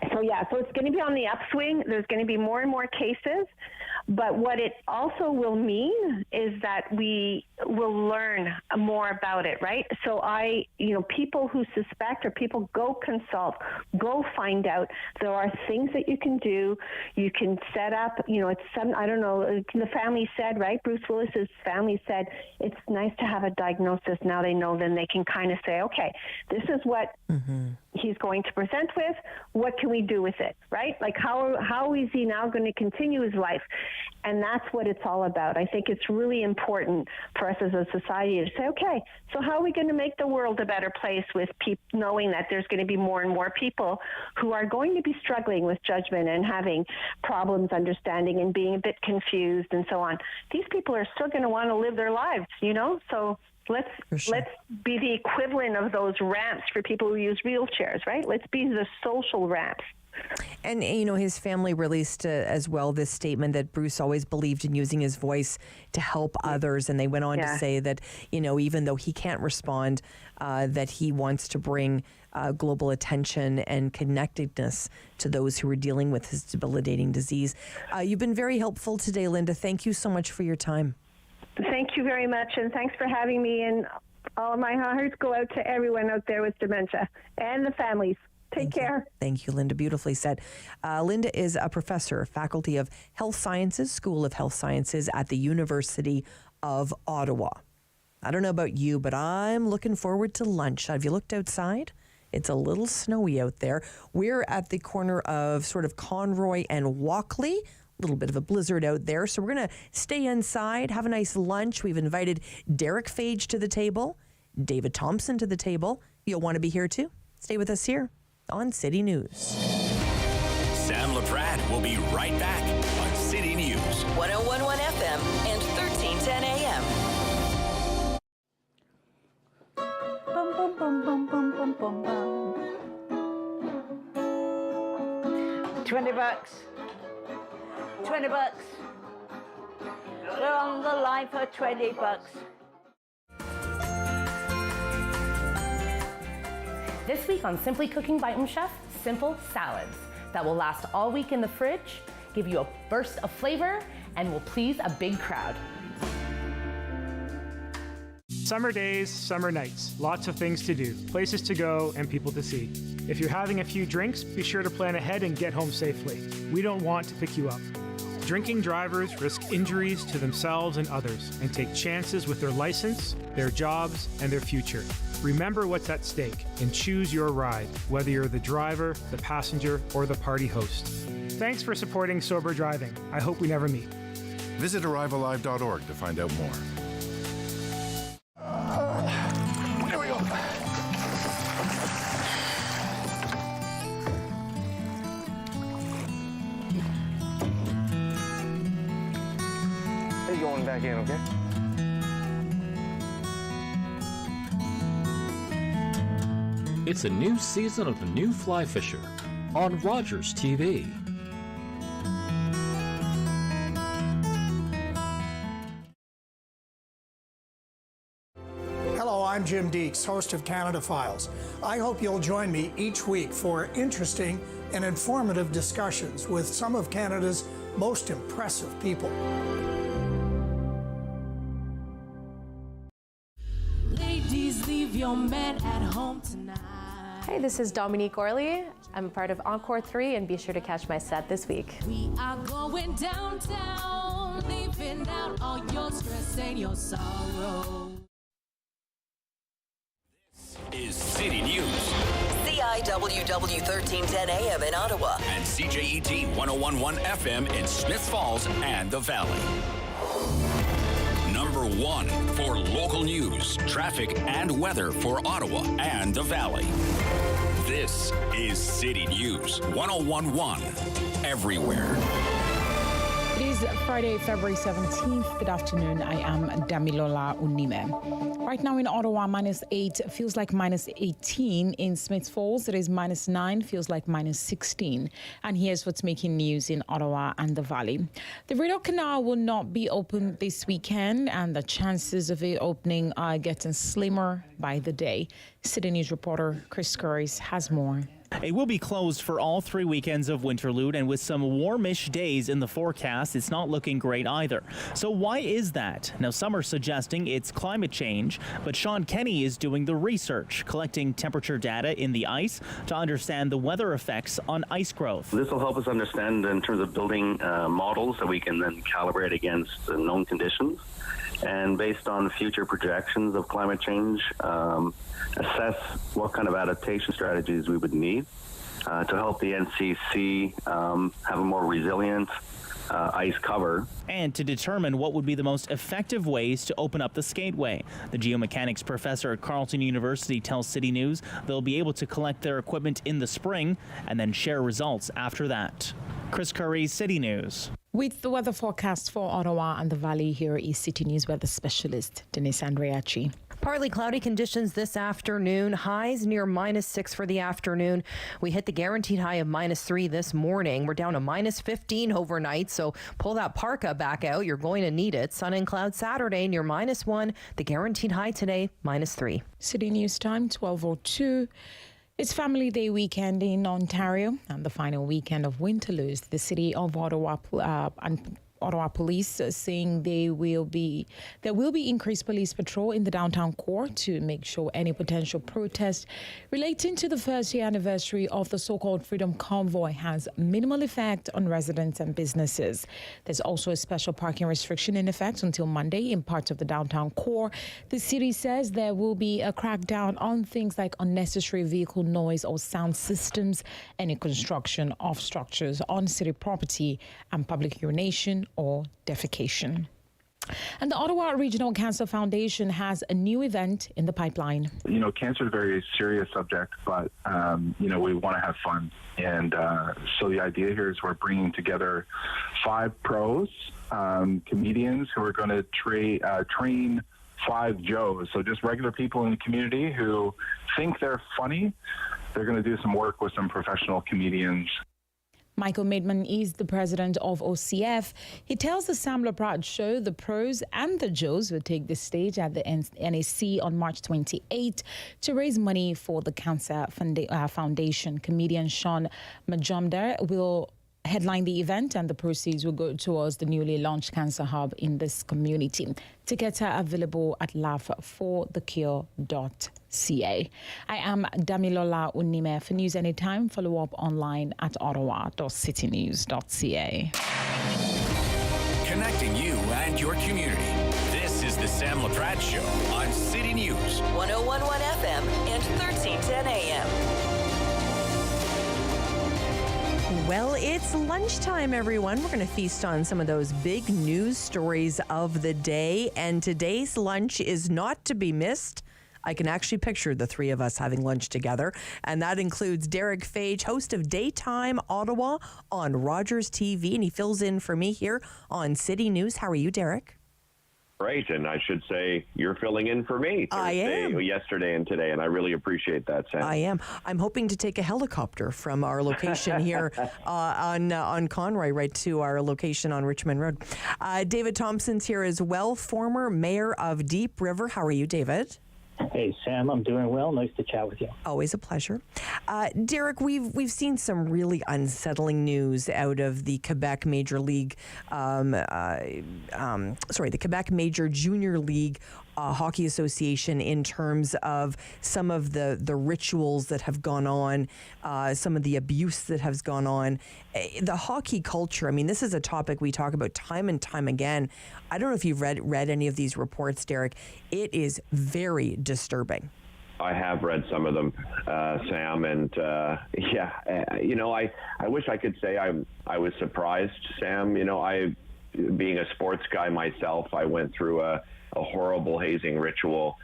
it's going to be on the upswing. There's going to be more and more cases. But what it also will mean is that we will learn more about it, right? So people who suspect, or people go consult, go find out. There are things that you can do. You can set up, I don't know, the family said, right? Bruce Willis's family said, it's nice to have a diagnosis. Now they know, then they can kind of say, okay, this is what he's going to present with. What can we do with it, right? Like how is he now going to continue his life? And that's what it's all about. I think it's really important for us as a society to say, okay, so how are we going to make the world a better place with knowing that there's going to be more and more people who are going to be struggling with judgment and having problems understanding and being a bit confused and so on. These people are still going to want to live their lives, so let's be the equivalent of those ramps for people who use wheelchairs, right? Let's be the social ramps. And, his family released as well this statement that Bruce always believed in using his voice to help others. And they went on to say that, even though he can't respond, that he wants to bring global attention and connectedness to those who are dealing with his debilitating disease. You've been very helpful today, Linda. Thank you so much for your time. Thank you very much, and thanks for having me. And all of my hearts go out to everyone out there with dementia and the families. Take care. Thank you, Linda. Beautifully said. Linda is a professor, faculty of Health Sciences, School of Health Sciences at the University of Ottawa. I don't know about you, but I'm looking forward to lunch. Have you looked outside? It's a little snowy out there. We're at the corner of sort of Conroy and Walkley. A little bit of a blizzard out there. So we're going to stay inside, have a nice lunch. We've invited Derek Fage to the table, David Thompson to the table. You'll want to be here too. Stay with us here on City News. Sam Laprade will be right back on City News. 101.1 FM and 1310 AM. Bum, bum, bum, bum, bum, bum, bum. 20 bucks. 20 bucks. We're on the line for 20 bucks. This week on Simply Cooking by Chef, simple salads that will last all week in the fridge, give you a burst of flavor, and will please a big crowd. Summer days, summer nights, lots of things to do, places to go, and people to see. If you're having a few drinks, be sure to plan ahead and get home safely. We don't want to pick you up. Drinking drivers risk injuries to themselves and others and take chances with their license, their jobs, and their future. Remember what's at stake and choose your ride, whether you're the driver, the passenger, or the party host. Thanks for supporting sober driving. I hope we never meet. Visit arrivealive.org to find out more. There we go. They're going back in, okay? It's a new season of The New Fly Fisher on Rogers TV. Hello, I'm Jim Deeks, host of Canada Files. I hope you'll join me each week for interesting and informative discussions with some of Canada's most impressive people. Ladies, leave your man at home tonight. Hey, this is Dominique Orley. I'm a part of Encore 3, and be sure to catch my set this week. We are going downtown, leaving out all your stress and your sorrow. Is City News. CIWW 1310 AM in Ottawa. And CJET 1011 FM in Smith Falls and the Valley. Number 1 for local news, traffic, and weather for Ottawa and the Valley. This is City News 1011 everywhere. It is Friday, February 17th. Good afternoon. I am Damilola Unime. Right now in Ottawa, -8 feels like -18. In Smith Falls, it is -9, feels like -16. And here's what's making news in Ottawa and the Valley. The Rideau Canal will not be open this weekend, and the chances of it opening are getting slimmer by the day. City News reporter Chris Curris has more. It will be closed for all 3 weekends of Winterlude, and with some warmish days in the forecast, it's not looking great either. So why is that? Now, some are suggesting it's climate change, but Sean Kenny is doing the research, collecting temperature data in the ice to understand the weather effects on ice growth. This will help us understand in terms of building models that we can then calibrate against known conditions. And based on future projections of climate change, assess what kind of adaptation strategies we would need to help the NCC have a more resilient ice cover. And to determine what would be the most effective ways to open up the skateway. The geomechanics professor at Carleton University tells City News they'll be able to collect their equipment in the spring and then share results after that. Chris Curry, City News. With the weather forecast for Ottawa and the Valley, here is City News weather specialist Denise Andreacci. Partly cloudy conditions this afternoon. Highs near -6 for the afternoon. We hit the guaranteed high of -3 this morning. We're down to -15 overnight, so pull that parka back out. You're going to need it. Sun and cloud Saturday near -1. The guaranteed high today, -3. City News time, 12:02. It's Family Day weekend in Ontario and the final weekend of Winterlude. The city of Ottawa and Ottawa Police saying there will be increased police patrol in the downtown core to make sure any potential protest relating to the first year anniversary of the so-called Freedom Convoy has minimal effect on residents and businesses. There's also a special parking restriction in effect until Monday in parts of the downtown core. The city says there will be a crackdown on things like unnecessary vehicle noise or sound systems, any construction of structures on city property, and public urination or defecation. And the Ottawa Regional Cancer Foundation has a new event in the pipeline. You know, cancer is a very serious subject, but, we want to have fun. And so the idea here is we're bringing together 5 pros, comedians who are going to train 5 Joes. So just regular people in the community who think they're funny. They're going to do some work with some professional comedians. Michael Maidman is the president of OCF. He tells the Sam Laprade show the pros and the Joes will take the stage at the NAC on March 28 to raise money for the Cancer Foundation. Comedian Sean Majumdar will headline the event, and the proceeds will go towards the newly launched cancer hub in this community. Tickets are available at laugh4thecure.ca. I am Damilola Unime. For news anytime, follow up online at ottawa.citynews.ca. Connecting you and your community. This is the Sam Laprade Show on City News. 101.1 FM and 1310 AM. Well, it's lunchtime, everyone. We're going to feast on some of those big news stories of the day. And today's lunch is not to be missed. I can actually picture the three of us having lunch together. And that includes Derek Fage, host of Daytime Ottawa on Rogers TV. And he fills in for me here on City News. How are you, Derek? Great, and I should say you're filling in for me yesterday and today, and I really appreciate that, Sam. I am. I'm hoping to take a helicopter from our location here on Conroy right to our location on Richmond Road. David Thompson's here as well, former mayor of Deep River. How are you, David? Hey, Sam, I'm doing well. Nice to chat with you. Always a pleasure. Derek, we've seen some really unsettling news out of the Quebec Major League, the Quebec Major Junior League Hockey Association in terms of some of the rituals that have gone on, some of the abuse that has gone on. The hockey culture, I mean, this is a topic we talk about time and time again. I don't know if you've read any of these reports, Derek. It is very disturbing. I have read some of them, Sam, and I wish I could say I was surprised, Sam. Being a sports guy myself, I went through a horrible hazing ritual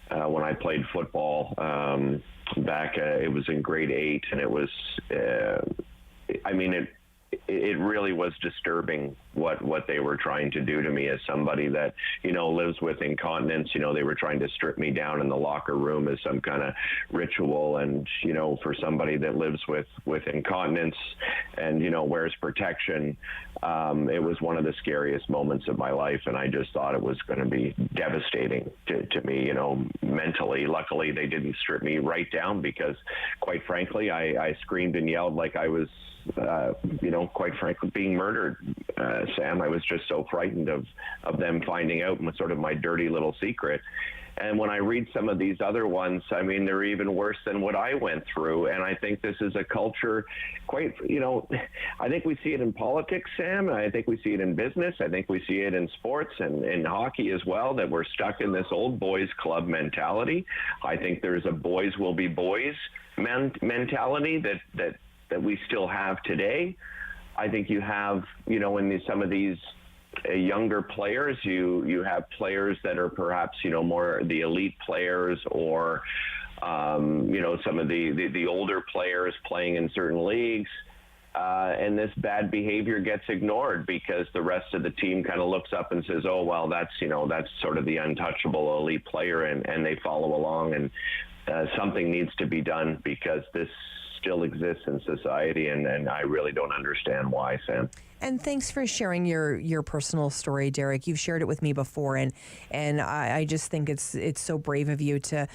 when I played football back. It was in grade 8, and it was. It really was disturbing what they were trying to do to me as somebody that lives with incontinence. They were trying to strip me down in the locker room as some kind of ritual, and for somebody that lives with incontinence and wears protection, it was one of the scariest moments of my life, and I just thought it was going to be devastating to me, mentally. Luckily, they didn't strip me right down because, quite frankly, I screamed and yelled like I was quite frankly, being murdered, Sam. I was just so frightened of them finding out sort of my dirty little secret. And when I read some of these other ones, I mean, they're even worse than what I went through. And I think this is a culture I think we see it in politics, Sam. I think we see it in business. I think we see it in sports and in hockey as well, that we're stuck in this old boys club mentality. I think there's a boys will be boys mentality that we still have today. I think you have, in some of these younger players, you have players that are perhaps, more the elite players, or, some of the older players playing in certain leagues. And this bad behavior gets ignored because the rest of the team kind of looks up and says, oh, well, that's sort of the untouchable elite player, and they follow along. And something needs to be done because this still exists in society, and I really don't understand why, Sam. And thanks for sharing your personal story, Derek. You've shared it with me before, and I just think it's so brave of you to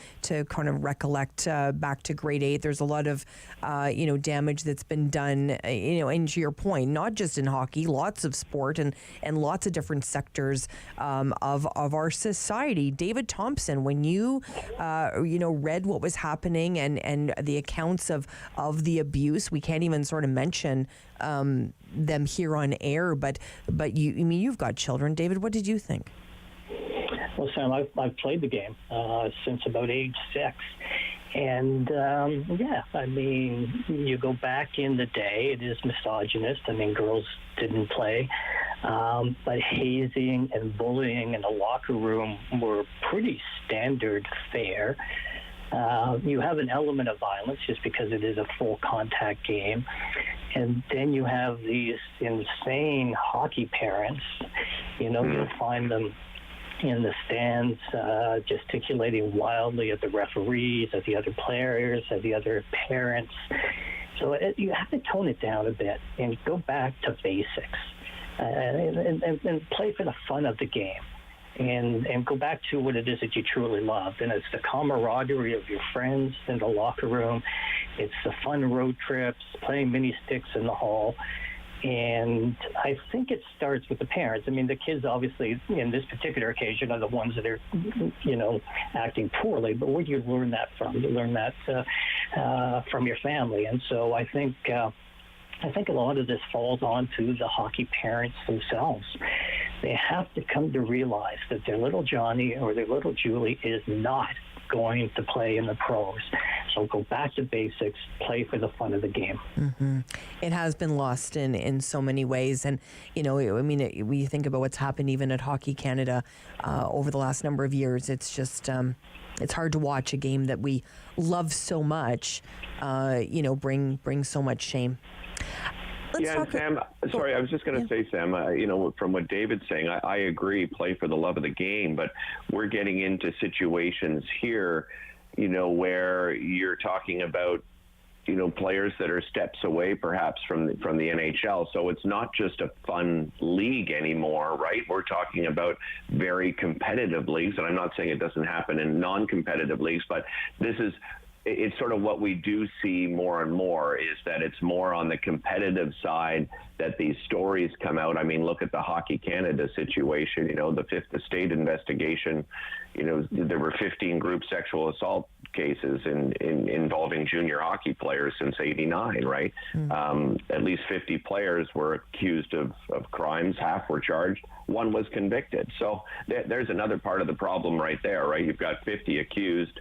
kind of recollect back to grade 8. There's a lot of damage that's been done, and to your point, not just in hockey, lots of sport and lots of different sectors of our society. David Thompson, when you read what was happening and the accounts of the abuse, we can't even sort of mention them here on air, but you've got children. David, what did you think? Well, Sam, I've played the game since about age 6. And, you go back in the day, it is misogynist. I mean, girls didn't play. But hazing and bullying in the locker room were pretty standard fare. You have an element of violence just because it is a full contact game. And then you have these insane hockey parents. You'll find them in the stands gesticulating wildly at the referees, at the other players, at the other parents. So you have to tone it down a bit and go back to basics and play for the fun of the game. And go back to what it is that you truly love. And it's the camaraderie of your friends in the locker room. It's the fun road trips, playing mini sticks in the hall. And I think it starts with the parents. I mean, the kids, obviously, in this particular occasion, are the ones that are, acting poorly. But where do you learn that from? You learn that from your family. And so I think a lot of this falls onto the hockey parents themselves. They have to come to realize that their little Johnny or their little Julie is not going to play in the pros. So go back to basics, play for the fun of the game. Mm-hmm. It has been lost in so many ways. And, we think about what's happened even at Hockey Canada over the last number of years. It's just, it's hard to watch a game that we love so much, bring so much shame. Sam, sorry, I was just going to say, Sam, from what David's saying, I agree, play for the love of the game, but we're getting into situations here, where you're talking about, players that are steps away perhaps from the NHL. So it's not just a fun league anymore, right? We're talking about very competitive leagues, and I'm not saying it doesn't happen in non-competitive leagues, but it's sort of what we do see more and more is that it's more on the competitive side that these stories come out. I mean, look at the Hockey Canada situation, the Fifth Estate investigation. There were 15 group sexual assault cases involving junior hockey players since '89, right? At least 50 players were accused of crimes. Half were charged. One was convicted. So there's another part of the problem right there, right? You've got 50 accused,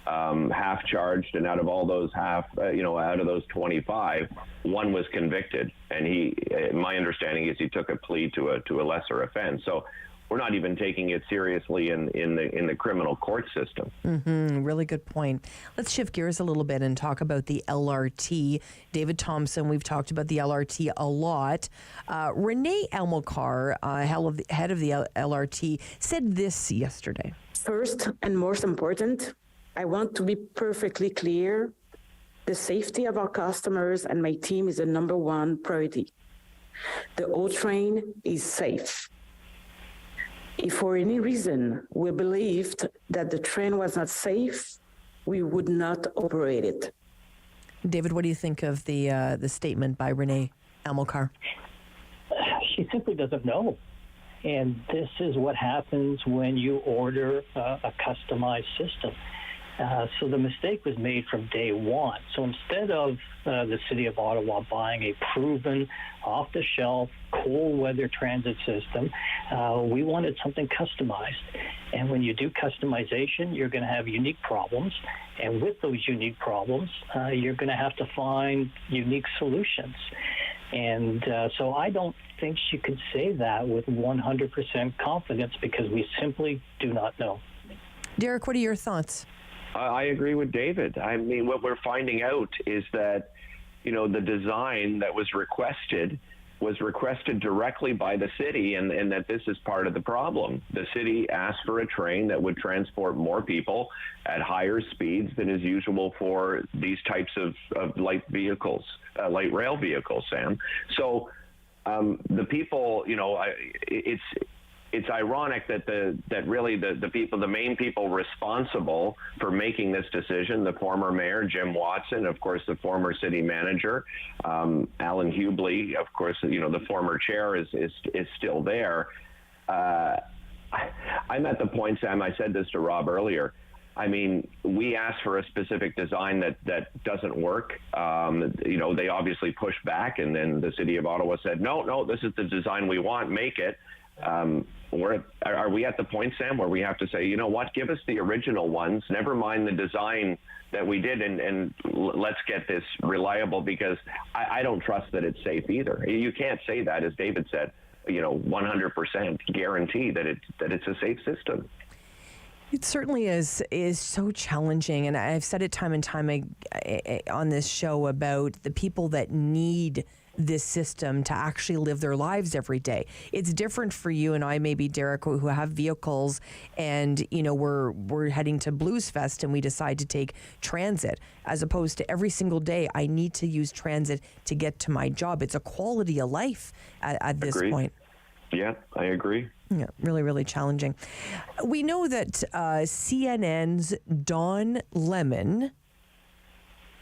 half charged, and out of all those out of those 25, one was convicted, and my understanding is he took a plea to a lesser offense. So we're not even taking it seriously in the criminal court system. Mm-hmm. Really good point. Let's shift gears a little bit and talk about the LRT. David Thompson, we've talked about the LRT a lot. Renee Elmokar, head of the LRT, said this yesterday. First and most important, I want to be perfectly clear. The safety of our customers and my team is the number one priority. The O train is safe. If for any reason we believed that the train was not safe, we would not operate it. David, what do you think of the statement by Renee Elmokar? She simply doesn't know. And this is what happens when you order a customized system. So the mistake was made from day one. So instead of the City of Ottawa buying a proven, off-the-shelf, cold-weather transit system, we wanted something customized. And when you do customization, you're going to have unique problems. And with those unique problems, you're going to have to find unique solutions. And so I don't think she could say that with 100% confidence because we simply do not know. Derek, what are your thoughts? I agree with David. I mean, what we're finding out is that, the design that was requested directly by the city, and that this is part of the problem. The city asked for a train that would transport more people at higher speeds than is usual for these types of light vehicles, light rail vehicles, Sam. So the people, it's ironic that the main people responsible for making this decision, the former mayor, Jim Watson, of course, the former city manager, Alan Hubley, of course, the former chair is still there. I'm at the point, Sam, I said this to Rob earlier. I mean, we asked for a specific design that doesn't work. They obviously pushed back, and then the city of Ottawa said, no, this is the design we want, make it. Are we at the point, Sam, where we have to say, you know what, give us the original ones, never mind the design that we did, and let's get this reliable, because I don't trust that it's safe either. You can't say that, as David said, 100% guarantee that it's a safe system. It certainly is so challenging, and I've said it time and time on this show about the people that need this system to actually live their lives every day. It's different for you and I, maybe Derek, who have vehicles, and we're heading to Blues Fest and we decide to take transit, as opposed to every single day I need to use transit to get to my job. It's a quality of life at this point. Yeah, I agree. Yeah, really, really challenging. We know that CNN's Don Lemon,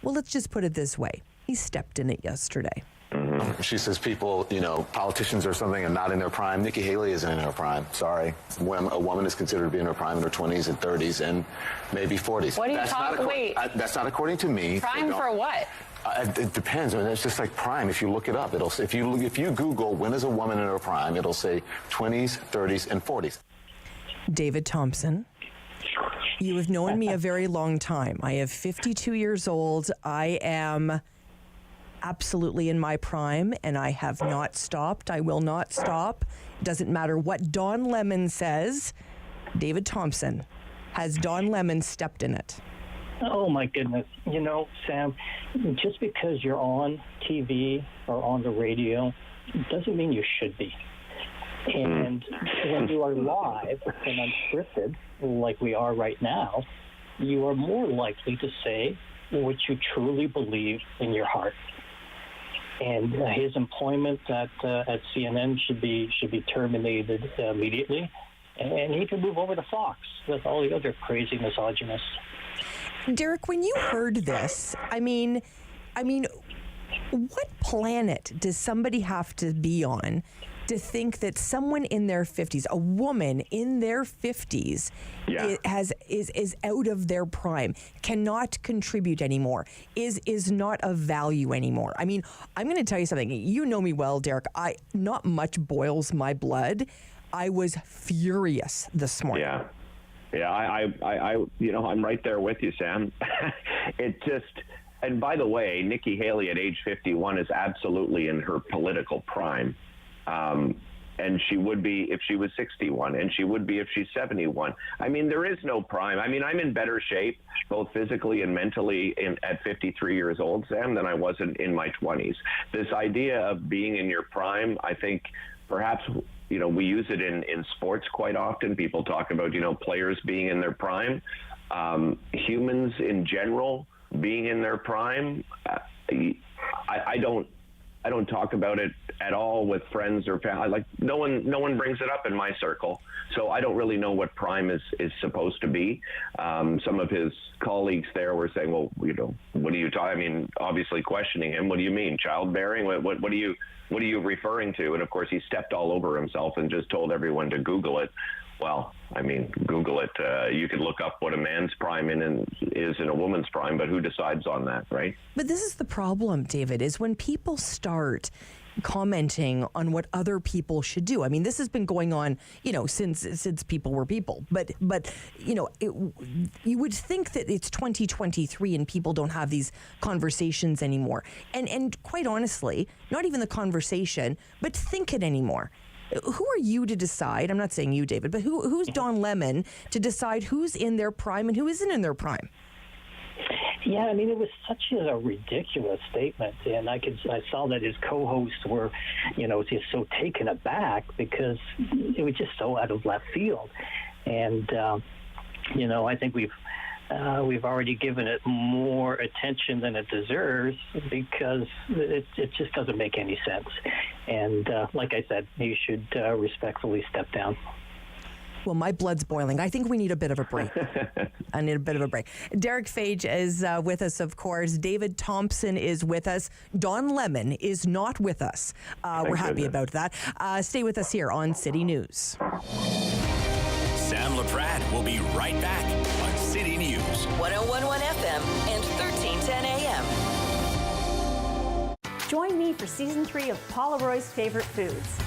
well, let's just put it this way. He stepped in it yesterday. She says people, politicians or something are not in their prime. Nikki Haley isn't in her prime. Sorry. When a woman is considered to be in her prime in her 20s and 30s and maybe 40s. What are you talking? Wait. That's not according to me. Prime for what? It depends. I mean, it's just like prime. If you look it up, it'll say, if you Google when is a woman in her prime, it'll say 20s, 30s, and 40s. David Thompson, you have known me a very long time. I am 52 years old. I am absolutely in my prime, and I have not stopped. I will not stop. It doesn't matter what Don Lemon says. David Thompson, has Don Lemon stepped in it? Oh, my goodness. Sam, just because you're on TV or on the radio doesn't mean you should be. And when you are live and unscripted, like we are right now, you are more likely to say what you truly believe in your heart. And his employment at CNN should be terminated immediately, and he can move over to Fox with all the other crazy misogynists. Derek, when you heard this, I mean, what planet does somebody have to be on to think that someone in their 50s, a woman in their 50s, is out of their prime, cannot contribute anymore, is not of value anymore? I mean, I'm going to tell you something. You know me well, Derek. Not much boils my blood. I was furious this morning. Yeah, I'm right there with you, Sam. And by the way, Nikki Haley at age 51 is absolutely in her political prime. And she would be if she was 61, and she would be if she's 71. I mean, there is no prime. I mean, I'm in better shape, both physically and mentally, at 53 years old, Sam, than I was in my 20s. This idea of being in your prime, I think perhaps, we use it in sports quite often. People talk about, players being in their prime. Humans in general being in their prime, I don't talk about it at all with friends or family. Like no one brings it up in my circle, so I don't really know what prime is supposed to be. Some of his colleagues there were saying, "Well, what are you talking?" I mean, obviously questioning him. What do you mean, childbearing? What are you referring to? And of course, he stepped all over himself and just told everyone to Google it. Well, I mean, Google it. You can look up what a man's prime is in a woman's prime, but who decides on that, right? But this is the problem, David, is when people start commenting on what other people should do. I mean, this has been going on, since people were people. But you would think that it's 2023 and people don't have these conversations anymore. And quite honestly, not even the conversation, but think it anymore. Who are you to decide? I'm not saying you, David, but who's Don Lemon to decide who's in their prime and who isn't in their prime? Yeah, I mean, it was such a ridiculous statement, and I saw that his co-hosts were, just so taken aback because it was just so out of left field, and I think we've already given it more attention than it deserves because it just doesn't make any sense. And like I said, he should respectfully step down. Well, my blood's boiling. I think we need a bit of a break. I need a bit of a break. Derek Fage is with us, of course. David Thompson is with us. Don Lemon is not with us. We're happy about that. Stay with us here on City News. Sam Laprade will be right back on City News. 101.1 FM and 1310 AM. Join me for Season 3 of Paula Roy's Favorite Foods.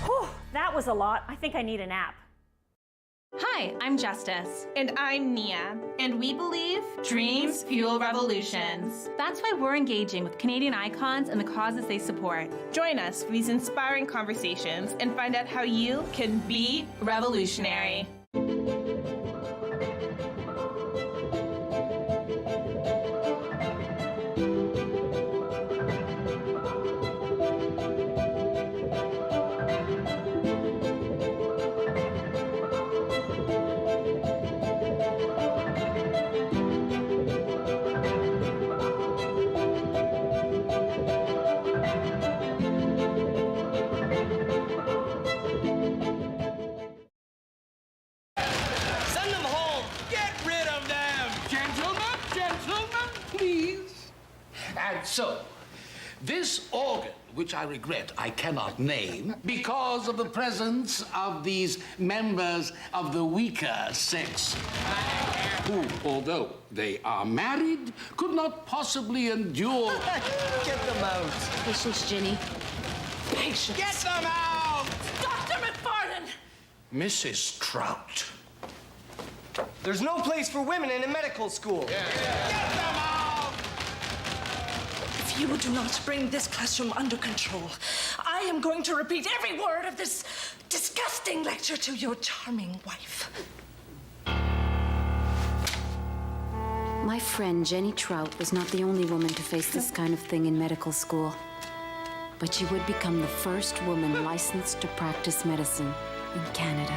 Whew, that was a lot. I think I need a nap. Hi, I'm Justice. And I'm Nia. And we believe dreams fuel revolutions. That's why we're engaging with Canadian icons and the causes they support. Join us for these inspiring conversations and find out how you can be revolutionary. And so, this organ, which I regret I cannot name because of the presence of these members of the weaker sex, who, although they are married, could not possibly endure... Get them out. Patience, Ginny. Patience. Get them out! Dr. McFarlane! Mrs. Trout. There's no place for women in a medical school. Get them out! If you do not bring this classroom under control, I am going to repeat every word of this disgusting lecture to your charming wife. My friend Jenny Trout was not the only woman to face this kind of thing in medical school. But she would become the first woman licensed to practice medicine in Canada.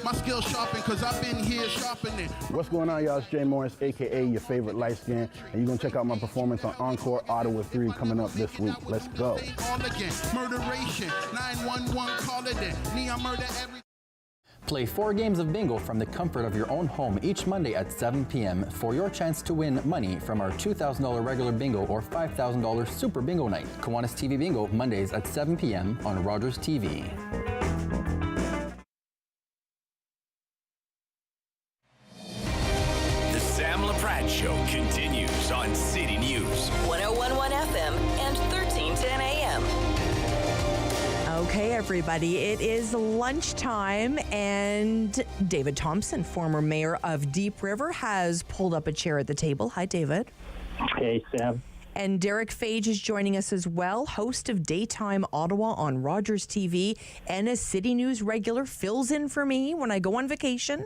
My skill sharpened, cause I've been here sharpening. What's going on, y'all? It's Jay Morris, aka your favorite light skin, and you're gonna check out my performance on Encore Ottawa 3 coming up this week. Let's go. All again, murderation, 911, call it in. Neon murder every... Play 4 games of bingo from the comfort of your own home each Monday at 7 p.m. for your chance to win money from our $2,000 regular bingo or $5,000 super bingo night. Kiwanis TV Bingo, Mondays at 7 p.m. on Rogers TV. Laprade Show continues on City News. 101.1 FM and 1310 AM. Okay, everybody, it is lunchtime, and David Thompson, former mayor of Deep River, has pulled up a chair at the table. Hi, David. Hey, Sam. And Derek Fage is joining us as well, host of Daytime Ottawa on Rogers TV, and a City News regular, fills in for me when I go on vacation,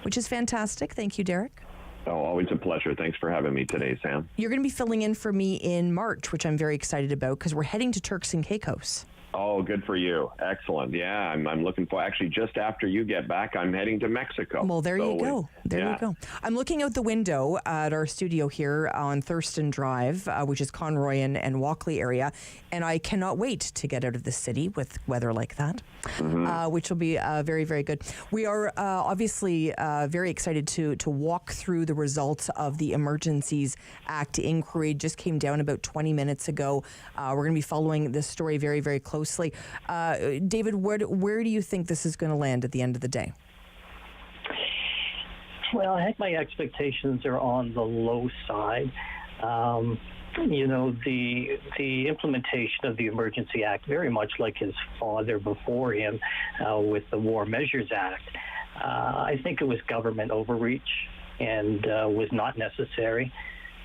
which is fantastic. Thank you, Derek. Oh, always a pleasure. Thanks for having me today, Sam. You're going to be filling in for me in March, which I'm very excited about because we're heading to Turks and Caicos. Oh, good for you. Excellent. Yeah, I'm looking for, actually, just after you get back, I'm heading to Mexico. Well, there you go. There you go. I'm looking out the window at our studio here on Thurston Drive, which is Conroy and Walkley area, and I cannot wait to get out of the city with weather like that, which will be very, very good. We are obviously very excited to walk through the results of the Emergencies Act inquiry. It just came down about 20 minutes ago. We're going to be following this story very, very closely. David, where do you think this is going to land at the end of the day? Well, I think my expectations are on the low side. You know, the implementation of the Emergency Act, very much like his father before him with the War Measures Act, I think it was government overreach and was not necessary.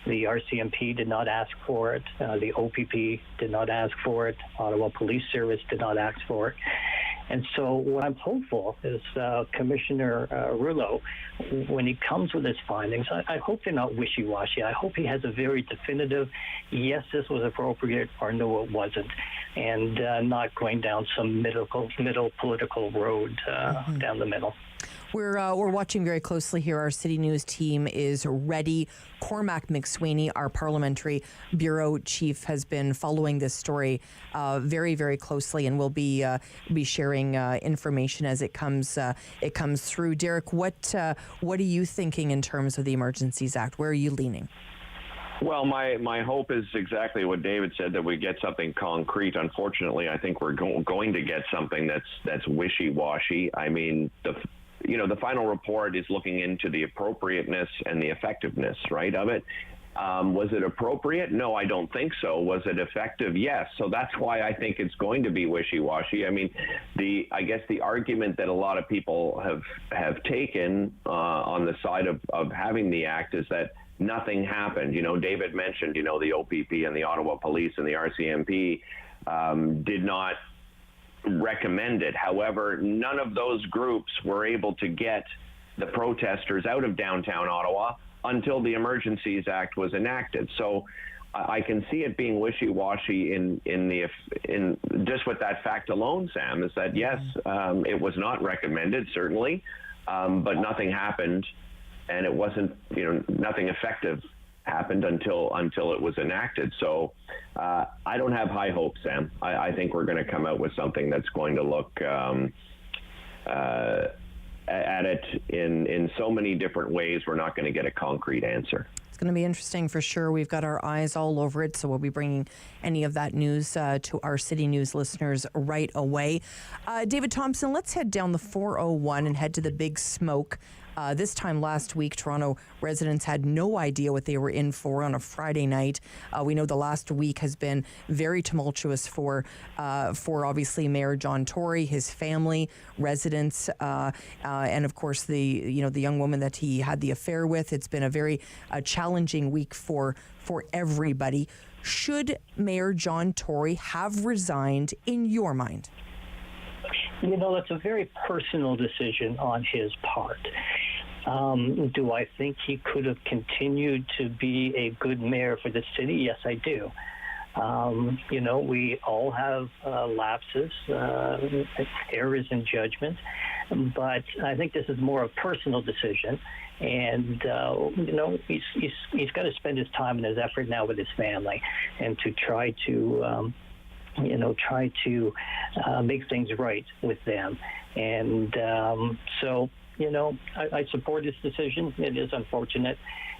The RCMP did not ask for it. The OPP did not ask for it. Ottawa Police Service did not ask for it. And so what I'm hopeful is Commissioner Rouleau, when he comes with his findings, I hope they're not wishy-washy. I hope he has a very definitive, yes, this was appropriate, or no, it wasn't, and not going down some middle political road down the middle. We're watching very closely here. Our City News team is ready. Cormac McSweeney, our parliamentary bureau chief, has been following this story very, very closely, and will be sharing information as it comes through. Derek, what are you thinking in terms of the Emergencies Act? Where are you leaning? Well, my hope is exactly what David said, that we get something concrete. Unfortunately, I think we're going to get something that's wishy-washy. I mean, the final report is looking into the appropriateness and the effectiveness, right, of it. Was it appropriate? No, I don't think so. Was it effective? Yes. So that's why I think it's going to be wishy-washy. I mean, I guess the argument that a lot of people have taken on the side of having the act is that nothing happened. You know, David mentioned, the OPP and the Ottawa Police and the RCMP did not recommend it. However, none of those groups were able to get the protesters out of downtown Ottawa until the Emergencies Act was enacted. So I can see it being wishy-washy in just with that fact alone, Sam, is that yes, it was not recommended, certainly, but nothing happened, and it wasn't, nothing effective happened until it was enacted. So I don't have high hopes, Sam. I think we're going to come out with something that's going to look at it in so many different ways. We're not going to get a concrete answer. It's going to be interesting for sure. We've got our eyes all over it, so we'll be bringing any of that news to our City News listeners right away. David Thompson, let's head down the 401 and head to the Big Smoke. This time last week, Toronto residents had no idea what they were in for on a Friday night. We know the last week has been very tumultuous for obviously Mayor John Tory, his family, residents, and of course the young woman that he had the affair with. It's been a very challenging week for everybody. Should Mayor John Tory have resigned in your mind? That's a very personal decision on his part. Do I think he could have continued to be a good mayor for the city? Yes, I do. We all have lapses, errors in judgment, but I think this is more a personal decision. And, he's got to spend his time and his effort now with his family and to try to make things right with them. And I support his decision. It is unfortunate,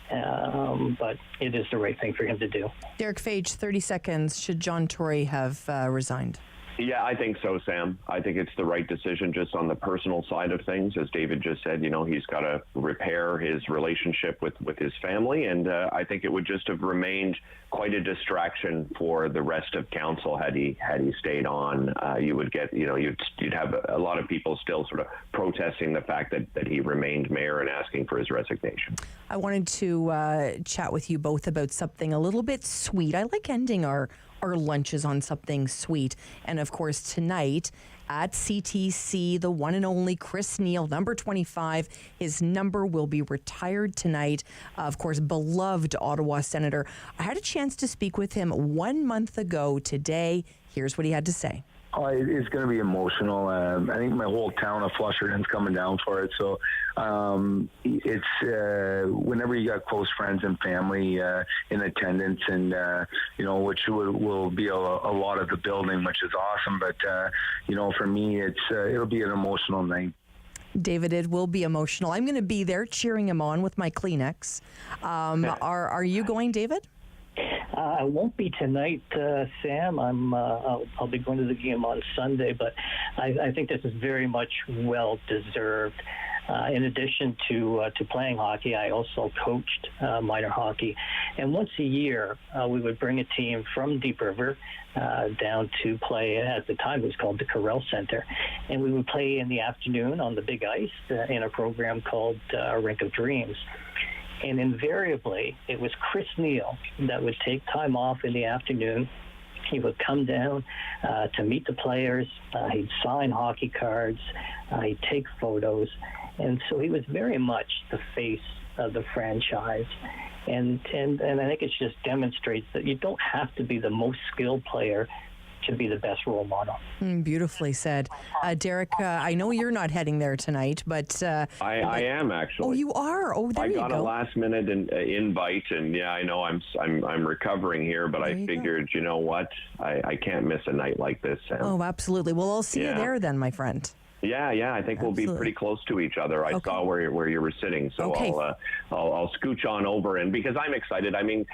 but it is the right thing for him to do. Derek Fage, 30 seconds. Should John Tory have resigned? Yeah, I think so, Sam. I think it's the right decision just on the personal side of things. As David just said, he's got to repair his relationship with his family, and I think it would just have remained quite a distraction for the rest of council had he stayed on. You would get, you'd have a lot of people still sort of protesting the fact that he remained mayor and asking for his resignation. I wanted to chat with you both about something a little bit sweet. I like ending our lunches on something sweet. And of course, tonight at CTC, the one and only Chris Neil, number 25, his number will be retired tonight. Of course, beloved Ottawa Senator. I had a chance to speak with him 1 month ago today. Here's what he had to say. It's going to be emotional. I think my whole town of Flusherton's coming down for it. So it's whenever you got close friends and family in attendance, and which will be a lot of the building, which is awesome. But for me, it'll be an emotional night. David, it will be emotional. I'm going to be there cheering him on with my Kleenex. Are you going, David? I won't be tonight, Sam. I'll be going to the game on Sunday, but I think this is very much well deserved. In addition to playing hockey, I also coached minor hockey, and once a year we would bring a team from Deep River down to play. At the time, it was called the Corral Center, and we would play in the afternoon on the big ice in a program called Rink of Dreams. And invariably, it was Chris Neil that would take time off in the afternoon. He would come down to meet the players. He'd sign hockey cards. He'd take photos. And so he was very much the face of the franchise. And I think it just demonstrates that you don't have to be the most skilled player to be the best role model. Beautifully said. Derek, I know you're not heading there tonight, but... I am, actually. Oh, you are? Oh, there you go. I got a last-minute invite, and yeah, I know I'm recovering here, but I figured, you know what? I can't miss a night like this, Sam. Oh, absolutely. Well, I'll see you there then, my friend. Yeah, I think we'll be pretty close to each other. I saw where you were sitting, so I'll scooch on over, and because I'm excited. I mean,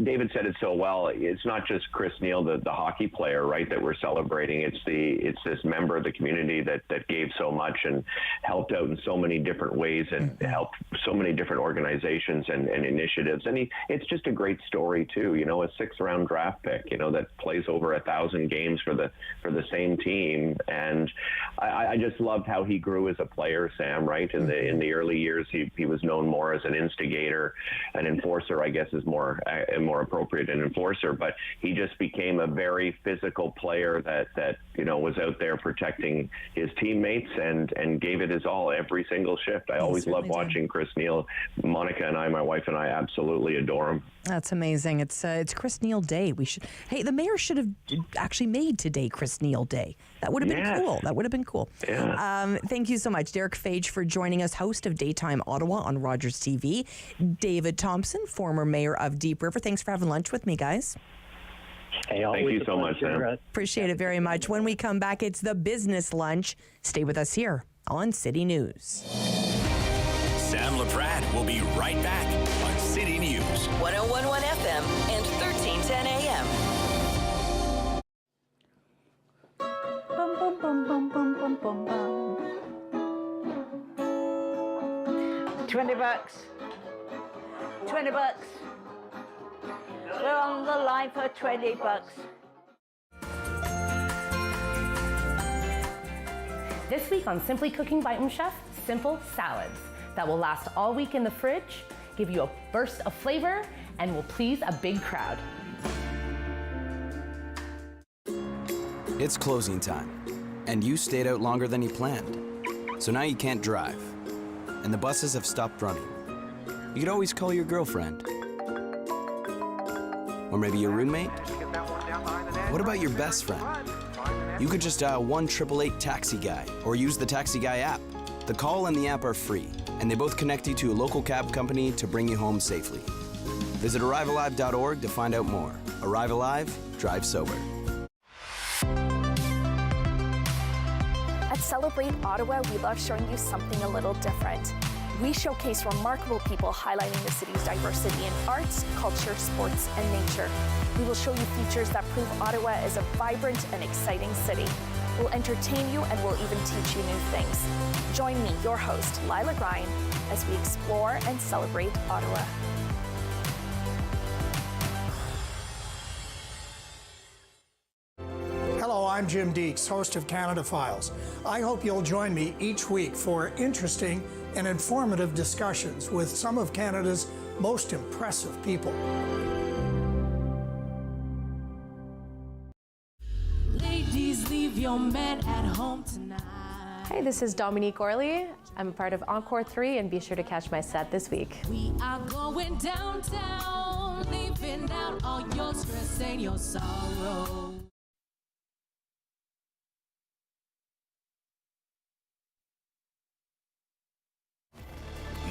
David said it so well. It's not just Chris Neil, the hockey player, right, that we're celebrating. It's this member of the community that gave so much and helped out in so many different ways and helped so many different organizations and initiatives. And it's just a great story too. A 6th-round draft pick, that plays over 1,000 games for the same team, and I just loved how he grew as a player, Sam, right? In the early years, he was known more as an instigator, an enforcer, I guess is more appropriate, an enforcer, but he just became a very physical player that was out there protecting his teammates and gave it his all every single shift. I always love watching Chris Neil. Monica and I, my wife and I, absolutely adore him. That's amazing. It's Chris Neil Day. The mayor should have actually made today Chris Neil Day. That would have been cool. That would have been cool. Yeah. Thank you so much, Derek Fage, for joining us, host of Daytime Ottawa on Rogers TV. David Thompson, former mayor of Deep River. Thanks for having lunch with me, guys. Hey, thank you so much, Sam. Appreciate it very much. When we come back, it's the business lunch. Stay with us here on City News. Sam Laprade will be right back on City News. 101.1 FM and 1310 AM. Bum, bum, bum, bum, bum, bum, bum, bum. $20. $20. We're on the line for $20. This week on Simply Cooking by Chef, simple salads that will last all week in the fridge, give you a burst of flavor, and will please a big crowd. It's closing time, and you stayed out longer than you planned. So now you can't drive, and the buses have stopped running. You could always call your girlfriend. Or maybe your roommate? What about your best friend? You could just dial 1-888-TAXI-GUY or use the Taxi Guy app. The call and the app are free, and they both connect you to a local cab company to bring you home safely. Visit ArriveAlive.org to find out more. Arrive Alive, drive sober. At Celebrate Ottawa, we love showing you something a little different. We showcase remarkable people highlighting the city's diversity in arts, culture, sports, and nature. We will show you features that prove Ottawa is a vibrant and exciting city. We'll entertain you and we'll even teach you new things. Join me, your host, Lila Grine, as we explore and celebrate Ottawa. Hello, I'm Jim Deeks, host of Canada Files. I hope you'll join me each week for interesting and informative discussions with some of Canada's most impressive people. Ladies, leave your man at home tonight. Hi, this is Dominique Orley. I'm a part of Encore 3, and be sure to catch my set this week. We are going downtown, leaving out all your stress and your sorrow.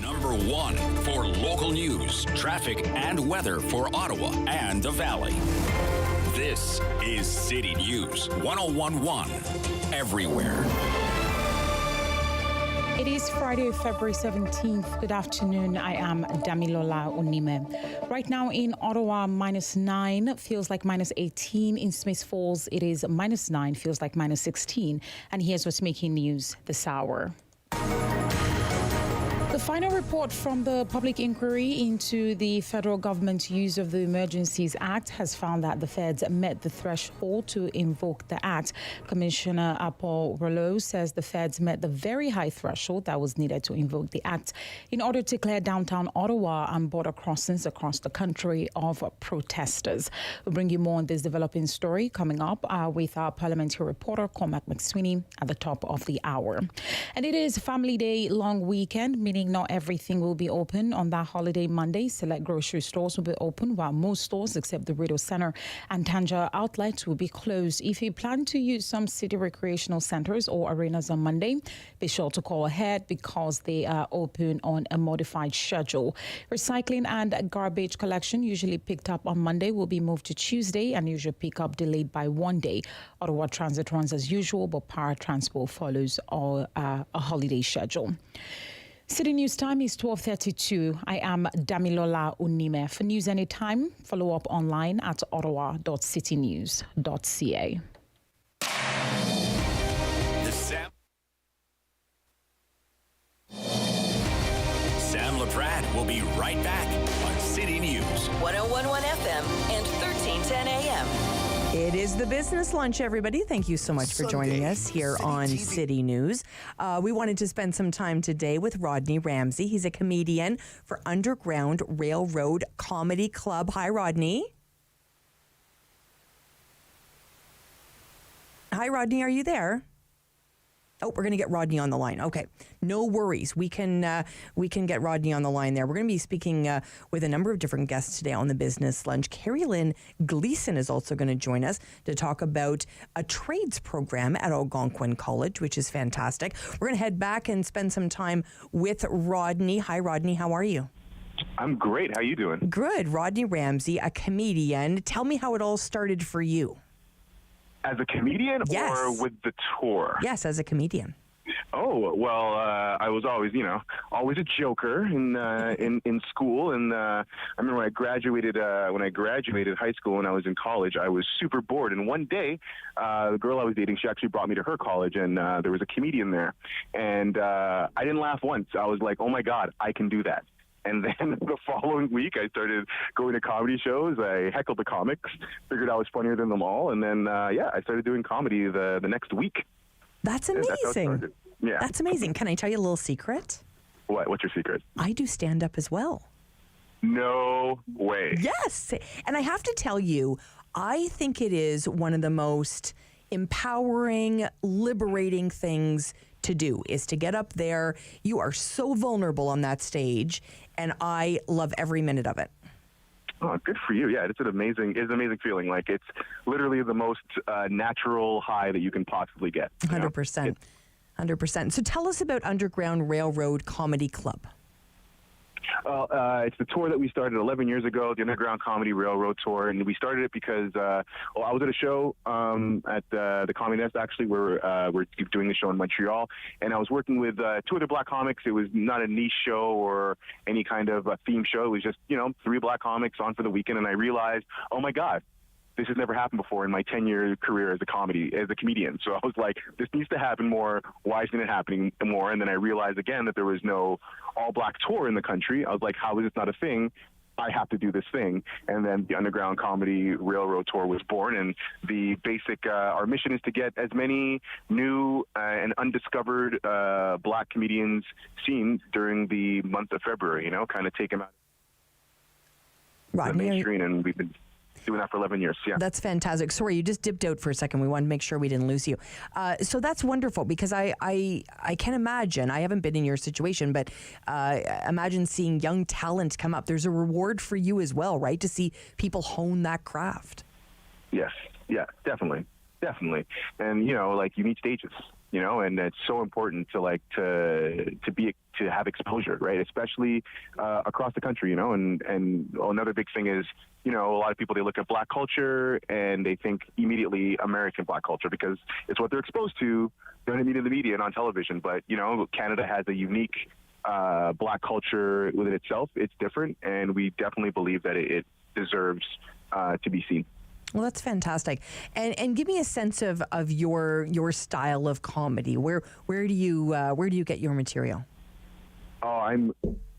Number 1 for local news, traffic, and weather for Ottawa and the Valley. This is City News 101.1 everywhere. It is Friday, February 17th. Good afternoon. I am Damilola Onime. Right now in Ottawa, -9, feels like -18. In Smith Falls, it is -9, feels like -16. And here's what's making news this hour. The final report from the public inquiry into the federal government's use of the Emergencies Act has found that the feds met the threshold to invoke the act. Commissioner Paul Rouleau says the feds met the very high threshold that was needed to invoke the act in order to clear downtown Ottawa and border crossings across the country of protesters. We'll bring you more on this developing story coming up with our parliamentary reporter, Cormac McSweeney, at the top of the hour. And it is Family Day long weekend, meaning not everything will be open on that holiday Monday. Select grocery stores will be open, while most stores, except the Rideau Centre and Tanja outlets, will be closed. If you plan to use some city recreational centres or arenas on Monday, be sure to call ahead because they are open on a modified schedule. Recycling and garbage collection, usually picked up on Monday, will be moved to Tuesday, and usual pickup delayed by 1 day. Ottawa Transit runs as usual, but Para Transport follows a holiday schedule. City News time is 12:32. I am Damilola Unime. For news anytime, follow up online at ottawa.citynews.ca. Sam Laprade will be right back on City News 101.1 FM and 1310 AM. It is the Business Lunch, everybody. Thank you so much for joining us here on City News. We wanted to spend some time today with Rodney Ramsey. He's a comedian for Underground Railroad Comedy Club. Hi, Rodney. Hi, Rodney. Are you there? Oh, we're going to get Rodney on the line. Okay, no worries. We can get Rodney on the line there. We're going to be speaking with a number of different guests today on the Business Lunch. Carrie Lynn Gleason is also going to join us to talk about a trades program at Algonquin College, which is fantastic. We're going to head back and spend some time with Rodney. Hi, Rodney. How are you? I'm great. How you doing? Good. Rodney Ramsey, a comedian. Tell me how it all started for you. As a comedian or with the tour? Yes, as a comedian. Oh, well, I was always a joker in school. And I remember when I graduated high school and I was in college, I was super bored. And one day, the girl I was dating, she actually brought me to her college, and there was a comedian there. And I didn't laugh once. I was like, oh, my God, I can do that. And then the following week, I started going to comedy shows. I heckled the comics, figured I was funnier than them all. And then, I started doing comedy the next week. That's amazing. Yeah. That's amazing. Can I tell you a little secret? What? What's your secret? I do stand-up as well. No way. Yes. And I have to tell you, I think it is one of the most empowering, liberating things to do is to get up there. You are so vulnerable on that stage, and I love every minute of it. Oh, good for you. Yeah, it's an amazing feeling. Like, it's literally the most natural high that you can possibly get. 100%. 100%. So tell us about Underground Railroad Comedy Club. Well, it's the tour that we started 11 years ago, the Underground Comedy Railroad Tour, and we started it because, I was at a show at the Comedy Nest, actually, where we're doing the show in Montreal, and I was working with two other black comics. It was not a niche show or any kind of theme show. It was just, three black comics on for the weekend, and I realized, oh, my God, this has never happened before in my 10-year career as a comedian. So I was like, this needs to happen more. Why isn't it happening more? And then I realized again that there was no all-black tour in the country. I was like, how is this not a thing? I have to do this thing. And then the Underground Comedy Railroad Tour was born. And the basic, our mission is to get as many new and undiscovered black comedians seen during the month of February, kind of take them out of the mainstream. And we've been doing that for 11 years. Yeah. That's fantastic. Sorry, you just dipped out for a second. We wanted to make sure we didn't lose you. So that's wonderful because I can imagine, I haven't been in your situation, but imagine seeing young talent come up. There's a reward for you as well, right? To see people hone that craft. Yes. Yeah, definitely. And, you need stages, and it's so important to have exposure, right? Especially across the country, and another big thing is, a lot of people, they look at black culture and they think immediately American black culture because it's what they're exposed to in the media and on television. But, Canada has a unique black culture within itself. It's different, and we definitely believe that it deserves to be seen. Well, that's fantastic. And give me a sense of your style of comedy. Where do you get your material? Oh, I'm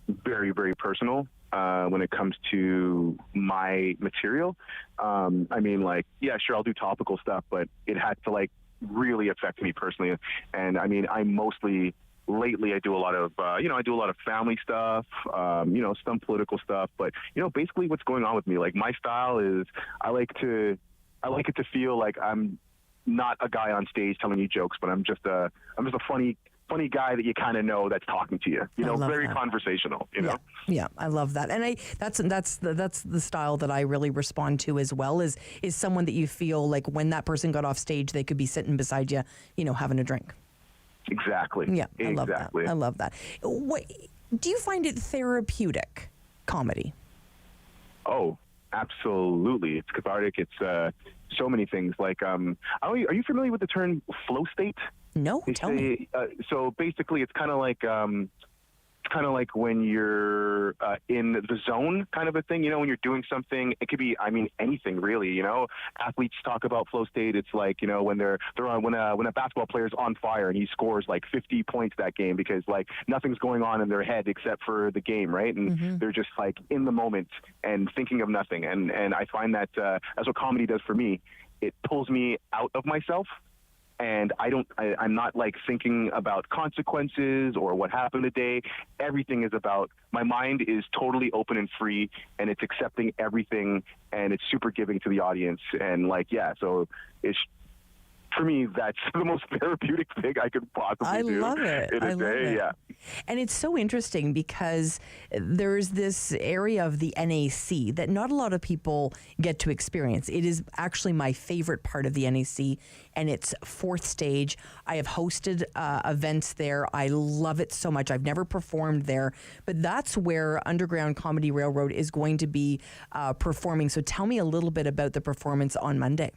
very, very personal when it comes to my material. Sure, I'll do topical stuff, but it has to really affect me personally. And lately I do a lot of family stuff, some political stuff, but basically what's going on with me, my style is I like it to feel like I'm not a guy on stage telling you jokes, but I'm just a funny guy that you kind of know that's talking to you. Very conversational. Yeah, I love that, and that's the style that I really respond to as well. Is someone that you feel like when that person got off stage, they could be sitting beside you, having a drink. Exactly. Yeah, I love that. I love that. What do you find it therapeutic, comedy? Oh, absolutely. It's cathartic. It's so many things. Are you familiar with the term flow state? No, tell me. So basically, it's kind of like when you're in the zone kind of a thing, when you're doing something. It could be, anything really, Athletes talk about flow state. It's like, when they're on, when a basketball player's on fire and he scores 50 points that game because nothing's going on in their head except for the game, right? And they're just in the moment and thinking of nothing. And I find that that's what comedy does for me. it pulls me out of myself. And I'm not like thinking about consequences or what happened today. Everything is about, my mind is totally open and free, and it's accepting everything, and it's super giving to the audience. And like, yeah, so it's, for me, that's the most therapeutic thing I could possibly do. I love it. In a day. Yeah. And it's so interesting because there's this area of the NAC that not a lot of people get to experience. It is actually my favorite part of the NAC, and it's fourth stage. I have hosted events there. I love it so much. I've never performed there, but that's where Underground Comedy Railroad is going to be performing. So tell me a little bit about the performance on Monday.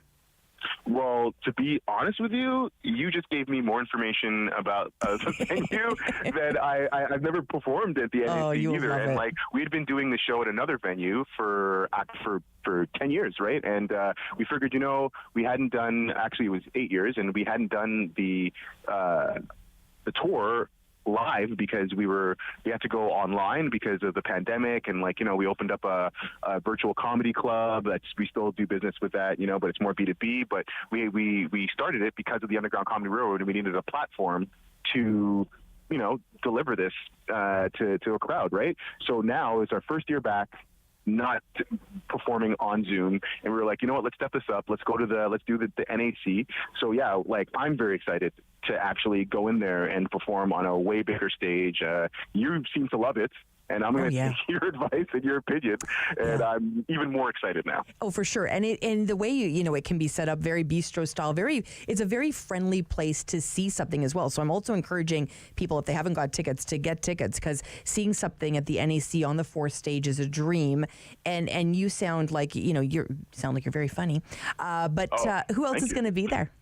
Well, to be honest with you, you just gave me more information about the venue that I've never performed at the NAC either. And like, we had been doing the show at another venue for 10 years, right? And we figured, we hadn't done, actually it was 8 years, and we hadn't done the tour live because we had to go online because of the pandemic, and we opened up a virtual comedy club. We still do business with that, but it's more B2B. But we started it because of the Underground Comedy Railroad, and we needed a platform to deliver this to a crowd, right? So now it's our first year back, not performing on Zoom, and we were like, you know what, let's step this up. Let's do the NAC. So yeah, I'm very excited to actually go in there and perform on a way bigger stage. You seem to love it, and I'm going to take your advice and your opinion, and I'm even more excited now. Oh, for sure. And the way it can be set up very bistro style, it's a very friendly place to see something as well. So I'm also encouraging people, if they haven't got tickets, to get tickets, because seeing something at the NAC on the fourth stage is a dream. And you sound like you're very funny. But who else is going to be there?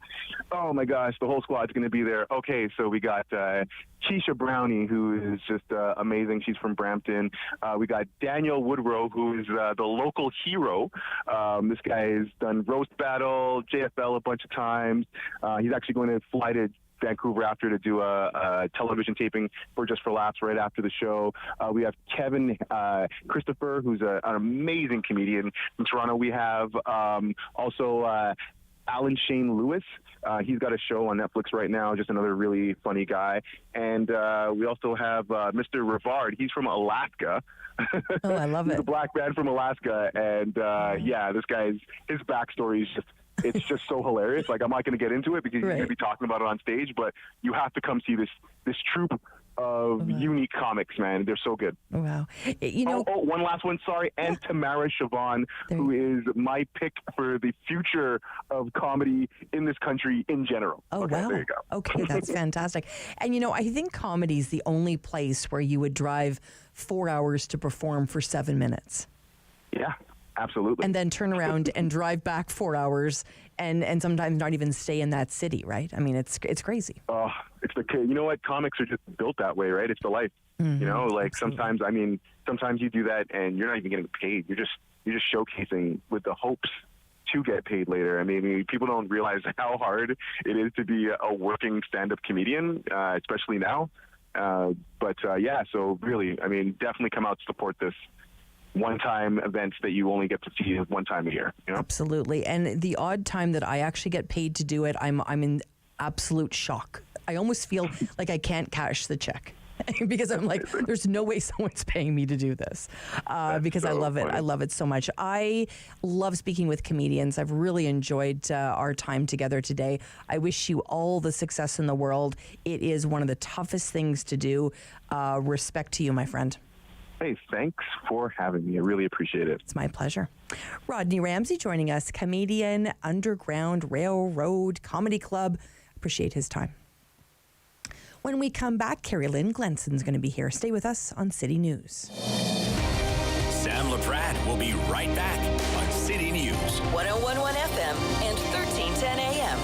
Oh my gosh, the whole squad's going to be there. Okay, so we got Keisha Brownie, who is just amazing. She's from Brampton. We got Daniel Woodrow, who is the local hero. This guy has done Roast Battle, JFL a bunch of times. He's actually going to fly to Vancouver after to do a television taping for Just for Laughs right after the show. We have Kevin Christopher, who's an amazing comedian from Toronto. We have also Alan Shane Lewis. He's got a show on Netflix right now, just another really funny guy. And we also have Mr. Rivard. He's from Alaska. Oh, I love it. He's a black man from Alaska. And this guy's, his backstory is it's just so hilarious. Like, I'm not going to get into it because you're going to be talking about it on stage, but you have to come see this troupe of unique comics, man. They're so good. Wow. One last one, sorry. And Tamara Siobhan, who is my pick for the future of comedy in this country in general. Oh, wow. There you go. Okay, that's fantastic. And, I think comedy is the only place where you would drive 4 hours to perform for 7 minutes. Yeah. Absolutely. And then turn around and drive back 4 hours and sometimes not even stay in that city, right? I mean, it's crazy. Oh, you know what? Comics are just built that way, right? It's the life. Mm-hmm. Sometimes you do that and you're not even getting paid. You're just showcasing with the hopes to get paid later. I mean, people don't realize how hard it is to be a working stand-up comedian, especially now. So really, definitely come out to support this one-time events that you only get to see one time a year. Absolutely. And the odd time that I actually get paid to do it, I'm in absolute shock. I almost feel like I can't cash the check because I'm like, there's no way someone's paying me to do this because I love it. I love it so much. I love speaking with comedians. I've really enjoyed our time together today. I wish you all the success in the world. It is one of the toughest things to do. Respect to you, my friend. Hey, thanks for having me. I really appreciate it. It's my pleasure. Rodney Ramsey joining us, comedian, Underground Railroad Comedy Club. Appreciate his time. When we come back, Carrie Lynn Glenson's going to be here. Stay with us on City News. Sam Laprade will be right back on City News. 101.1 FM and 1310 AM.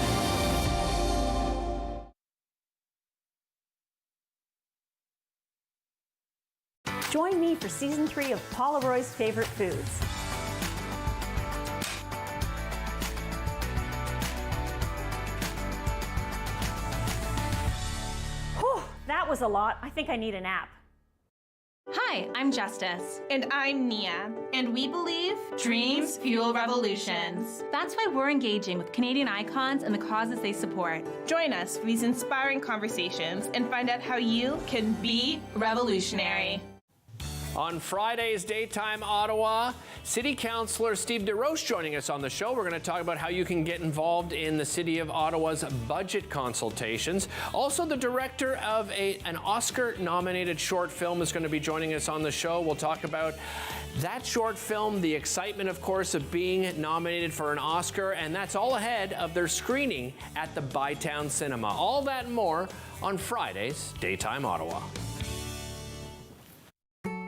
Join me for Season 3 of Paula Roy's Favorite Foods. Whew, that was a lot. I think I need a nap. Hi, I'm Justice. And I'm Nia. And we believe dreams fuel revolutions. That's why we're engaging with Canadian icons and the causes they support. Join us for these inspiring conversations and find out how you can be revolutionary. On Friday's Daytime Ottawa, City Councillor Steve DeRoche joining us on the show. We're going to talk about how you can get involved in the City of Ottawa's budget consultations. Also, the director of an Oscar-nominated short film is going to be joining us on the show. We'll talk about that short film, the excitement, of course, of being nominated for an Oscar, and that's all ahead of their screening at the Bytown Cinema. All that and more on Friday's Daytime Ottawa.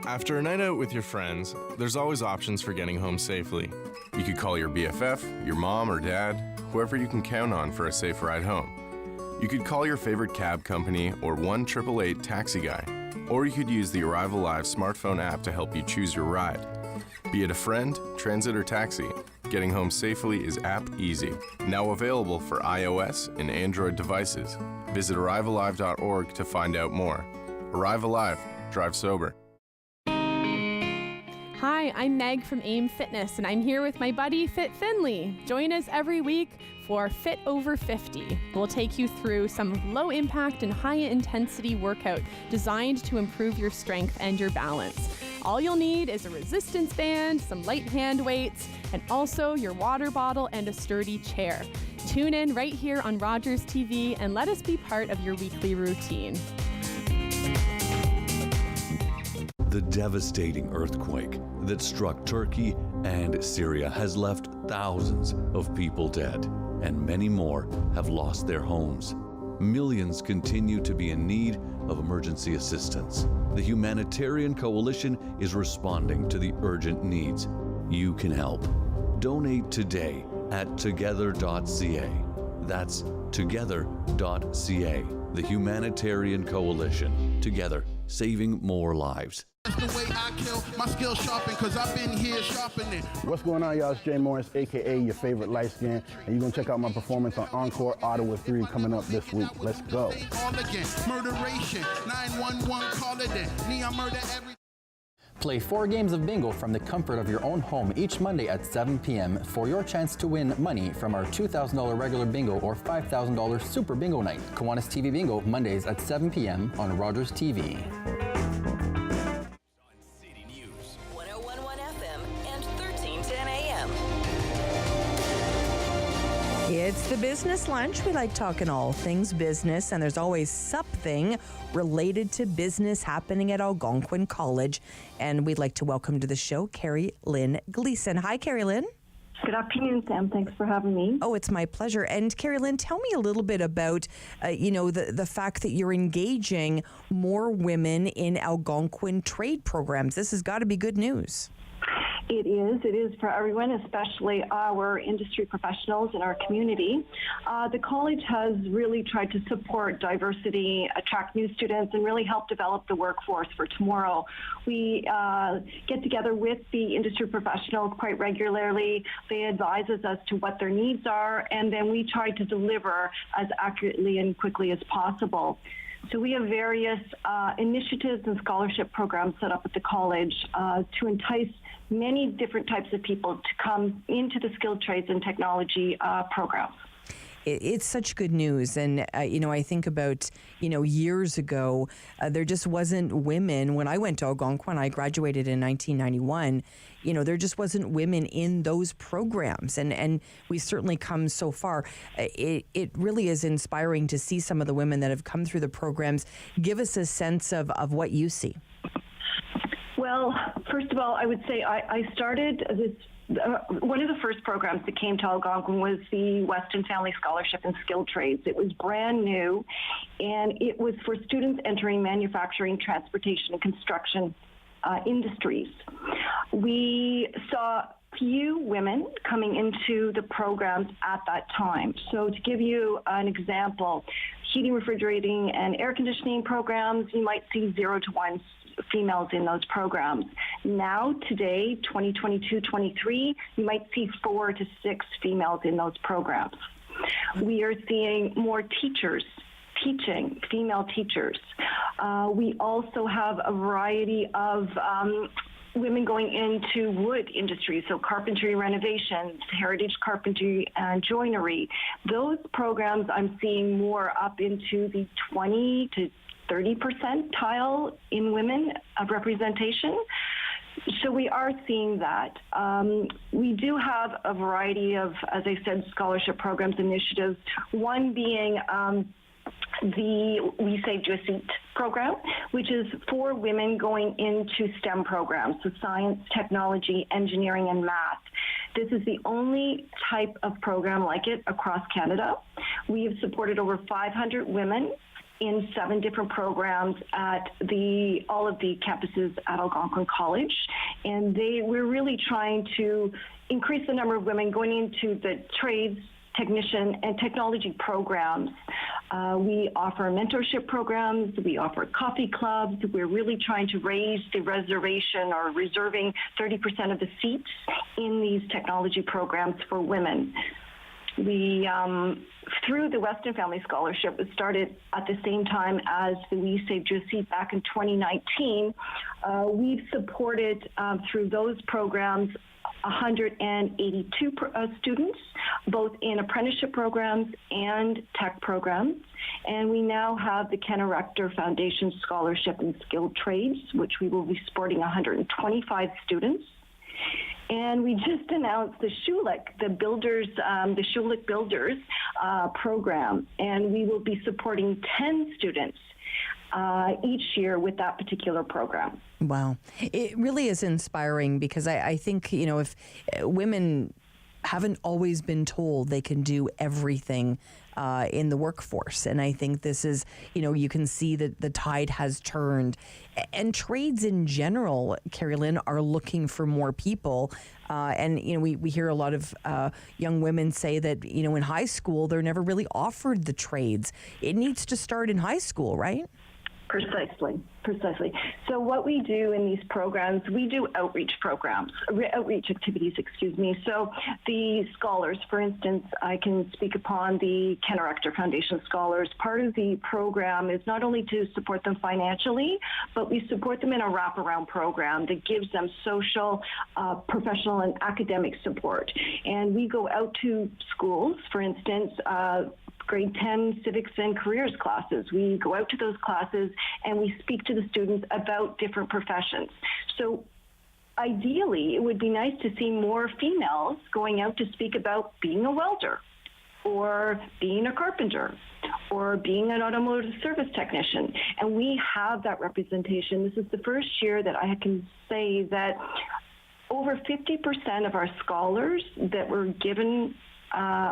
After a night out with your friends, there's always options for getting home safely. You could call your BFF, your mom or dad, whoever you can count on for a safe ride home. You could call your favorite cab company or 1-888 taxi guy. Or you could use the Arrival Live smartphone app to help you choose your ride. Be it a friend, transit, or taxi, getting home safely is app easy. Now available for iOS and Android devices. Visit arrivallive.org to find out more. Arrival Live. Drive sober. Hi, I'm Meg from AIM Fitness, and I'm here with my buddy Fit Finley. Join us every week for Fit Over 50. We'll take you through some low-impact and high-intensity workout designed to improve your strength and your balance. All you'll need is a resistance band, some light hand weights, and also your water bottle and a sturdy chair. Tune in right here on Rogers TV and let us be part of your weekly routine. The devastating earthquake that struck Turkey and Syria has left thousands of people dead, and many more have lost their homes. Millions continue to be in need of emergency assistance. The Humanitarian Coalition is responding to the urgent needs. You can help. Donate today at together.ca. That's together.ca. The Humanitarian Coalition. Together, saving more lives. The way I kill my skill sharpen, cause I've been here sharpening. What's going on, y'all? It's Jay Morris, aka your favorite light skin, and you're gonna check out my performance on Encore Ottawa 3 coming up this week. Let's go. All again, murderation, 911, call it in. Me, I murder every. Play 4 games of bingo from the comfort of your own home each Monday at 7 p.m. for your chance to win money from our $2,000 regular bingo or $5,000 super bingo night. Kiwanis TV Bingo, Mondays at 7 p.m. on Rogers TV. 1011 FM and 1310 AM. It's the business lunch. We like talking all things business, and there's always something related to business happening at Algonquin College. And we'd like to welcome to the show Carrie Lynn Gleason. Hi, Carrie Lynn. Good afternoon, Sam. Thanks for having me. Oh, it's my pleasure. And Carrie Lynn, tell me a little bit about, the fact that you're engaging more women in Algonquin trade programs. This has got to be good news. It is for everyone, especially our industry professionals in our community. The college has really tried to support diversity, attract new students, and really help develop the workforce for tomorrow. We get together with the industry professionals quite regularly. They advise us as to what their needs are, and then we try to deliver as accurately and quickly as possible. So we have various initiatives and scholarship programs set up at the college to entice many different types of people to come into the skilled trades and technology programs. It's such good news. And, I think about, years ago, there just wasn't women. When I went to Algonquin, I graduated in 1991, there just wasn't women in those programs. And we certainly come so far. It really is inspiring to see some of the women that have come through the programs. Give us a sense of what you see. Well, first of all, I would say I started this. One of the first programs that came to Algonquin was the Weston Family Scholarship in Skilled Trades. It was brand new, and it was for students entering manufacturing, transportation, and construction industries. We saw few women coming into the programs at that time. So to give you an example, heating, refrigerating, and air conditioning programs, you might see 0 to 1 females in those programs. Now, today, 2022-23, you might see 4 to 6 females in those programs. We are seeing more teachers teaching, female teachers. We also have a variety of women going into wood industry, so carpentry renovations, heritage carpentry and joinery. Those programs I'm seeing more up into the 20 to 30 percentile in women of representation. So we are seeing that. We do have a variety of, as I said, scholarship programs, initiatives, one being the We Saved You a Seat program, which is for women going into STEM programs, so science, technology, engineering, and math. This is the only type of program like it across Canada. We have supported over 500 women in 7 different programs at all of the campuses at Algonquin College. And we're really trying to increase the number of women going into the trades, technician, and technology programs. We offer mentorship programs, we offer coffee clubs. We're really trying to raise the reservation or reserving 30% of the seats in these technology programs for women. We, through the Weston Family Scholarship, it started at the same time as the We Saved You a Seat back in 2019. We've supported, through those programs, 182 students, both in apprenticeship programs and tech programs. And we now have the Ken Rector Foundation Scholarship in Skilled Trades, which we will be supporting 125 students. And we just announced the Schulich, the Schulich Builders program, and we will be supporting 10 students each year with that particular program. Wow. It really is inspiring because I think, if women haven't always been told they can do everything in the workforce. And I think this is, you can see that the tide has turned. And trades in general, Carrie-Lynn, are looking for more people. And we hear a lot of young women say that, in high school, they're never really offered the trades. It needs to start in high school, right? Precisely. So what we do in these programs, we do outreach activities, So the scholars, for instance, I can speak upon the Ken Rector Foundation Scholars. Part of the program is not only to support them financially, but we support them in a wraparound program that gives them social, professional, and academic support. And we go out to schools, for instance, grade 10 civics and careers classes. We go out to those classes and we speak to the students about different professions. So ideally, it would be nice to see more females going out to speak about being a welder or being a carpenter or being an automotive service technician. And we have that representation. This is the first year that I can say that over 50% of our scholars that were given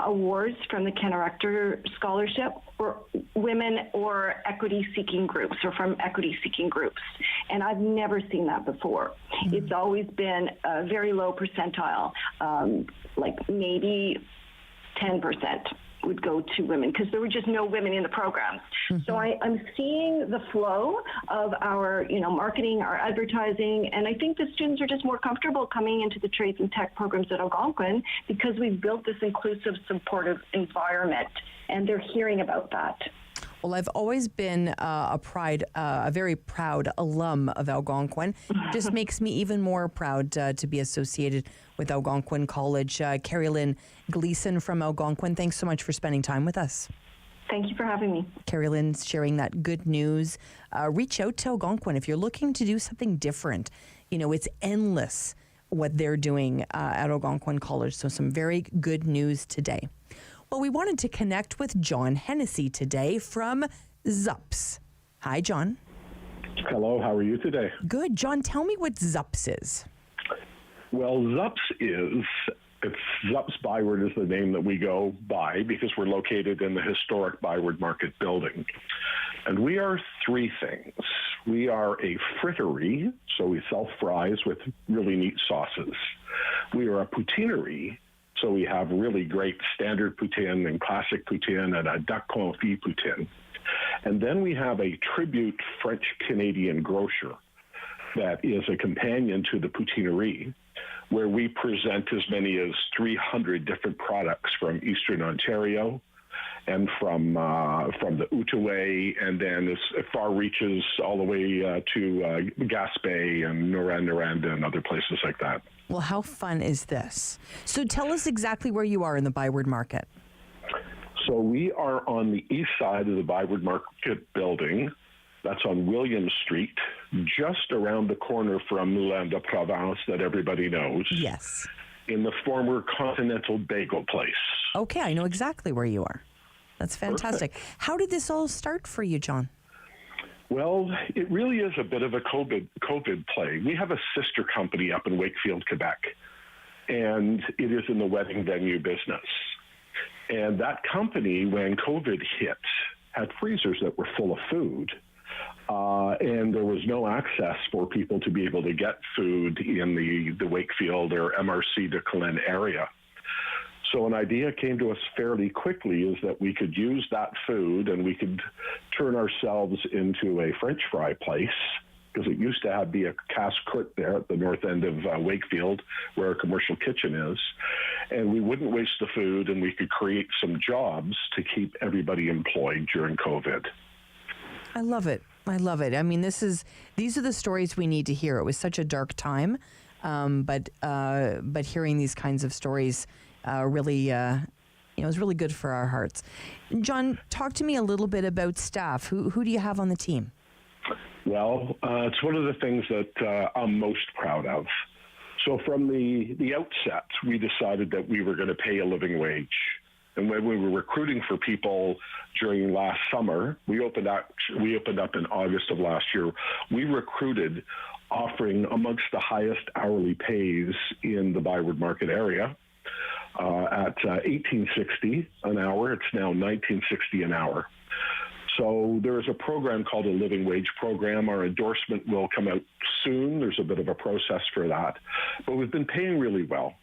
awards from the Ken Rector Scholarship were women or equity-seeking groups or from equity-seeking groups. And I've never seen that before. Mm-hmm. It's always been a very low percentile, like maybe 10% would go to women because there were just no women in the programs. Mm-hmm. So I'm seeing the flow of our, marketing, our advertising, and I think the students are just more comfortable coming into the trades and tech programs at Algonquin because we've built this inclusive, supportive environment, and they're hearing about that. Well, I've always been a very proud alum of Algonquin. Just makes me even more proud to be associated with Algonquin College. Carrie-Lynn Gleason from Algonquin, thanks so much for spending time with us. Thank you for having me. Carrie-Lynn sharing that good news. Reach out to Algonquin if you're looking to do something different. It's endless what they're doing at Algonquin College. So some very good news today. Well, we wanted to connect with John Hennessy today from ZUPS. Hi, John. Hello, how are you today? Good. John, tell me what ZUPS is. Well, ZUPS Byward is the name that we go by because we're located in the historic Byward Market building. And we are 3 things. We are a frittery, so we sell fries with really neat sauces. We are a poutinerie, so we have really great standard poutine and classic poutine and a duck confit poutine. And then we have a tribute French-Canadian grocer that is a companion to the poutinerie, where we present as many as 300 different products from Eastern Ontario, and from the Outaouais, and then as far reaches all the way to Gaspé and Noranda and other places like that. Well, how fun is this? So tell us exactly where you are in the Byward Market. So we are on the east side of the Byward Market building. That's on William Street, just around the corner from Moulin de Provence that everybody knows. Yes. In the former Continental Bagel Place. Okay, I know exactly where you are. That's fantastic. Perfect. How did this all start for you, John? Well, it really is a bit of a COVID play. We have a sister company up in Wakefield, Quebec, and it is in the wedding venue business. And that company, when COVID hit, had freezers that were full of food. And there was no access for people to be able to get food in the Wakefield or MRC de Colin area. So an idea came to us fairly quickly is that we could use that food and we could turn ourselves into a French fry place, because it used to be a casse-croûte there at the north end of Wakefield where our commercial kitchen is. And we wouldn't waste the food, and we could create some jobs to keep everybody employed during COVID. I love it. I love it. I mean, these are the stories we need to hear. It was such a dark time, but hearing these kinds of stories really, is really good for our hearts. John, talk to me a little bit about staff. Who do you have on the team? Well, it's one of the things that I'm most proud of. So from the outset, we decided that we were going to pay a living wage. And when we were recruiting for people during last summer, we opened up in August of last year. We recruited offering amongst the highest hourly pays in the Byward Market area at $18.60 an hour. It's now $19.60 an hour. So there is a program called a living wage program. Our endorsement will come out soon. There's a bit of a process for that. But we've been paying really well.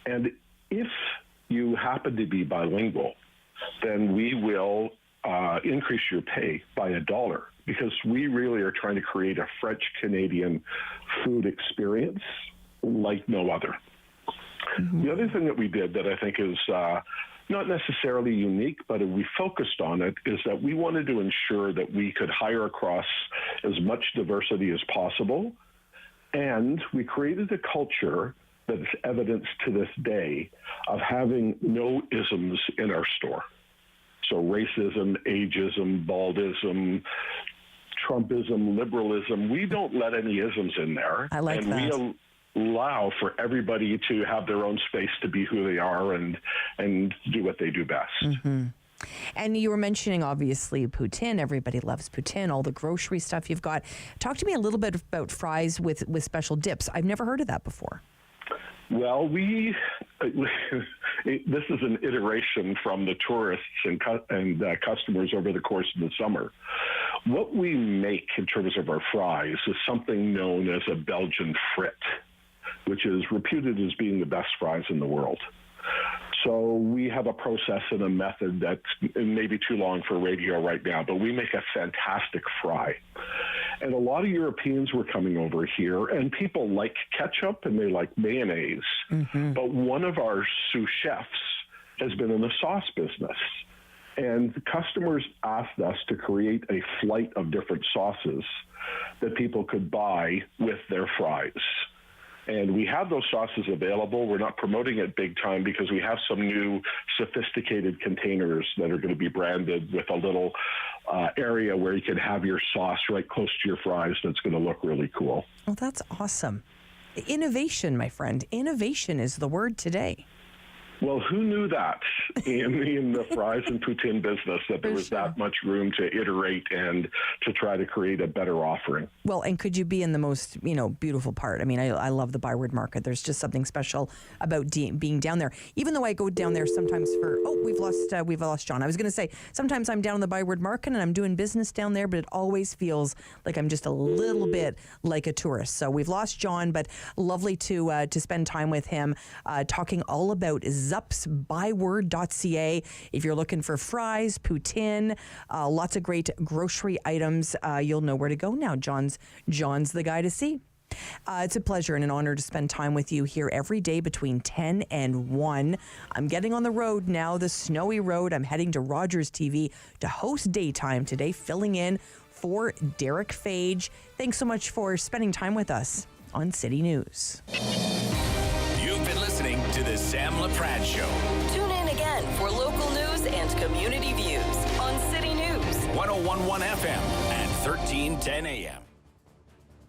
And if you happen to be bilingual, then we will increase your pay by $1, because we really are trying to create a French-Canadian food experience like no other. Mm-hmm. The other thing that we did that I think is not necessarily unique, but we focused on it, is that we wanted to ensure that we could hire across as much diversity as possible. And we created a culture that is evidenced to this day of having no isms in our store. So racism, ageism, baldism, Trumpism, liberalism, we don't let any isms in there. I like that. We allow for everybody to have their own space to be who they are and do what they do best. Mm-hmm. And you were mentioning, obviously, poutine. Everybody loves poutine, all the grocery stuff you've got. Talk to me a little bit about fries with special dips. I've never heard of that before. Well, this is an iteration from the tourists and customers over the course of the summer. What we make in terms of our fries is something known as a Belgian frit, which is reputed as being the best fries in the world. So we have a process and a method that's maybe too long for radio right now, but we make a fantastic fry. And a lot of Europeans were coming over here, and people like ketchup and they like mayonnaise. Mm-hmm. But one of our sous chefs has been in the sauce business. And customers asked us to create a flight of different sauces that people could buy with their fries. And we have those sauces available. We're not promoting it big time because we have some new sophisticated containers that are going to be branded with a little area where you can have your sauce right close to your fries. That's going to look really cool. Well, that's awesome. Innovation, my friend. Innovation is the word today. Well, who knew that in the fries and poutine business, that there was that much room to iterate and to try to create a better offering? Well, and could you be in the most, beautiful part? I mean, I love the Byward Market. There's just something special about being down there. Even though I go down there sometimes we've lost John. I was going to say, sometimes I'm down in the Byward Market and I'm doing business down there, but it always feels like I'm just a little bit like a tourist. So we've lost John, but lovely to spend time with him, talking all about zupsbyword.ca. If you're looking for fries, poutine, lots of great grocery items, you'll know where to go now. John's the guy to see. It's a pleasure and an honor to spend time with you here every day between 10 and 1. I'm getting on the road now, the snowy road. I'm heading to Rogers TV to host Daytime today, filling in for Derek Fage. Thanks so much for spending time with us on City News. You've been listening to the Sam Laprade Show. Tune in again for local news and community views on City News. 101.1 FM and 1310 AM.